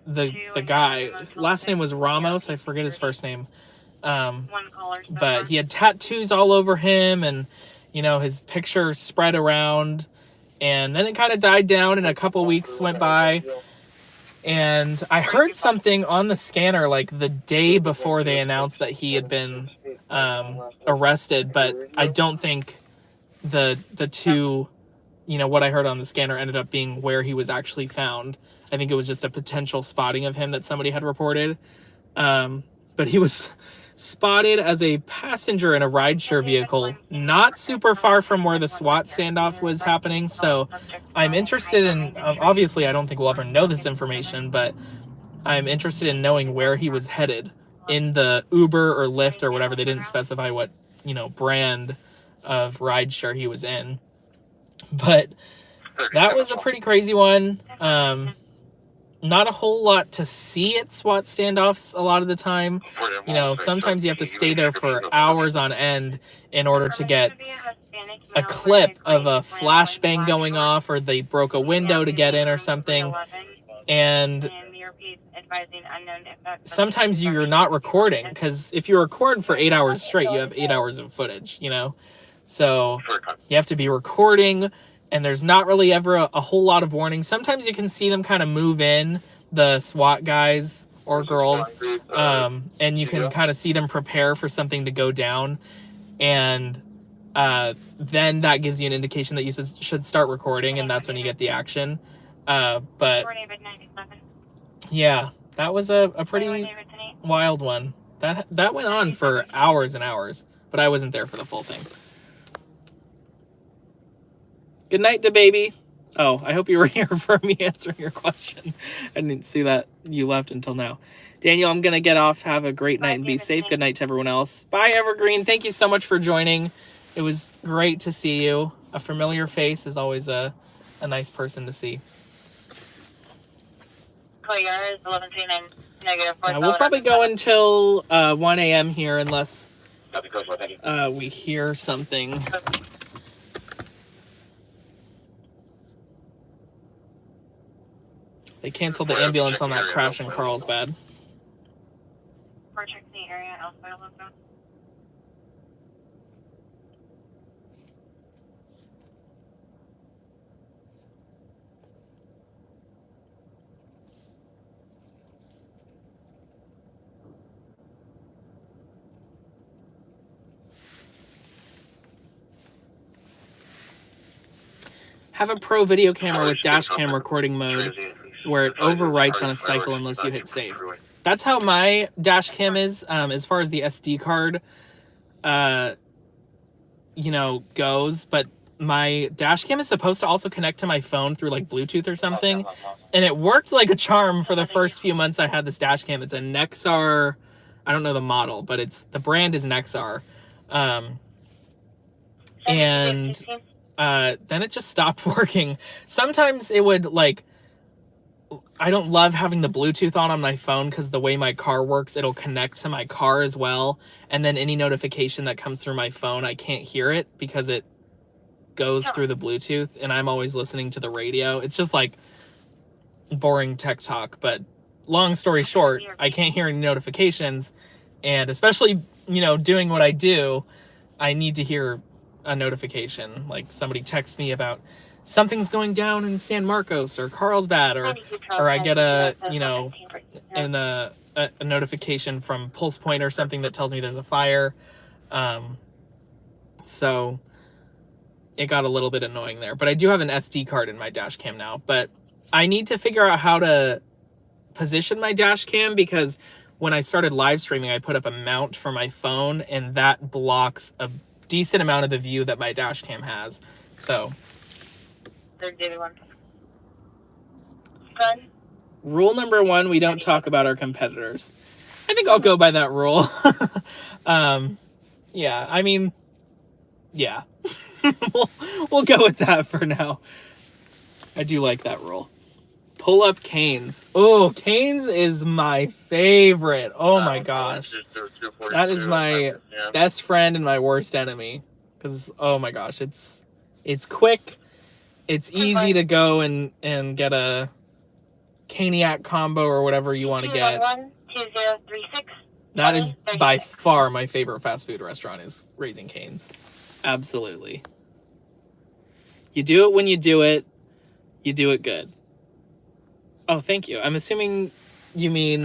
the guy. Last name was Ramos. I forget his first name. But he had tattoos all over him, and you know, his picture spread around, and then it kind of died down and a couple weeks went by. And I heard something on the scanner like the day before they announced that he had been arrested, but I don't think the two, you know, what I heard on the scanner ended up being where he was actually found. I think it was just a potential spotting of him that somebody had reported. But he was spotted as a passenger in a rideshare vehicle, not super far from where the SWAT standoff was happening. So I'm interested in, obviously I don't think we'll ever know this information, but I'm interested in knowing where he was headed in the Uber or Lyft or whatever. They didn't specify what, you know, brand of rideshare he was in. But that was a pretty crazy one. Not a whole lot to see at SWAT standoffs a lot of the time. You know, sometimes you have to stay there for hours on end in order to get a clip of a flashbang going off, or they broke a window to get in or something. And sometimes you're not recording, because if you record for 8 hours straight, you have 8 hours of footage, you know? So you have to be recording, and there's not really ever a whole lot of warning. Sometimes you can see them kind of move in, the SWAT guys or girls, and you can kind of see them prepare for something to go down. And then that gives you an indication that you should start recording, and that's when you get the action. But yeah, That was a pretty wild one. That went on for hours and hours, but I wasn't there for the full thing. Good night, DaBaby. Oh, I hope you were here for me answering your question. I didn't see that you left until now. Daniel, I'm going to get off. Have a great night and be safe. Good night to everyone else. Bye, Evergreen. Thank you so much for joining. It was great to see you. A familiar face is always a nice person to see. We'll probably go until 1 a.m. here unless we hear something. They canceled the ambulance on that crash in Carlsbad. We're checking the area elsewhere. Have a pro video camera with dash cam recording mode where it overwrites on a cycle unless you hit save. That's how my dash cam is, as far as the SD card, goes. But my dash cam is supposed to also connect to my phone through like Bluetooth or something. And it worked like a charm for the first few months I had this dash cam. It's a Nexar, I don't know the model, but the brand is Nexar. And then it just stopped working. Sometimes it would I don't love having the Bluetooth on my phone because the way my car works, it'll connect to my car as well. And then any notification that comes through my phone, I can't hear it because it goes through the Bluetooth and I'm always listening to the radio. It's just like boring tech talk, but long story short, I can't hear any notifications. And especially, doing what I do, I need to hear a notification. Like somebody texts me about something's going down in San Marcos or Carlsbad, or I get a notification from Pulse Point or something that tells me there's a fire. So it got a little bit annoying there, but I do have an SD card in my dash cam now, but I need to figure out how to position my dash cam because when I started live streaming, I put up a mount for my phone and that blocks a decent amount of the view that my dash cam has. So rule number 1, we don't talk about our competitors. I think I'll go by that rule. Yeah, I mean, yeah. we'll go with that for now. I do like that rule. Pull up Canes. Oh, Canes is my favorite. Oh my gosh. That is my best friend and my worst enemy. Because, oh my gosh, it's quick. It's easy to go and get a Caniac combo or whatever you want to get. 2036. That is by far my favorite fast food restaurant is Raising Cane's. Absolutely. You do it when you do it good. Oh, thank you. I'm assuming you mean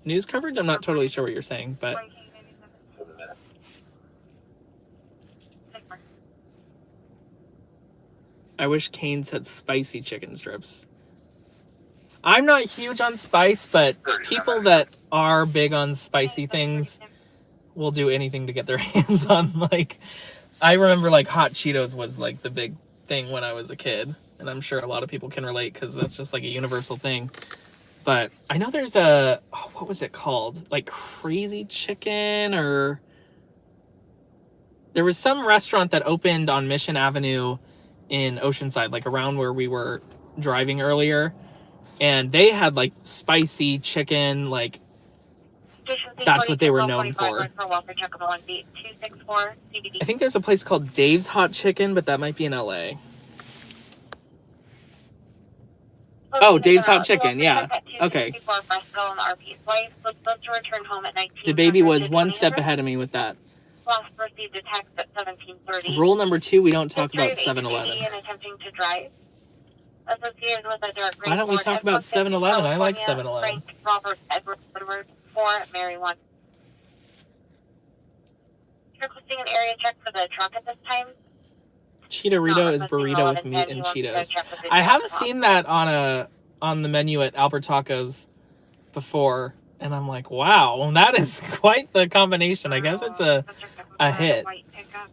news coverage? I'm not totally sure what you're saying, but I wish Cane's had spicy chicken strips. I'm not huge on spice, but people that are big on spicy things will do anything to get their hands on. Like, I remember hot Cheetos was the big thing when I was a kid. And I'm sure a lot of people can relate because that's just a universal thing. But I know there's what was it called? Crazy Chicken, or there was some restaurant that opened on Mission Avenue in Oceanside, around where we were driving earlier. And they had spicy chicken, that's what they were known for. I think there's a place called Dave's Hot Chicken, but that might be in LA. Oh, Dave's Hot Chicken, yeah. Okay. DaBaby was one step ahead of me with that. Rule number 2, we don't talk about 7-Eleven. Why don't we talk about 7-Eleven? I like 7-Eleven. Robert Edward Woodward for Mary 1. You're requesting an area check for the truck at this time? Cheetorito is burrito with meat and Cheetos. I have seen that on the menu at Albert Tacos before, and I'm like, wow, that is quite the combination. I guess it's a hit. White pickup,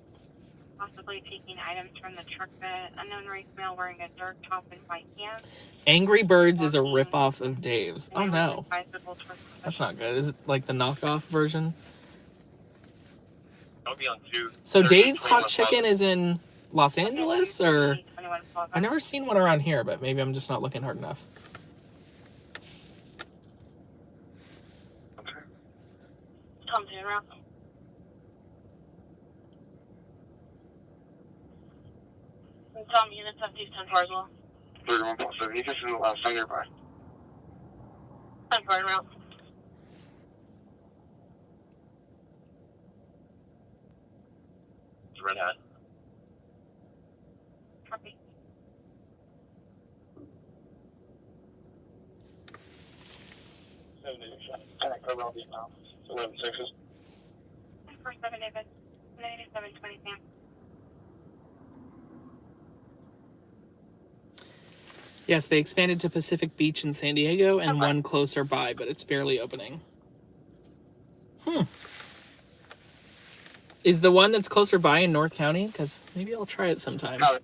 possibly taking items from the truck bed. Unknown race male wearing a dark top and white pants. Angry Birds is a ripoff of Dave's. Oh no, that's not good. Is it like the knockoff version? I'll be on 2. So Dave's Hot Chicken is in Los Angeles, or I've never seen one around here, but maybe I'm just not looking hard enough. Tom to route. Tom, units have these 10 cars well. 31.7. He just in the last thing nearby. 10 car route. It's red hat. Copy. Can I cover all these now? 11 sixes. 47 David. 9720 Sam. Yes, they expanded to Pacific Beach in San Diego and one closer by, but it's barely opening. Is the one that's closer by in North County? Because maybe I'll try it sometime. I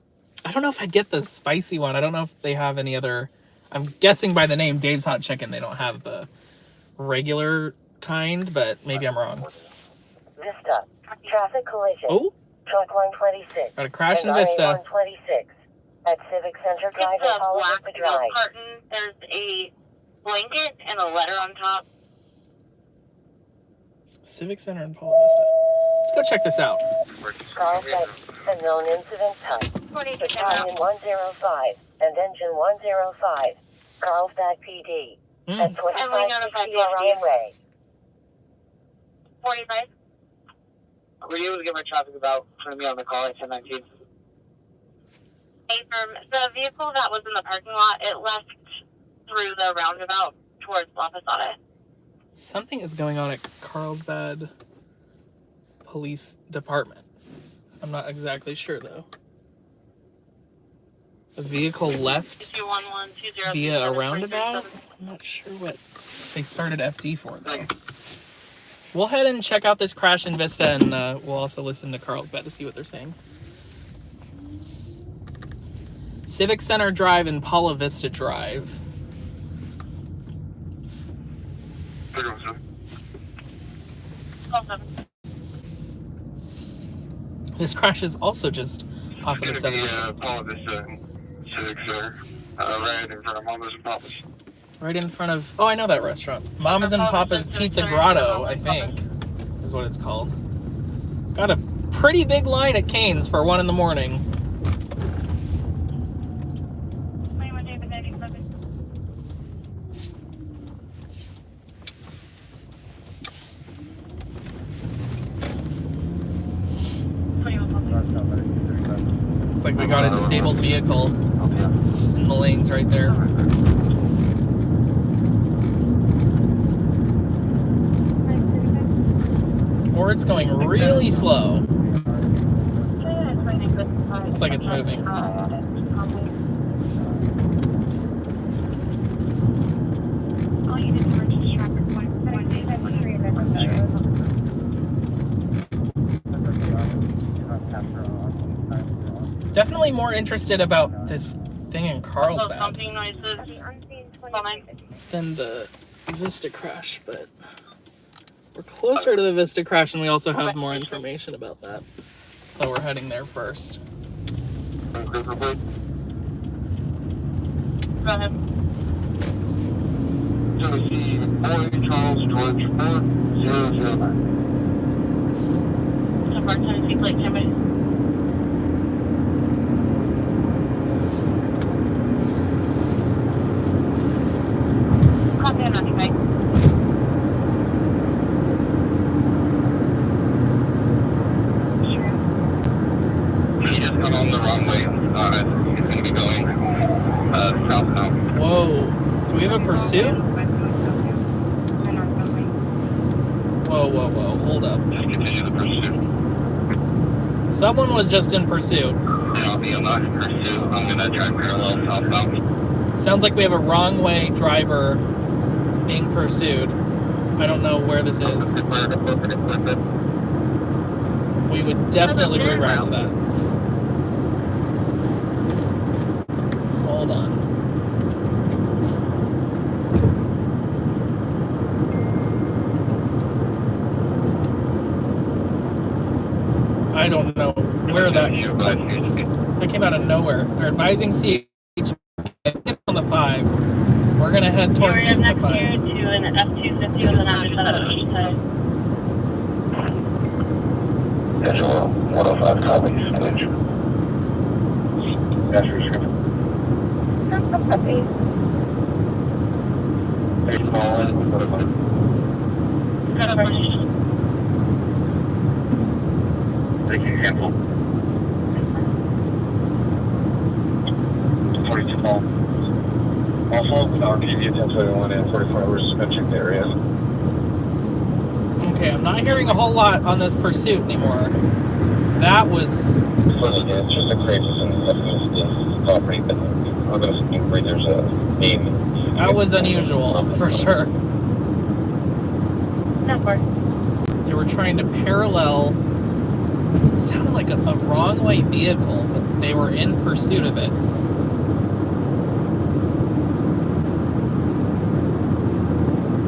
don't know if I'd get the spicy one. I don't know if they have any other... I'm guessing by the name Dave's Hot Chicken, they don't have the regular kind, but maybe I'm wrong. Vista. Traffic collision. Oh, Truck 126. got a crash in and Vista. 126. At Civic Center Drive It's and a Palo black Vista milk Drive. carton. There's a blanket and a letter on top. Civic Center in Palo Vista. Let's go check this out. Carlsbad, a known incident type. 48 Battalion 105 and Engine 105. Carlsbad PD. At 2560 Orion Way. 45. Were you able to get my traffic about putting me on the call at 1019? The vehicle that was in the parking lot, it left through the roundabout towards La Posada. Something is going on at Carlsbad Police Department. I'm not exactly sure, though. The vehicle left 21120 via a roundabout? I'm not sure what they started FD for, though. We'll head and check out this crash in Vista, and we'll also listen to Carlsbad to see what they're saying. Civic Center Drive and Palo Vista Drive. This crash is also just off of the 7. Palo Vista Civic Center, right in front of Mama's and Papa's. Right in front of... Oh, I know that restaurant. Mama's and Papa's Pizza Grotto, I think, is what it's called. Got a pretty big line at Cane's for 1 in the morning. Looks like we got a disabled vehicle in the lanes right there. Or it's going really slow. Looks like it's moving. Definitely more interested about this thing in Carlsbad than the Vista crash, but we're closer to the Vista crash and we also have more information about that. So we're heading there first. Go ahead. Tennessee, Boy Charles George 4009. So far, Tennessee plate, somebody. Copy on nothing, Mike. He just got on the wrong way. He's going to be going southbound. Whoa. Do we have a pursuit? Whoa, whoa, whoa. Hold up. Just continue the pursuit. Someone was just in pursuit. Copy, I'm not in pursuit. I'm going to drive parallel southbound. Sounds like we have a wrong way driver being pursued. I don't know where this is. We would definitely reroute to that. Hold on. I don't know where that came out of nowhere. They're advising CH on the 5. We're gonna head towards the 5. To an F-250 on the opposite side. Schedule 105 copies. Switch. That's your script. Hey, call in. What about it? Thank you, cancel. 42 call. Also, RPD 1021 and 44 hours suspension area. Okay, I'm not hearing a whole lot on this pursuit anymore. That was... It's just a crisis in the property, but I'm going to think there's a name. That was unusual, for sure. They were trying to parallel... It sounded like a wrong way vehicle, but they were in pursuit of it.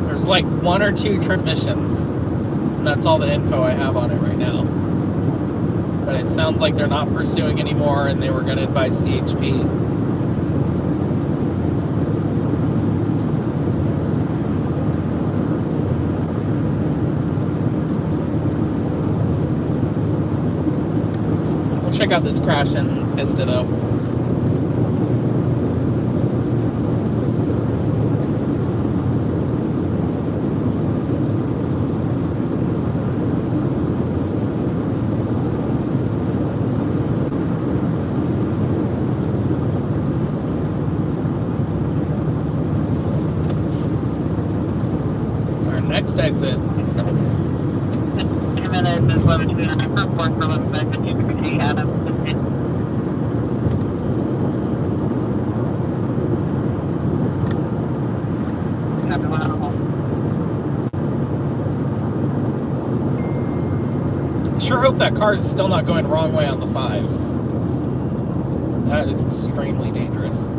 There's like 1 or 2 transmissions. And that's all the info I have on it right now. But it sounds like they're not pursuing anymore and they were going to advise CHP. We'll check out this crash in Vista though. Next exit. 2 minutes is 1129 for 4 for 11 back to 250 Adam. Sure hope that car is still not going wrong way on the 5. That is extremely dangerous.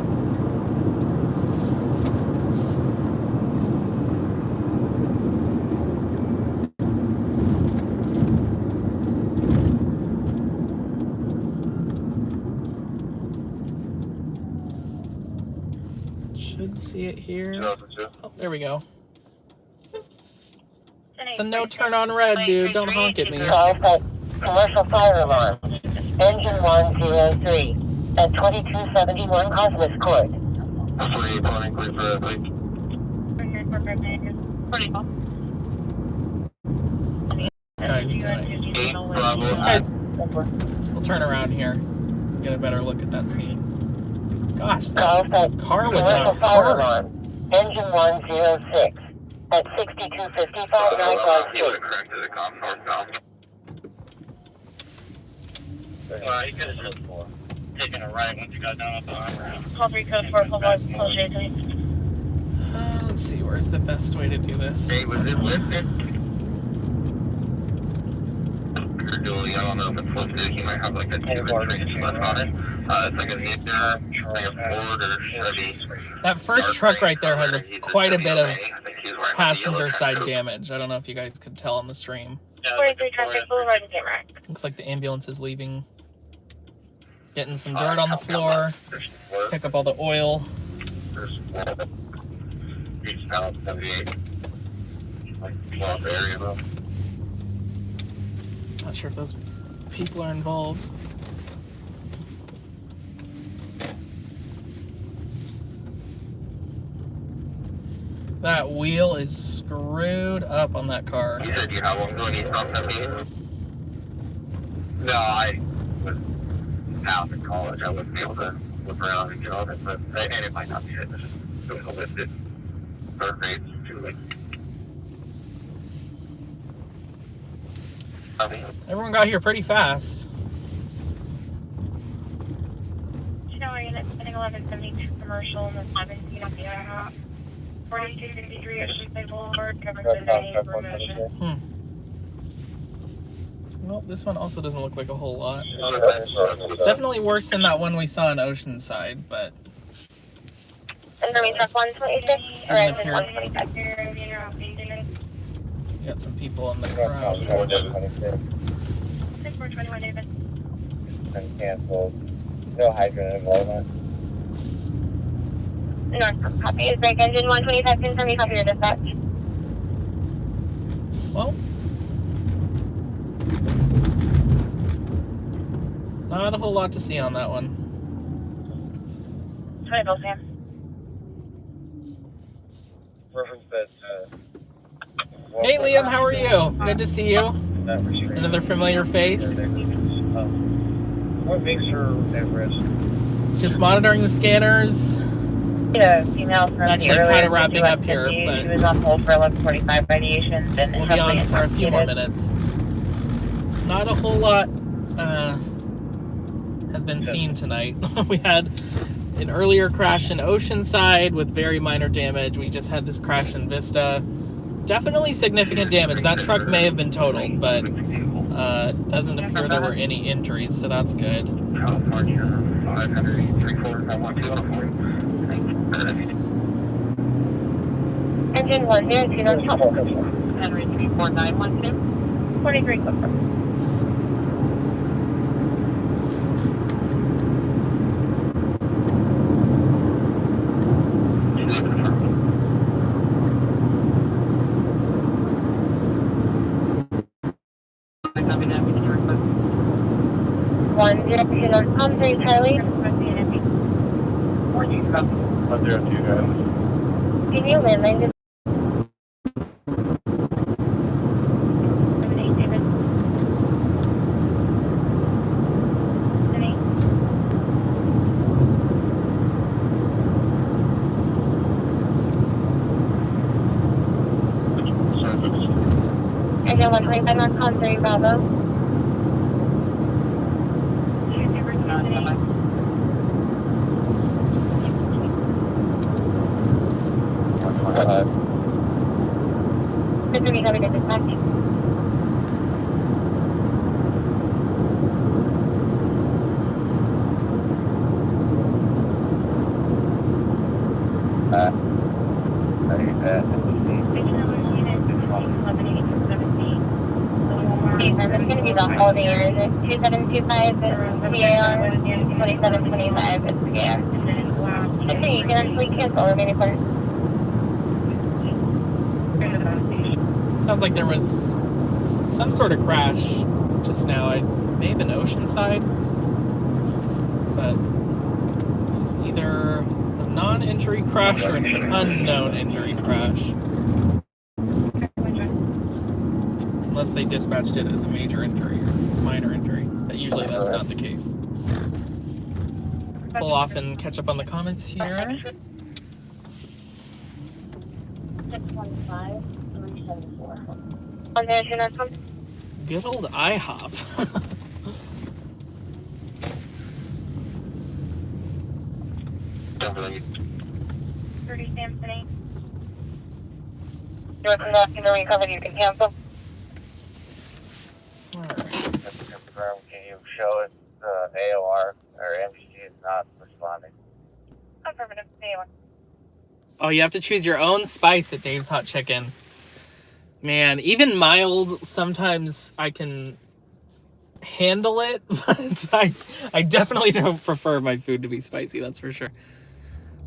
Should see it here. Oh, there we go. It's a no turn on red, dude. Don't honk at me. Commercial fire alarm. Engine 103 at 2271 Cosmos Court. Pretty cool. This guy's we'll turn around here. Get a better look at that scene. Gosh, that car was in a hurry. Engine 106 at 6255 Nightlight Street. You could have taken a right once you got down at the armor. Call 3 code 4, hold on, close J, please. Let's see, where's the best way to do this? Hey, was it lifted? Julie, I don't know if it's lifted. He might have like a 2 or 3 left on it. It's like a Nissan, like a Ford or Chevy. That first truck right there has quite a bit of passenger side damage. I don't know if you guys could tell on the stream. 43 traffic Boulevard and get right. Looks like the ambulance is leaving. Getting some dirt on the floor. Pick up all the oil. Eastbound 78. Like, lost area though. Not sure if those people are involved. That wheel is screwed up on that car. You said you have one going eastbound 78? No, I was out in college. I wouldn't be able to look around and get on it, but and it might not be it. It's just doing a lifted start rate too late. Everyone got here pretty fast. Showing it at 1172 commercial and the 17 on the other half. 4253 Oceanside Boulevard, covered the 90 for motion. Well, this one also doesn't look like a whole lot. It's definitely worse than that one we saw in Oceanside, but... And then we truck 126, or Isn't is it it 125? You got some people in the crowd. 6421 David. Been canceled. No hydrant involvement. North copy is brake engine 125, confirm you copy your dispatch. Well, not a whole lot to see on that one. Title, Sam. Reference that, Hey Liam, how are you? Good to see you. Another familiar face. What makes her at risk? Just monitoring the scanners. Yeah, female from Actually the kind of earlier wrapping up here, She but was on hold for 11:45 ideations and we'll be heavily on for a few more intoxicated. minutes. Not a whole lot has been seen tonight. We had an earlier crash in Oceanside with very minor damage. We just had this crash in Vista. Definitely significant damage. That truck may have been totaled, but doesn't appear there were any injuries, so that's good. California, 5834512. Engine 102, North Top. Henry 34912. 43 confirm. One zero two North Palm 3 Charlie. 102 guys. Can you landline this? Engine 125 North Palm 3 Bravo. Mr. B, having a dispatch. It's going to be the holiday year, is it? 2725 VAR, 2725 is VAR. Okay, you can actually cancel remaining quarters. Sounds like there was some sort of crash just now. It may have been Oceanside, but it was either a non-injury crash or an unknown injury crash. Unless they dispatched it as a major injury or minor injury. But usually that's not the case. Pull off and catch up on the comments here. 615 374. On the engine or something? Good old IHOP. 30 Samson. You're conducting the recovery, you can cancel. Alright. Can you show us AOR or MPC is not responding? Affirmative, AOR. Oh, you have to choose your own spice at Dave's Hot Chicken. Man, even mild, sometimes I can handle it, but I definitely don't prefer my food to be spicy, that's for sure.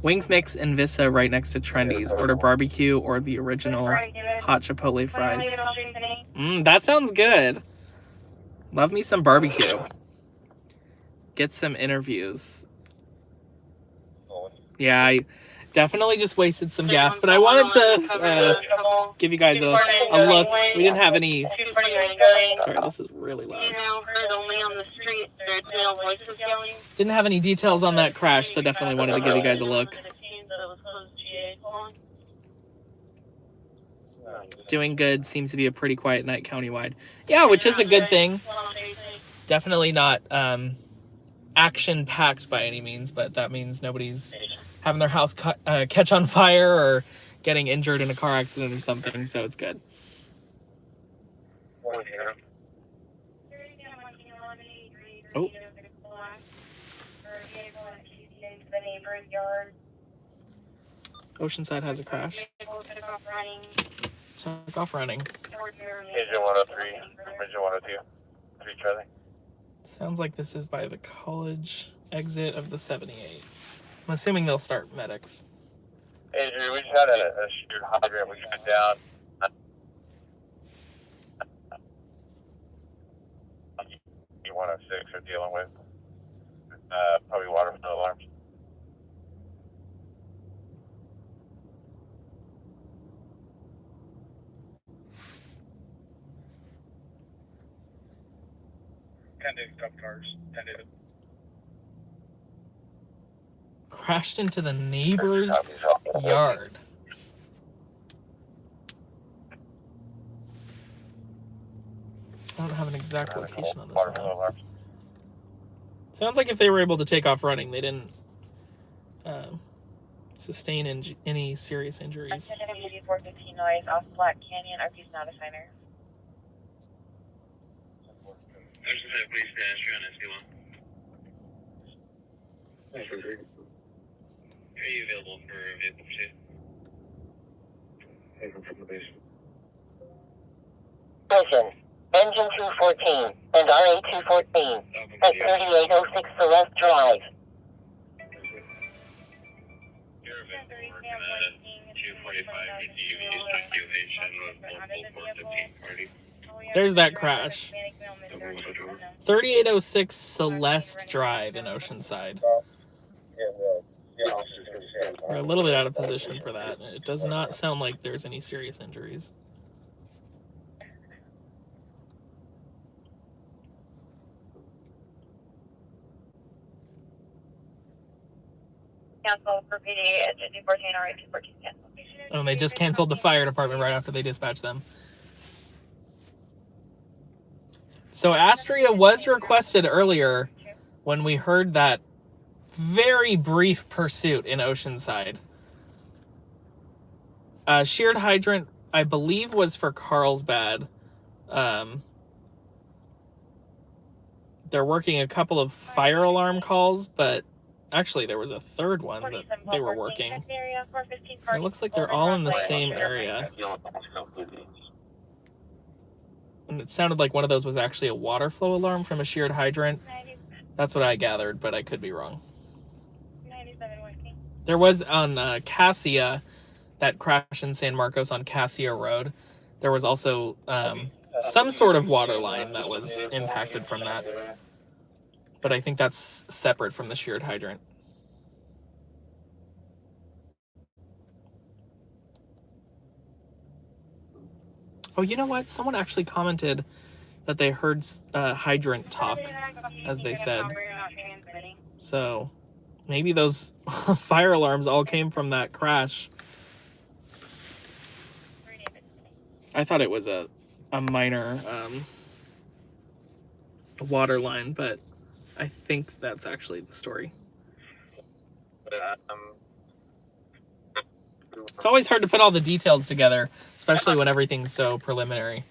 Wings Mix and Vissa right next to Trendy's. Order barbecue or the original hot chipotle fries. That sounds good. Love me some barbecue. Get some interviews. Yeah, I definitely just wasted some gas, but I wanted to give you guys a look. We didn't have any... Sorry, this is really loud. Didn't have any details on that crash, so definitely wanted to give you guys a look. Doing good. Seems to be a pretty quiet night countywide. Yeah, which is a good thing. Definitely not action-packed by any means, but that means nobody's having their house catch on fire or getting injured in a car accident or something, so it's good. Oh. Oceanside has a crash. Took off running. Engine 103, Engine 102, 3 Charlie. Sounds like this is by the college exit of the 78. I'm assuming they'll start medics. Adrian, we just had a sheared hydrant we shut down. E106 are dealing with probably water flow alarms. Tended cup cars. Tended. Crashed into the neighbor's yard. I don't have an exact location on this one. Sounds like if they were able to take off running, they didn't sustain any serious injuries. 415 noise off Black Canyon, RP's not a signer. Oceanside Police Dash on SC1. Are you available for vehicle pursuit? From the base. Vision, engine 214 and RA 214 at 3806 Celeste Drive. You're available working at 245 with DUV speculation with multiple 415 party. There's that crash. 3806 Celeste Drive in Oceanside. We're a little bit out of position for that. It does not sound like there's any serious injuries. Cancel for PD at 214 RA 214 cancel. Oh, and they just canceled the fire department right after they dispatched them. So Astria was requested earlier when we heard that very brief pursuit in Oceanside. Sheared hydrant, I believe, was for Carlsbad. They're working a couple of fire alarm calls, but actually there was a third one that they were working. It looks like they're all in the same area. And it sounded like one of those was actually a water flow alarm from a sheared hydrant. That's what I gathered, but I could be wrong. There was on Cassia, that crash in San Marcos on Cassia Road. There was also some sort of water line that was impacted from that. But I think that's separate from the sheared hydrant. Oh, you know what? Someone actually commented that they heard hydrant talk, as they said. So maybe those fire alarms all came from that crash. I thought it was a minor water line, but I think that's actually the story. It's always hard to put all the details together, especially when everything's so preliminary.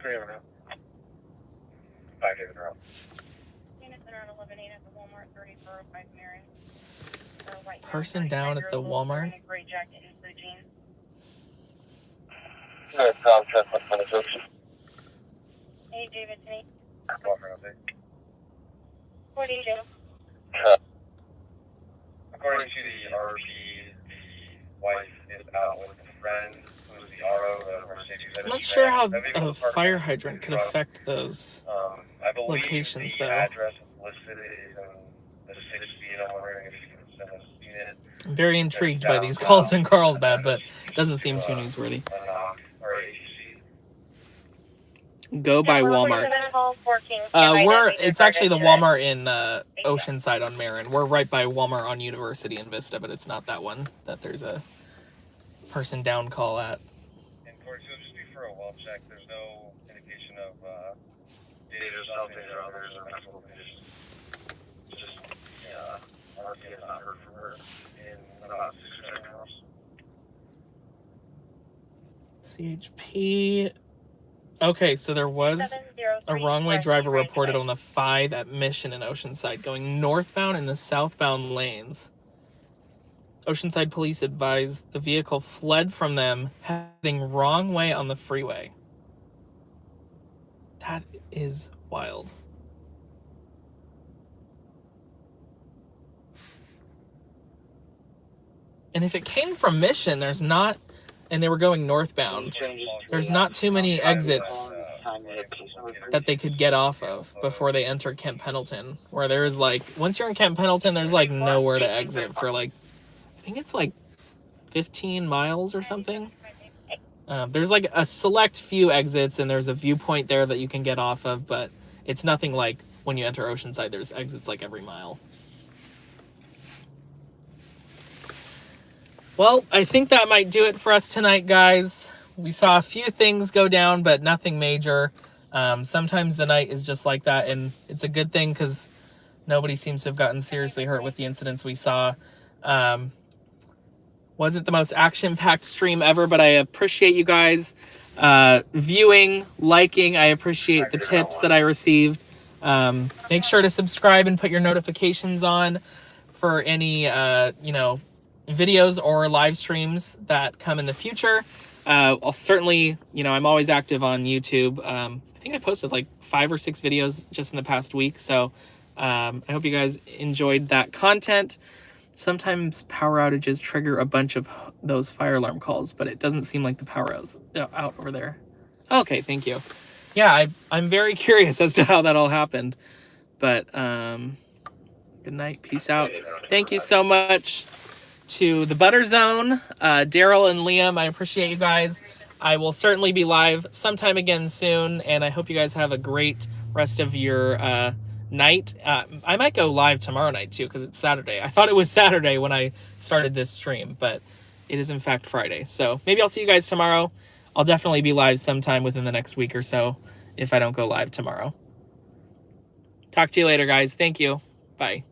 3 in a row. 5 days in a row. Person down at the Walmart. Hey, David, today. 42. According to the RP, the wife is out with a friend who's the RO of Mercedes. I'm not sure how a fire hydrant could affect those I believe locations, the though. address listed is the 60. I'm wondering if you can send us a unit. I'm very intrigued by these calls in Carlsbad, but it doesn't seem too newsworthy. Or ATC. Go by Walmart. It's actually the Walmart in Oceanside on Marin. We're right by Walmart on University in Vista, but it's not that one that there's a person down call at. And Corey, so just be for a well check. There's no indication of data or something or others or medical conditions. Just RP is not CHP. Okay, so there was a wrong-way driver reported on the 5 at Mission in Oceanside going northbound in the southbound lanes. Oceanside police advised the vehicle fled from them, heading wrong way on the freeway. That is wild. And if it came from Mission, there's not, and they were going northbound, there's not too many exits that they could get off of before they enter Camp Pendleton, where there's like, once you're in Camp Pendleton, there's like nowhere to exit for like, I think it's like 15 miles or something. There's like a select few exits, and there's a viewpoint there that you can get off of, but it's nothing like when you enter Oceanside, there's exits like every mile. Well, I think that might do it for us tonight, guys. We saw a few things go down, but nothing major. Sometimes the night is just like that, and it's a good thing because nobody seems to have gotten seriously hurt with the incidents we saw. Wasn't the most action-packed stream ever, but I appreciate you guys viewing, liking. I appreciate the tips that I received. Make sure to subscribe and put your notifications on for any, videos or live streams that come in the future. I'll certainly, I'm always active on YouTube. I think I posted like 5 or 6 videos just in the past week. So I hope you guys enjoyed that content. Sometimes power outages trigger a bunch of those fire alarm calls, but it doesn't seem like the power is out over there. Okay, thank you. Yeah, I'm very curious as to how that all happened. But good night. Peace out. Thank you so much to the Butter Zone, Daryl and Liam. I appreciate you guys. I will certainly be live sometime again soon, and I hope you guys have a great rest of your night. I might go live tomorrow night too, because it's Saturday. I thought it was Saturday when I started this stream, but it is in fact Friday. So maybe I'll see you guys tomorrow. I'll definitely be live sometime within the next week or so if I don't go live tomorrow. Talk to you later, guys. Thank you. Bye.